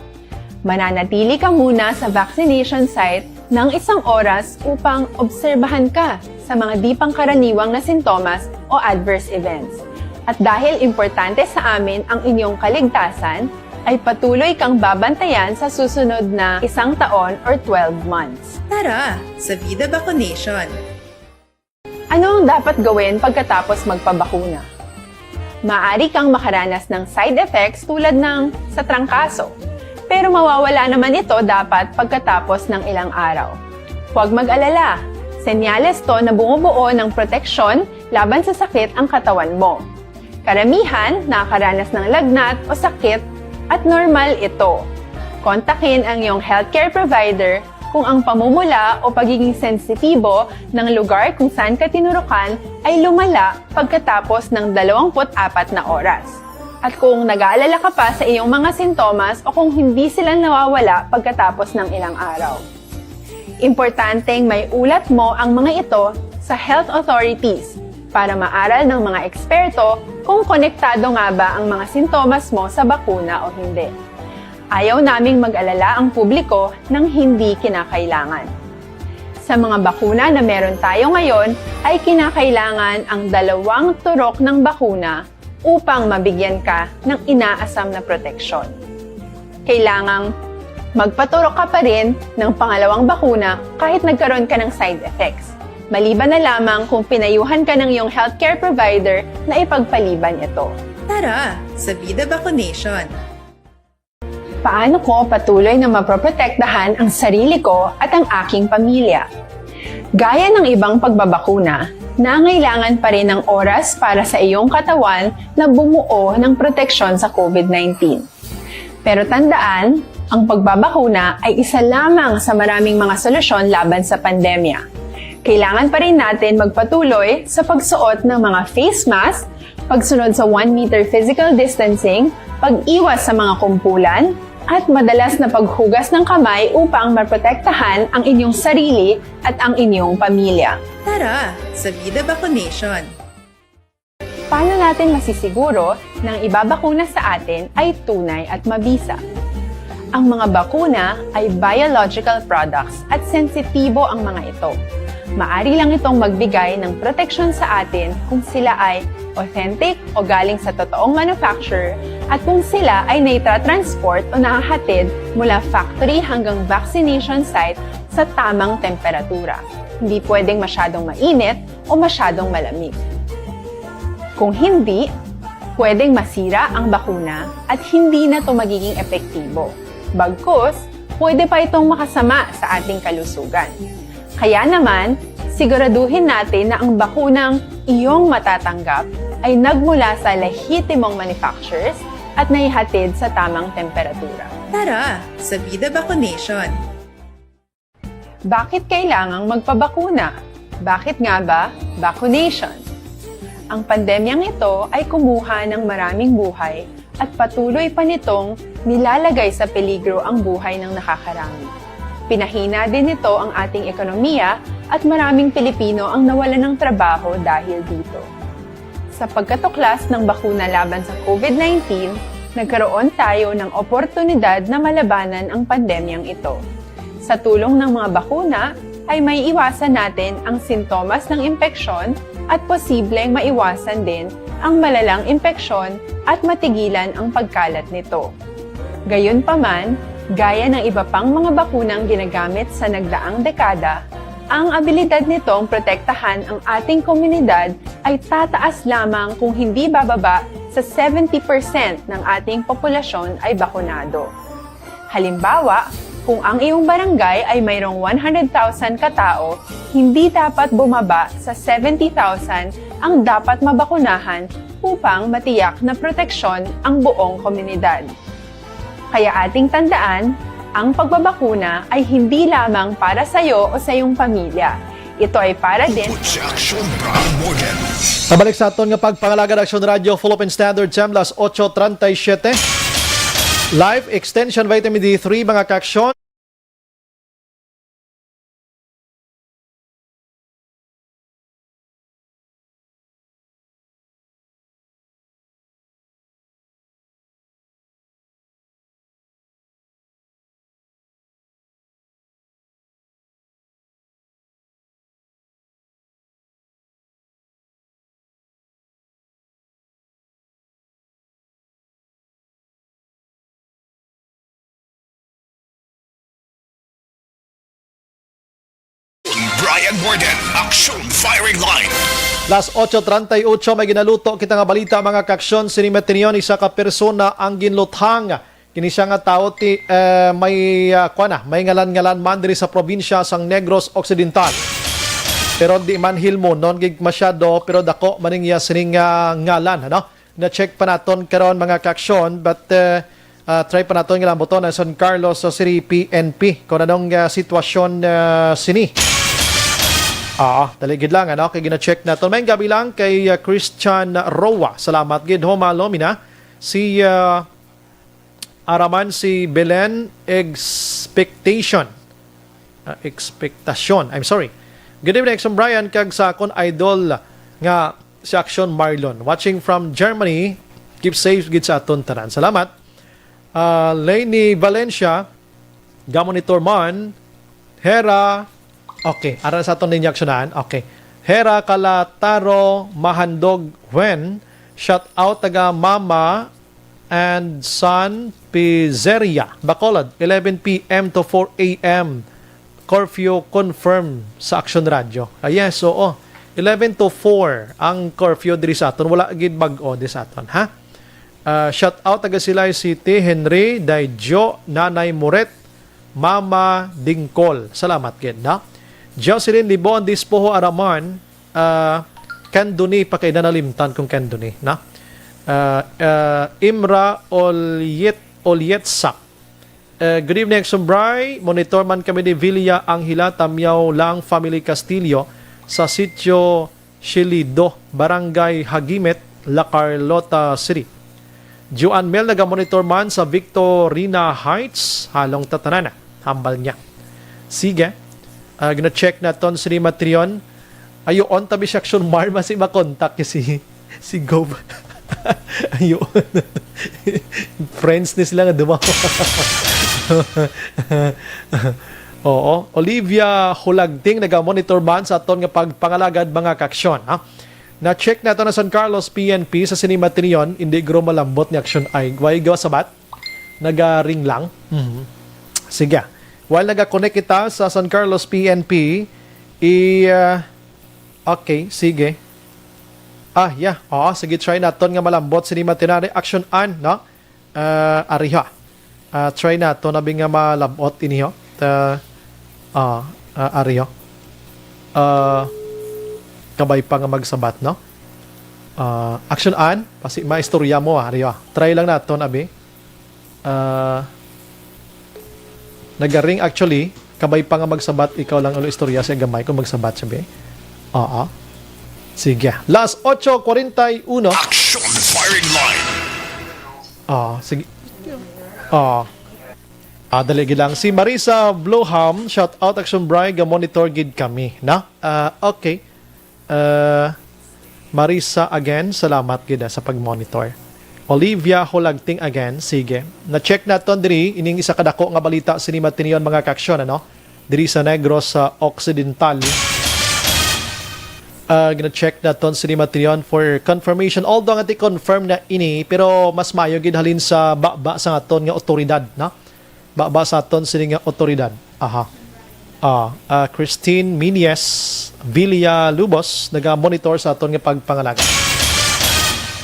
Mananatili ka muna sa vaccination site ng 1 oras upang obserbahan ka sa mga di pangkaraniwang na sintomas o adverse events. At dahil importante sa amin ang inyong kaligtasan, ay patuloy kang babantayan sa susunod na 1 taon or 12 months. Tara, sa Vida Vaccination! Ano ang dapat gawin pagkatapos magpabakuna? Maaari kang makaranas ng side effects tulad ng sa trangkaso, pero mawawala naman ito dapat pagkatapos ng ilang araw. Huwag mag-alala. Senyales to na bumubuo ng proteksyon laban sa sakit ang katawan mo. Karamihan nakakaranas ng lagnat o sakit at normal ito. Kontakin ang iyong healthcare provider kung ang pamumula o pagiging sensitibo ng lugar kung saan ka tinurukan ay lumala pagkatapos ng 24 na oras. At kung nag-aalala ka pa sa iyong mga sintomas o kung hindi sila nawawala pagkatapos ng ilang araw. Importanteng may ulat mo ang mga ito sa health authorities para maaral ng mga eksperto kung konektado nga ba ang mga sintomas mo sa bakuna o hindi. Ayaw naming mag-alala ang publiko ng hindi kinakailangan. Sa mga bakuna na meron tayo ngayon, ay kinakailangan ang 2 turok ng bakuna upang mabigyan ka ng inaasam na proteksyon. Kailangang magpaturok ka pa rin ng pangalawang bakuna kahit nagkaroon ka ng side effects. Maliban na lamang kung pinayuhan ka ng iyong healthcare provider na ipagpaliban ito. Tara, sa Vida Vaccination! Paano ko patuloy na maproprotektahan ang sarili ko at ang aking pamilya? Gaya ng ibang pagbabakuna, nangailangan pa rin ng oras para sa iyong katawan na bumuo ng proteksyon sa COVID-19. Pero tandaan, ang pagbabakuna ay isa lamang sa maraming mga solusyon laban sa pandemya. Kailangan pa rin natin magpatuloy sa pagsuot ng mga face mask, pagsunod sa 1 meter physical distancing, pag-iwas sa mga kumpulan, at madalas na paghugas ng kamay upang maprotektahan ang inyong sarili at ang inyong pamilya. Tara, sa Vida Vaccination! Paano natin masisiguro na ang ibabakuna sa atin ay tunay at mabisa? Ang mga bakuna ay biological products at sensitibo ang mga ito. Maari lang itong magbigay ng proteksyon sa atin kung sila ay authentic o galing sa totoong manufacturer at kung sila ay naitra-transport o nahahatid mula factory hanggang vaccination site sa tamang temperatura. Hindi pwedeng masyadong mainit o masyadong malamig. Kung hindi, pwedeng masira ang bakuna at hindi na ito magiging epektibo. Bagkus, pwede pa itong makasama sa ating kalusugan. Kaya naman, siguraduhin natin na ang bakunang iyong matatanggap ay nagmula sa lehitimong manufacturers at naihatid sa tamang temperatura. Tara, sa Vida Vaccination! Bakit kailangang magpabakuna? Bakit nga ba vaccination? Ang pandemyang ito ay kumuha ng maraming buhay at patuloy pa nitong nilalagay sa peligro ang buhay ng nakakarami. Pinahina din nito ang ating ekonomiya at maraming Pilipino ang nawalan ng trabaho dahil dito. Sa pagkatuklas ng bakuna laban sa COVID-19, nagkaroon tayo ng oportunidad na malabanan ang pandemyang ito. Sa tulong ng mga bakuna, ay may iwasan natin ang sintomas ng impeksyon at posibleng maiwasan din ang malalang impeksyon at matigilan ang pagkalat nito. Gayunpaman, gaya ng iba pang mga bakunang ginagamit sa nagdaang dekada, ang abilidad nitong protektahan ang ating komunidad ay tataas lamang kung hindi bababa sa 70% ng ating populasyon ay bakunado. Halimbawa, kung ang iyong barangay ay mayroong 100,000 katao, hindi dapat bumaba sa 70,000 ang dapat mabakunahan upang matiyak na proteksyon ang buong komunidad. Kaya ating tandaan, ang pagbabakuna ay hindi lamang para sa iyo o sa iyong pamilya. Ito ay para din Pabalik sa aton nga pagpangalaga Aksyon Radio Philippine Standard Time, las 8:37. Live Extension Vitamin D3 mga kaksyon. Brian Borden, Action Firing Line. Las 8:38 may ginaluto kita nga balita mga kaksyon. Sinimet niyon isa ka persona ang ginluthang Kini siya nga tao may may ngalan-ngalan man diri sa probinsya sang Negros Occidental. Pero di man hilmo non gig masyado pero dako maning iya sining ngalan ano. Na-check pa naton karon mga kaaksyon but try pa naton nga lamboton sa San Carlos sa City PNP kung anong sitwasyon sini. Taligid lang ano kay gina-check naton. May gabi lang kay Christian Roa. Salamat gid ho malomina. Si araman si Belen Expectation. I'm sorry. Good evening, Action Brian, kag sa akon idol nga si Action Marlon. Watching from Germany. Keep safe gid sa aton tanan. Salamat. Lainey Valencia, Gamonitor Man, Hera, okay, aral sa aton ninyo aksyonan. Okay. Hera Kalataro Mahandog Wen, shout out taga Mama and Son Pizzeria, Bacolod, 11 p.m. to 4 a.m. Curfew confirm sa Action Radio. Yes, oo. 11 to 4 ang curfew diri sa aton. Wala gid bag-o di sa aton, ha? Shout out taga Silay City, Henry, Daijo, Nanay Muret, Mama Dingkol. Salamat gid, na? Jocelyn Libon Dispoho Araman, Kanduni pa kay nalimtan kung Kanduni, na? Imra Olyetsak. Good evening, Sumbray. Monitor man kami ni Villa Anghila Tamyaw lang Family Castillo sa sitio Shilido, Barangay Hagimet, La Carlota City. Juan Mel naga-monitor man sa Victorina Heights, halong tatanana. Hambal niya. Sige. Gina-check na ton si Matrion. Ayoon tabi siya action marma si makontak si Gov. Ayoon. Friends ni sila nga dumaw. Oo. Olivia Hulagting naga-monitor man sa aton nga pagpangalagad mga kaaksyon. Na-check na ito na San Carlos PNP sa Cinema Tinion, hindi gro malambot ni aksyon ay way gawa sabat. Naga-ring lang. Sige. While naga-connect kita sa San Carlos PNP, okay, sige. Yeah. Sige, try naton nga malambot Cinema Tinari action an, no? Ariha. Try nato na nga malambot iniho. Ariho. Kabay pa nga magsabat, no? Action an, pasi maistorya mo, Ariho. Try lang nato abi. Nagaring actually, kabay pa nga magsabat, ikaw lang ulo istorya sa gamay kung magsabat sabi. Sige. Last 8:41. Action firing line. Sige. Daligi lang. Si Marisa Blowham, shout out Action Bry, ga-monitor gid kami. Na? Okay. Marisa again, salamat gid sa pag-monitor. Olivia Hulagting again, sige. Na-check naton diri, ining isa kadako nga balita sa Cinema Tinion mga kaaksyon, ano? Diri sa Negros sa Occidental. Gina-check naton sa Cinema Tinion for confirmation. Although nga confirm na ini, pero mas mayo gid halin sa baba sa aton nga otoridad, na? Baba sa aton sini nga otoridad. Christine Minies Villa Lubos naga-monitor sa aton nga pagpangalaga.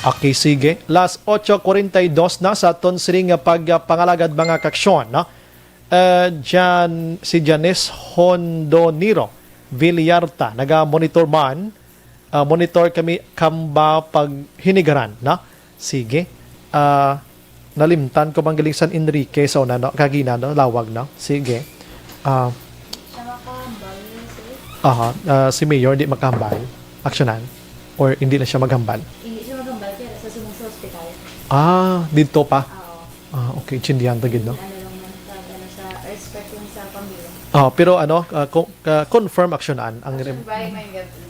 Okay, sige. Last 8:42 na sa aton sini nga pagpangalagad mga kaaksyon, no? Si Janice Hondoniro Villarta naga-monitor man. Monitor kami kamba paghinigaran, no? Sige. Nalimtan ko bang galing San Enrique sa una, no? Kagina, no? Lawag, no? Sige. Si Mayor di makahambal. Aksyonan. Or hindi na siya maghambal. Hindi siya maghambal kaya sa sumong sa ospital. Dito pa? Okay. Chindihan tagid, no? Sa respect yung sa pamilya. Pero confirm aksyonan ang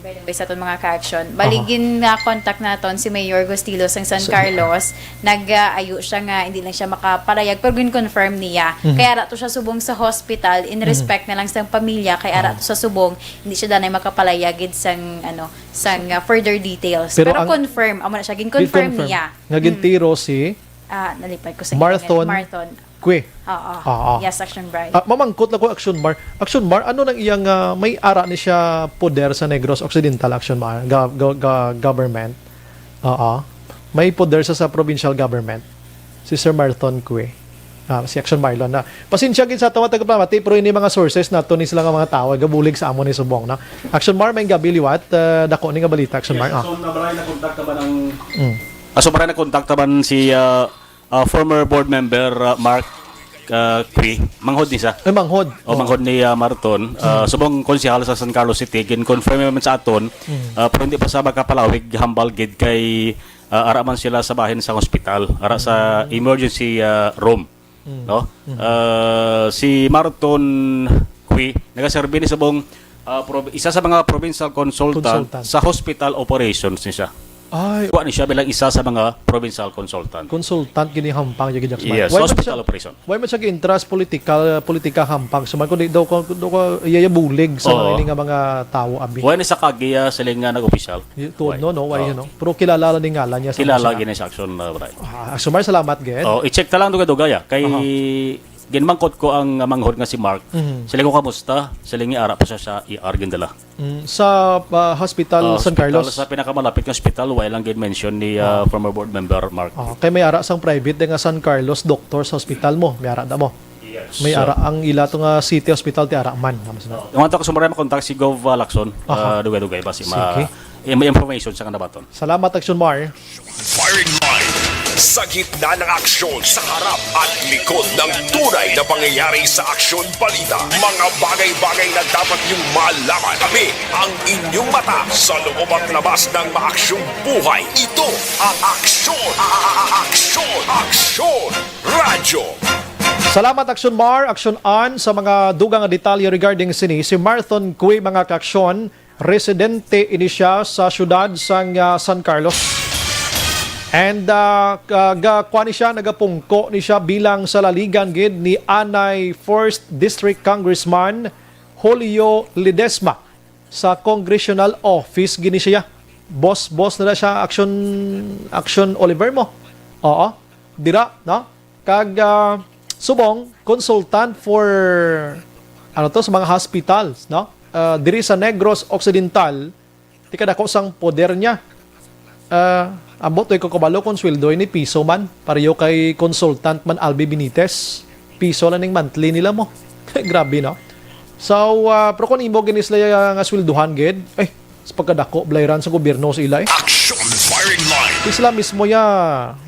By the way, sa itong mga ka-action. Baligin na contact naton si Mayor Gostilo sa San Carlos. Nag-ayo siya nga, hindi lang siya makapalayag. Pero confirm niya. Kaya arato siya subong sa hospital in respect na lang sa pamilya. Kaya arato sa subong, hindi siya danay makapalayagid sang further details. Pero confirm. Amo na siya, confirm niya. Nagintiro si nalipay ko sa Marthon Kwe. Yes, Action Bright. Mamangkot na ko Action Mar. Action Mar, ano nang iyang may ara ni siya poder sa Negros Occidental Action Mar government? May poder sa provincial government. Si Sir Marthon Kwe. Si Action Marlon na. Pasensya gid sa ato mga tagapamati pero ini mga sources nato ni sila nga mga tao gabulig sa amon ni subong na. Action Mar may gabi liwat dako ni nga balita Action Mar. So nabaray na kontakta ba ng so maray na kontakta ba si former board member Mark Cui, manghod ni sa. Manghod. Manghod ni Marton. Subong konsehal sa San Carlos City, gin-confirm naman sa aton, pero hindi pa sa magkapalawig, hambal gid kay araman sila sa bahin sa hospital, ara sa emergency room. No? Si Marton Cui, nagaserbi ni subong isa sa mga provincial consultant sa hospital operations ni siya. Ay, kuha ni siya bilang isa sa mga provincial consultant. Consultant gini hampang yung Jackson. Yes, hospital operation. Why man siya interest politika hampang. So man ko daw ko iyabulig sa mga ini nga mga tao abi. Why ni sa kagiya sila nga nag-official. Tuod no, why no. Pero kilala ni ngalan niya sa kilala gini sa action right. Sumar salamat gid. I-check ta lang dugay-dugay kay ginmangkot ko ang manghod nga si Mark. Sila ko kamusta? Sila nga ara pa siya sa ER gindala. Sa hospital San Carlos. Sa pinakamalapit nga hospital, wala lang gin-mention ni former board member Mark. Kay may ara sang private nga San Carlos Doctors Hospital mo. May ara da mo. Yes. May ara ang ila to nga City Hospital ti ara man. Yung ko sumara makontak si Gov Lacson. Dugay-dugay ba si may information sa kanabaton. Salamat Action Mar. Firing line sa gitna ng aksyon sa harap at likod ng tunay na pangyayari sa Aksyon Balita. Mga bagay-bagay na dapat niyong malaman. Kami ang inyong mata sa loob at labas ng maaksyong buhay. Ito ang Aksyon! Aksyon Radyo! Salamat Action Mar, Action On sa mga dugang nga detalye regarding sini. Si Marton Cui mga kaaksyon, residente ini siya sa syudad sang San Carlos. And kwani siya nagapungko ni siya bilang sa laligan gid ni Anay 1st District Congressman Julio Ledesma sa Congressional Office gini siya. Boss na siya Action Oliver mo. Oo. Dira, no? Kag subong consultant for sa mga hospitals, no? Diri sa Negros Occidental, tika dako sang poder niya. Ambot ko kabalo kung sweldo ni piso man pareho kay consultant man Albi Benitez. Piso lang ning monthly nila mo. Grabe no. So pero kung imo ginis la nga swelduhan gid, sa pagkadako blayran sa gobyerno sa ila Action firing line. Sila mismo ya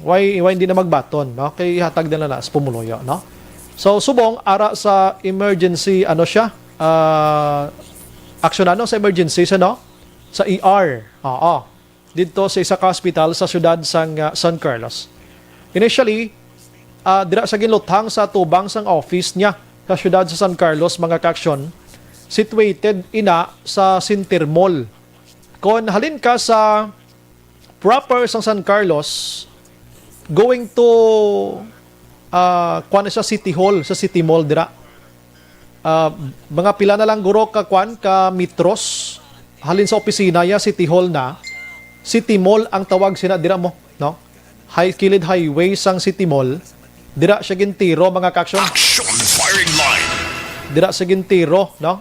why hindi na magbaton no kay hatag na sa pumuloyo no. So subong ara sa emergency siya action sa emergency sa ER. Dito sa isa ka hospital sa syudad sang San Carlos. Initially, dira sa ginluthang sa tubang sang office niya sa syudad sa San Carlos mga kaaksyon, situated ina sa Sinter Mall. Kung halin ka sa proper sang San Carlos, going to sa City Hall, sa City Mall dira. Mga pila na lang guro ka metros halin sa opisina ya City Hall na. City Mall ang tawag sina dira mo, no? Kilid highway sang City Mall. Dira siya gintiro mga kaaksyon. Action firing line. Dira sa gintiro, no?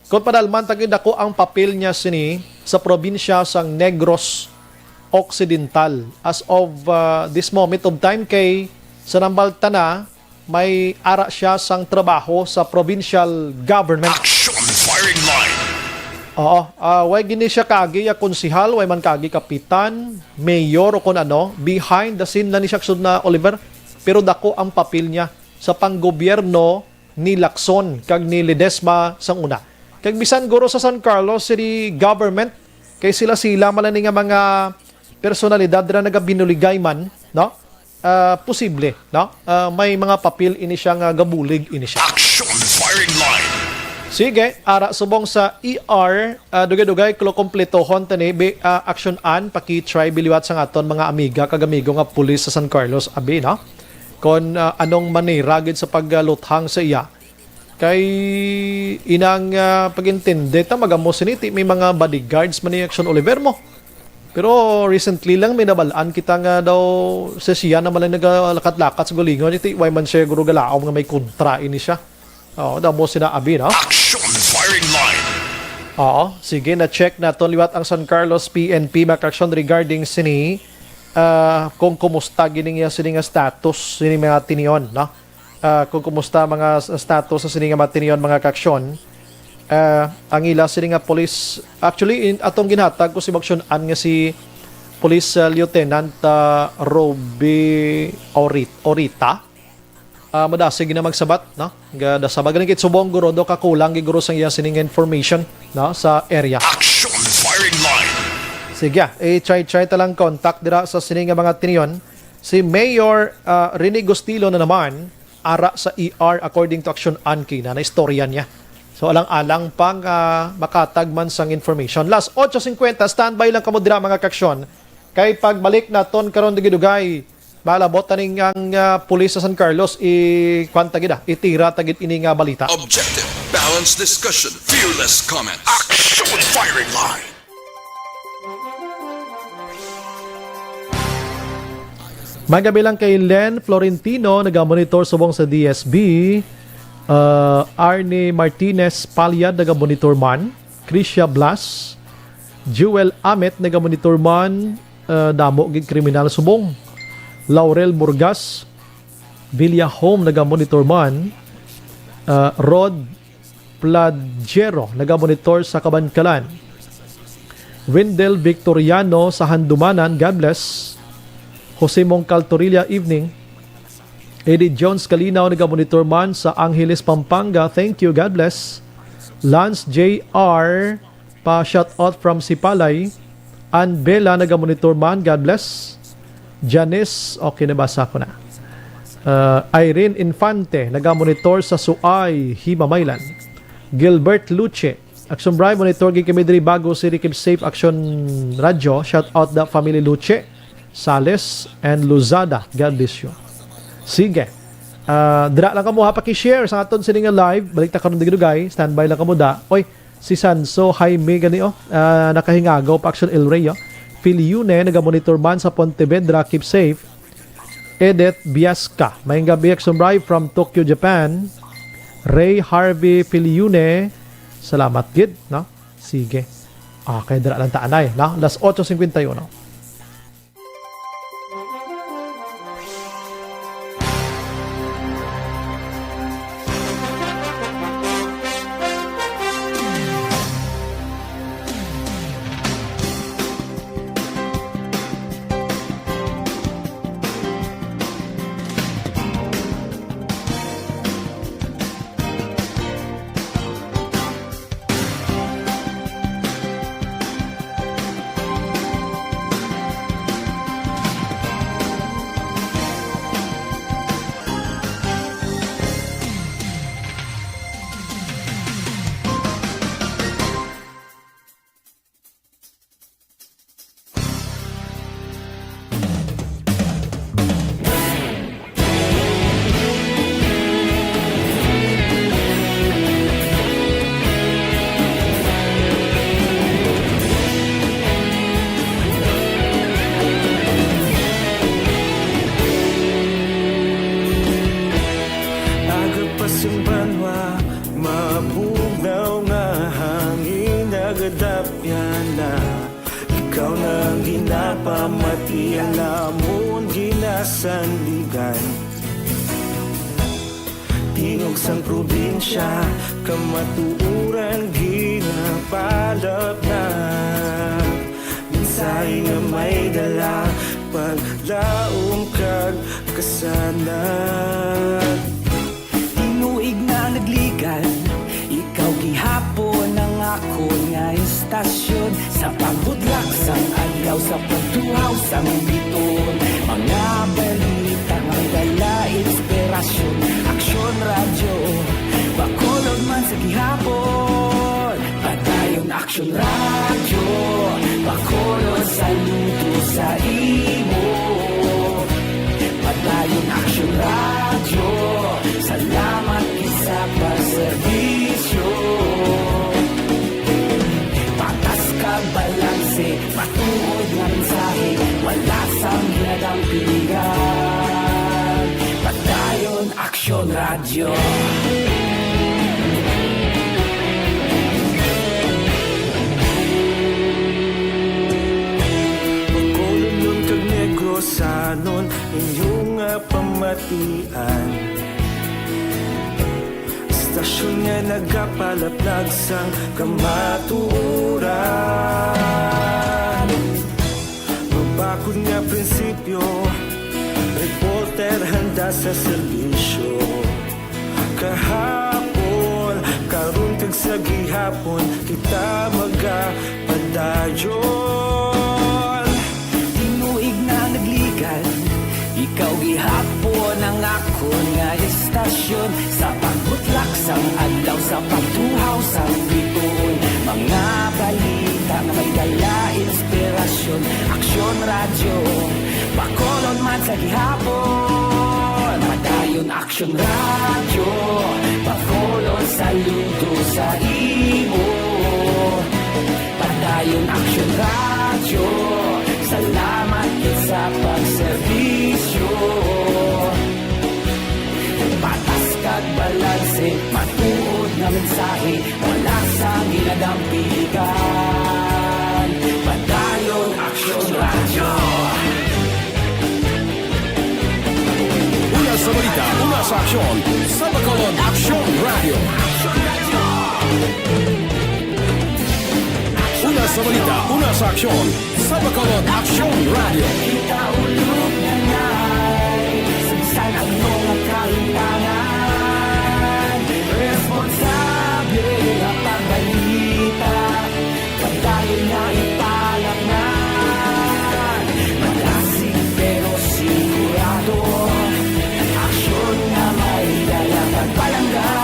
Kung padalman tagid ako ang papel niya sini sa probinsya sang Negros Occidental. As of this moment of time kay sa Nambalta na may ara siya sang trabaho sa provincial government. Action firing line. Way gini siya kagi ya konsihal, way man kagi kapitan, mayor o kun behind the scene na ni siya na Oliver, pero dako ang papel niya sa panggobyerno ni Lacson kag ni Ledesma sang una. Kag bisan guro sa San Carlos City government kay sila man nga mga personalidad na nagabinuligay man, no? Posible, no? May mga papel ini siya nga gabulig ini siya. Action firing line. Sige, ara subong sa ER, dugay-dugay kompleto tani action an paki-try biliwat sa aton mga amiga kagamigo nga pulis sa San Carlos abi no. Kon anong manera gid sa pagluthang sa iya. Kay inang pagintindi ta magamo siniti may mga bodyguards man ni Action Oliver mo. Pero recently lang may nabalaan kita nga daw sa siya na malang nagalakat-lakat sa gulingon iti way man siya guro galaaw nga may kontra ini siya. Daw mo sina abi no. Action firing line. Sige, na-check naton liwat ang San Carlos PNP mga kaaksyon regarding sini kung kumusta gini nga sini nga status sini mga tinion, no? Kung kumusta mga status sa sini nga matinion mga kaaksyon. Ang ila sini nga police, actually atong ginhatag ko si Baksyon-an nga si Police Lieutenant Roby Orita. Madasig na magsabat, no? Dasabagan ng subong guro do kakulang giguro sang iya sining information, no, sa area. Action firing line. Sige, try talang contact dira sa sining nga mga tinion. Si Mayor Rene Gustilo na naman ara sa ER according to Action Anki na istorya niya. So alang-alang pang makatag man sang information. Last 8:50, standby lang kamo dira mga kaaksyon. Kay pagbalik naton karon digidugay, malabot taning ang pulis sa San Carlos kwanta gida, itira tagit ini nga balita. Objective, balanced discussion, fearless comments. Action firing line. Magabi lang kay Len Florentino, nagamonitor subong sa DSB. Arnie Martinez Palyad, nagamonitor man. Krisha Blas. Jewel Amet, nagamonitor man. Damo gig kriminal subong. Laurel Burgas. Villa Home, nagamonitor man. Rod Plagero, nagamonitor sa Kabankalan. Wendell Victoriano sa Handumanan, God bless. Jose Mongcal Torilla, evening. Eddie Jones Kalinaw, nagamonitor man sa Angeles, Pampanga. Thank you, God bless. Lance J.R. pa shout out from Sipalay. Ann Bella, nagamonitor man. God bless. Janice, okay, nabasa ko na. Irene Infante, nagamonitor sa Suay, Himamaylan. Gilbert Luce, Action Bribe, monitor gikimidri bago City Keep Safe Action Radio. Shout out the family Luce, Sales, and Luzada. God bless you. Sige. Dira lang kamo ha, paki-share sa aton sining live. Balik ta karon digdugay, standby lang kamo da. Oy, si Sanso Jaime gani nakahingagaw pa Action El Rey. Filiune, nagamonitor man sa Pontevedra, keep safe. Edith Biasca, may gabi Action Bribe from Tokyo, Japan. Ray Harvey Filiune, salamat gid, no? Sige. Okay, dira lang taanay, no? Las 8:51. Action Radio. Bacolod nun kag negro nagapalaplag sang kamatuuran. Mabakod nga prinsipyo, reporter handa sa serbisyo. Kahapon, karon kag sa gihapon, kita magapadayon. Tinuig na nagligan, ikaw gihapon ang ako nga estasyon. Sa pagbutlak sang adlaw, sa pagtuhaw sang bituon, mga balita na may dala inspirasyon. Aksyon radyo, Bacolod man sa gihapon. Padayon Aksyon radyo, Bacolod saludo sa imo. Padayon Aksyon radyo, salamat sa pagserbisyo. Patas kag balanse, matuod na mensahe, wala sang ginadampigan. Padayon Aksyon radyo. Una sa balita, una sa aksyon, sa Bacolod Aksyon Radio. Una sa balita, una sa aksyon, sa Bacolod Aksyon Radio. Kita ulog na na'y sagsan ang mga kalintangan. Responsable na pagbalita, pagdayon na ipalaknan. Malasig pero sigurado, aksyon na may dalang pagpalanggan.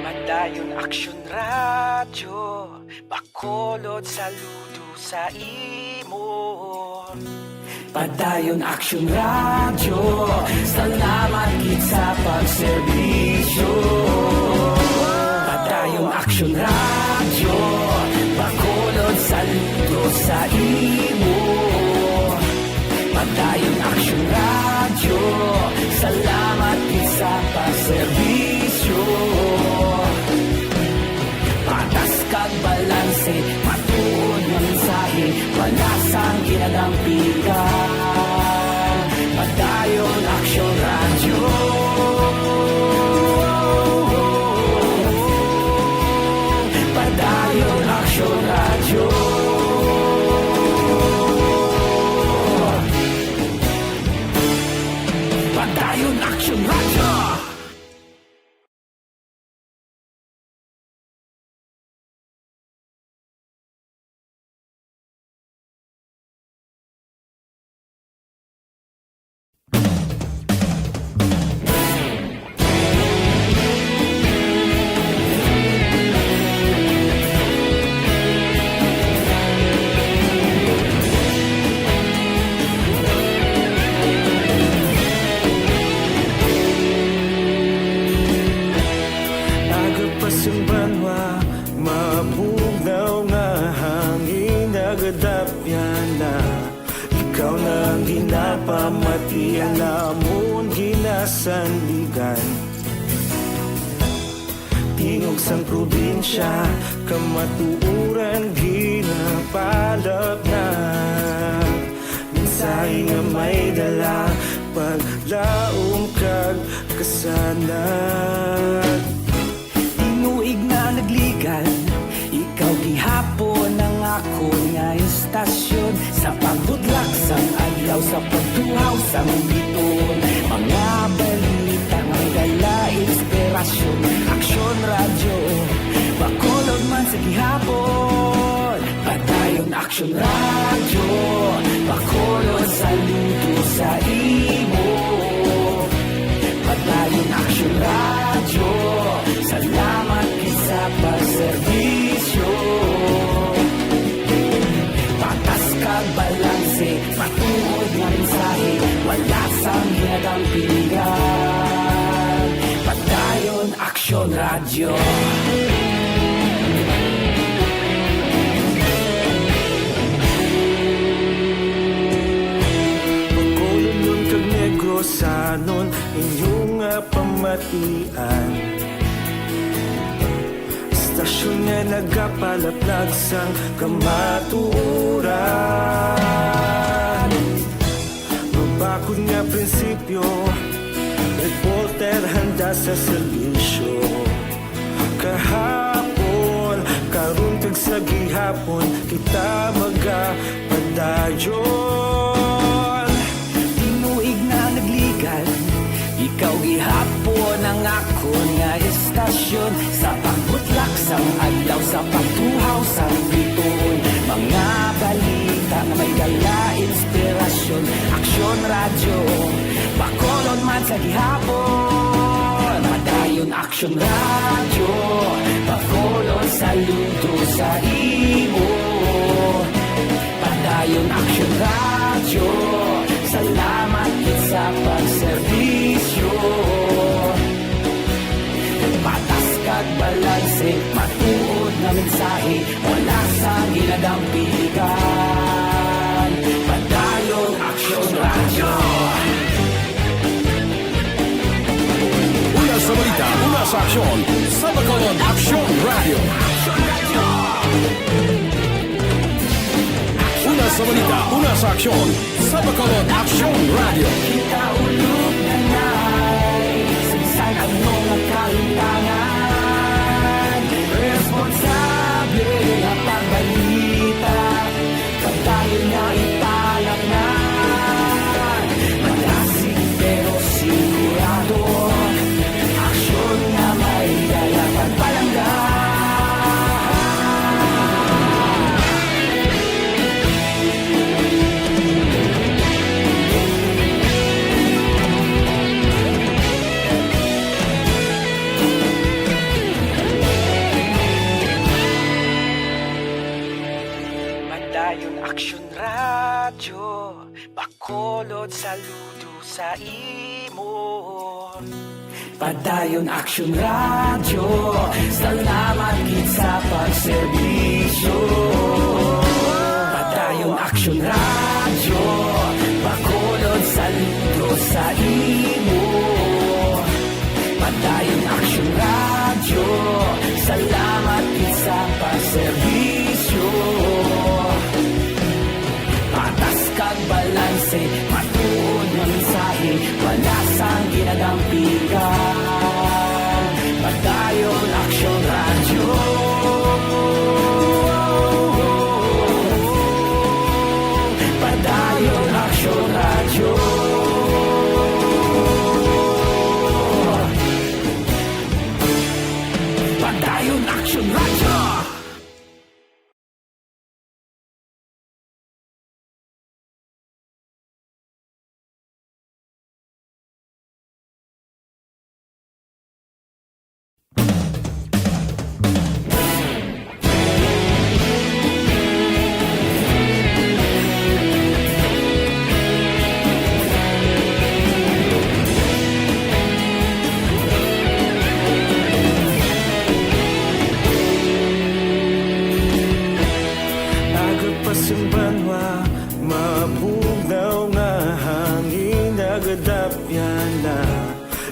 Madayon Aksyon radyo, Bacolod saludo sa imo. Padayon Aksyon radyo, salamat gid sa pagserbisyo. Padayon Aksyon radyo, Bacolod saludo sa imo. Padayon Aksyon radyo, salamat gid sa pagserbisyo. Patas kag balanse, matuod na mensahe, wala sang ginadampigan. Padayon Aksyon radyo. Padayon Aksyon radyo. Padayon Aksyon radyo. Agapasumbanwa, mabugnaw nga hangin nagadapyan na. Ikaw na ang ginapamatian namon ginasandigan. Tingog sang probinsya, kamatuuran ginapalap na. Mensahe nga may dala, paglaom kag kasanat. Tinuig na nagligan, ikaw gihapon ang ako nga estasyon. Sa pagbutlak sang adlaw, sa pagtuhaw sang bituon, mga balita nga dala inspirasyon. Aksyon radyo, Bacolod man sa gihapon. Padayon Aksyon radyo, Bacolod saludo sa imo. Padayon Aksyon radyo, salamat sa pagserbisyo. Patas kag balanse, matuod na mensahe, wala sang ginadampigan. Padayon Aksyon radyo. Bacolod nun kag Negros, sanon inyong pamatian. Istasyon nga nagapalaplag sang kamatuuran. Mabakod nga prinsipyo, reporter handa sa serbisyo. Kahapon, karon kag sa gihapon, kita magapadayon. Tinuig na nagligan, ikaw gihapon ang akon nga istasyon. Sa pagbutlak sang adlaw, sa pagtuhaw sang bituon, mga balita na may dala inspirasyon. Aksyon radyo, Bacolod man sa gihapon. Padayon Aksyon radyo, Bacolod saludo sa imo. Padayon Aksyon radyo, salamat kit sa pagserbisyo. Patas kag balanse, matuod na mensahe, wala sa ginadampigan. Padayon Aksyon radyo. Una sa balita, una sa aksyon, sa Bacolod Aksyon Radio. Una sa balita, una sa aksyon, sa Bacolod Aksyon Radio. Kaulog na na'y sinsan ang mga kalintangan. Responsable na pagbalita, pagtayo na italak na. Malasig pero sigurado, aksyon na may dalaman palangga. Padayon Aksyon radyo, Bacolod saludo sa imo. Padayon Aksyon radyo, salamat kit sa pagserbisyo. Padayon Aksyon radyo, Bacolod saludo sa imo. Padayon Aksyon radyo, salamat kit sa pagserbisyo. Patas kag balanse, matuod na mensahe, wala sang ginadampigan. Padayon Aksyon radyo. Padayon Aksyon radyo. Padayon Aksyon radyo. Agapasumbanwa, mabugaw nga hangin agadapyan na.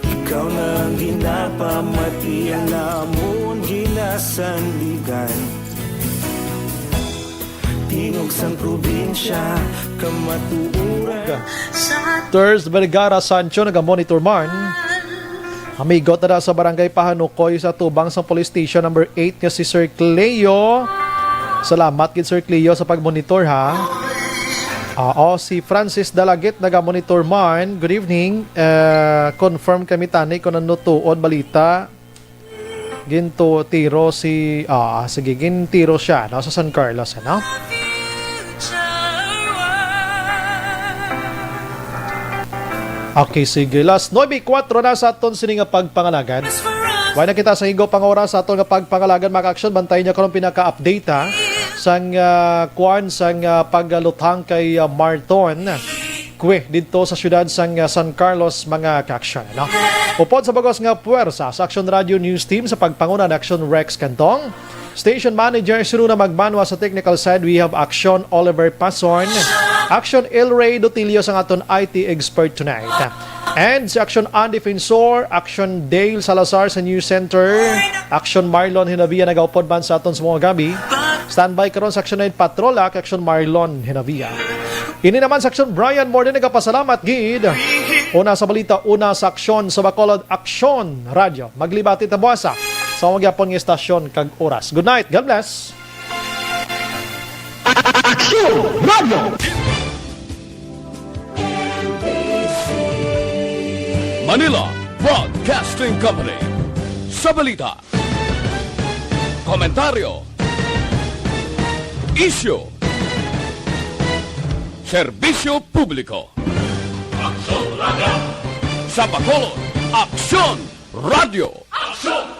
Ikaw na ang ginapamatian, lamon ginasandigan. Tingog sang probinsya, kamatuura. Thursday Vergara Sancho naga-monitor man. Amigot na sa barangay Pahanukoy sa tubang sa police station number 8 nga si Sir Cleo. Salamat kid Sir Cleo sa pagmonitor ha. Si Francis Dalagit naga-monitor man. Good evening. Confirm kami tani kung ano tuon balita. Ginto tiro si sige gintiro siya no sa San Carlos ano. Okay, sige. Last 9:04 na sa aton sini nga pagpangalagan. Why na kita sa higo pang oras sa aton nga pagpangalagan mga aksyon. Bantayan niyo karon pinaka-update ha. Sang pagluthang kay Marton. Kwe dito sa syudad sang San Carlos mga ka-aksyon. No? Upod sa bagos nga puwersa sa Aksyon Radio News Team sa pagpanguna ng Aksyon Rex Cantong. Station Manager Siruna Magbanwa sa technical side. We have Aksyon Oliver Pason. Aksyon El Rey Dotilio sa aton IT expert tonight. And si Action Defensor, Action Dale Salazar sa News Center, Action Marlon Hinavia nagaupod man sa aton sa mga gabi. Standby karon sa Action 9 Patrol, Action Marlon Hinavia. Ini naman sa Action Brian Morden nagapasalamat gid. Una sa balita, una sa aksyon sa Bacolod Action Radio. Maglibati ta buwasa sa mga gyapon nga estasyon kag oras. Good night. God bless. Action Radio! Manila Broadcasting Company. Sa balita, komentaryo, isyu, serbisyo publiko. Aksyon Radio! Sa Bacolod, Aksyon Radio! Aksyon!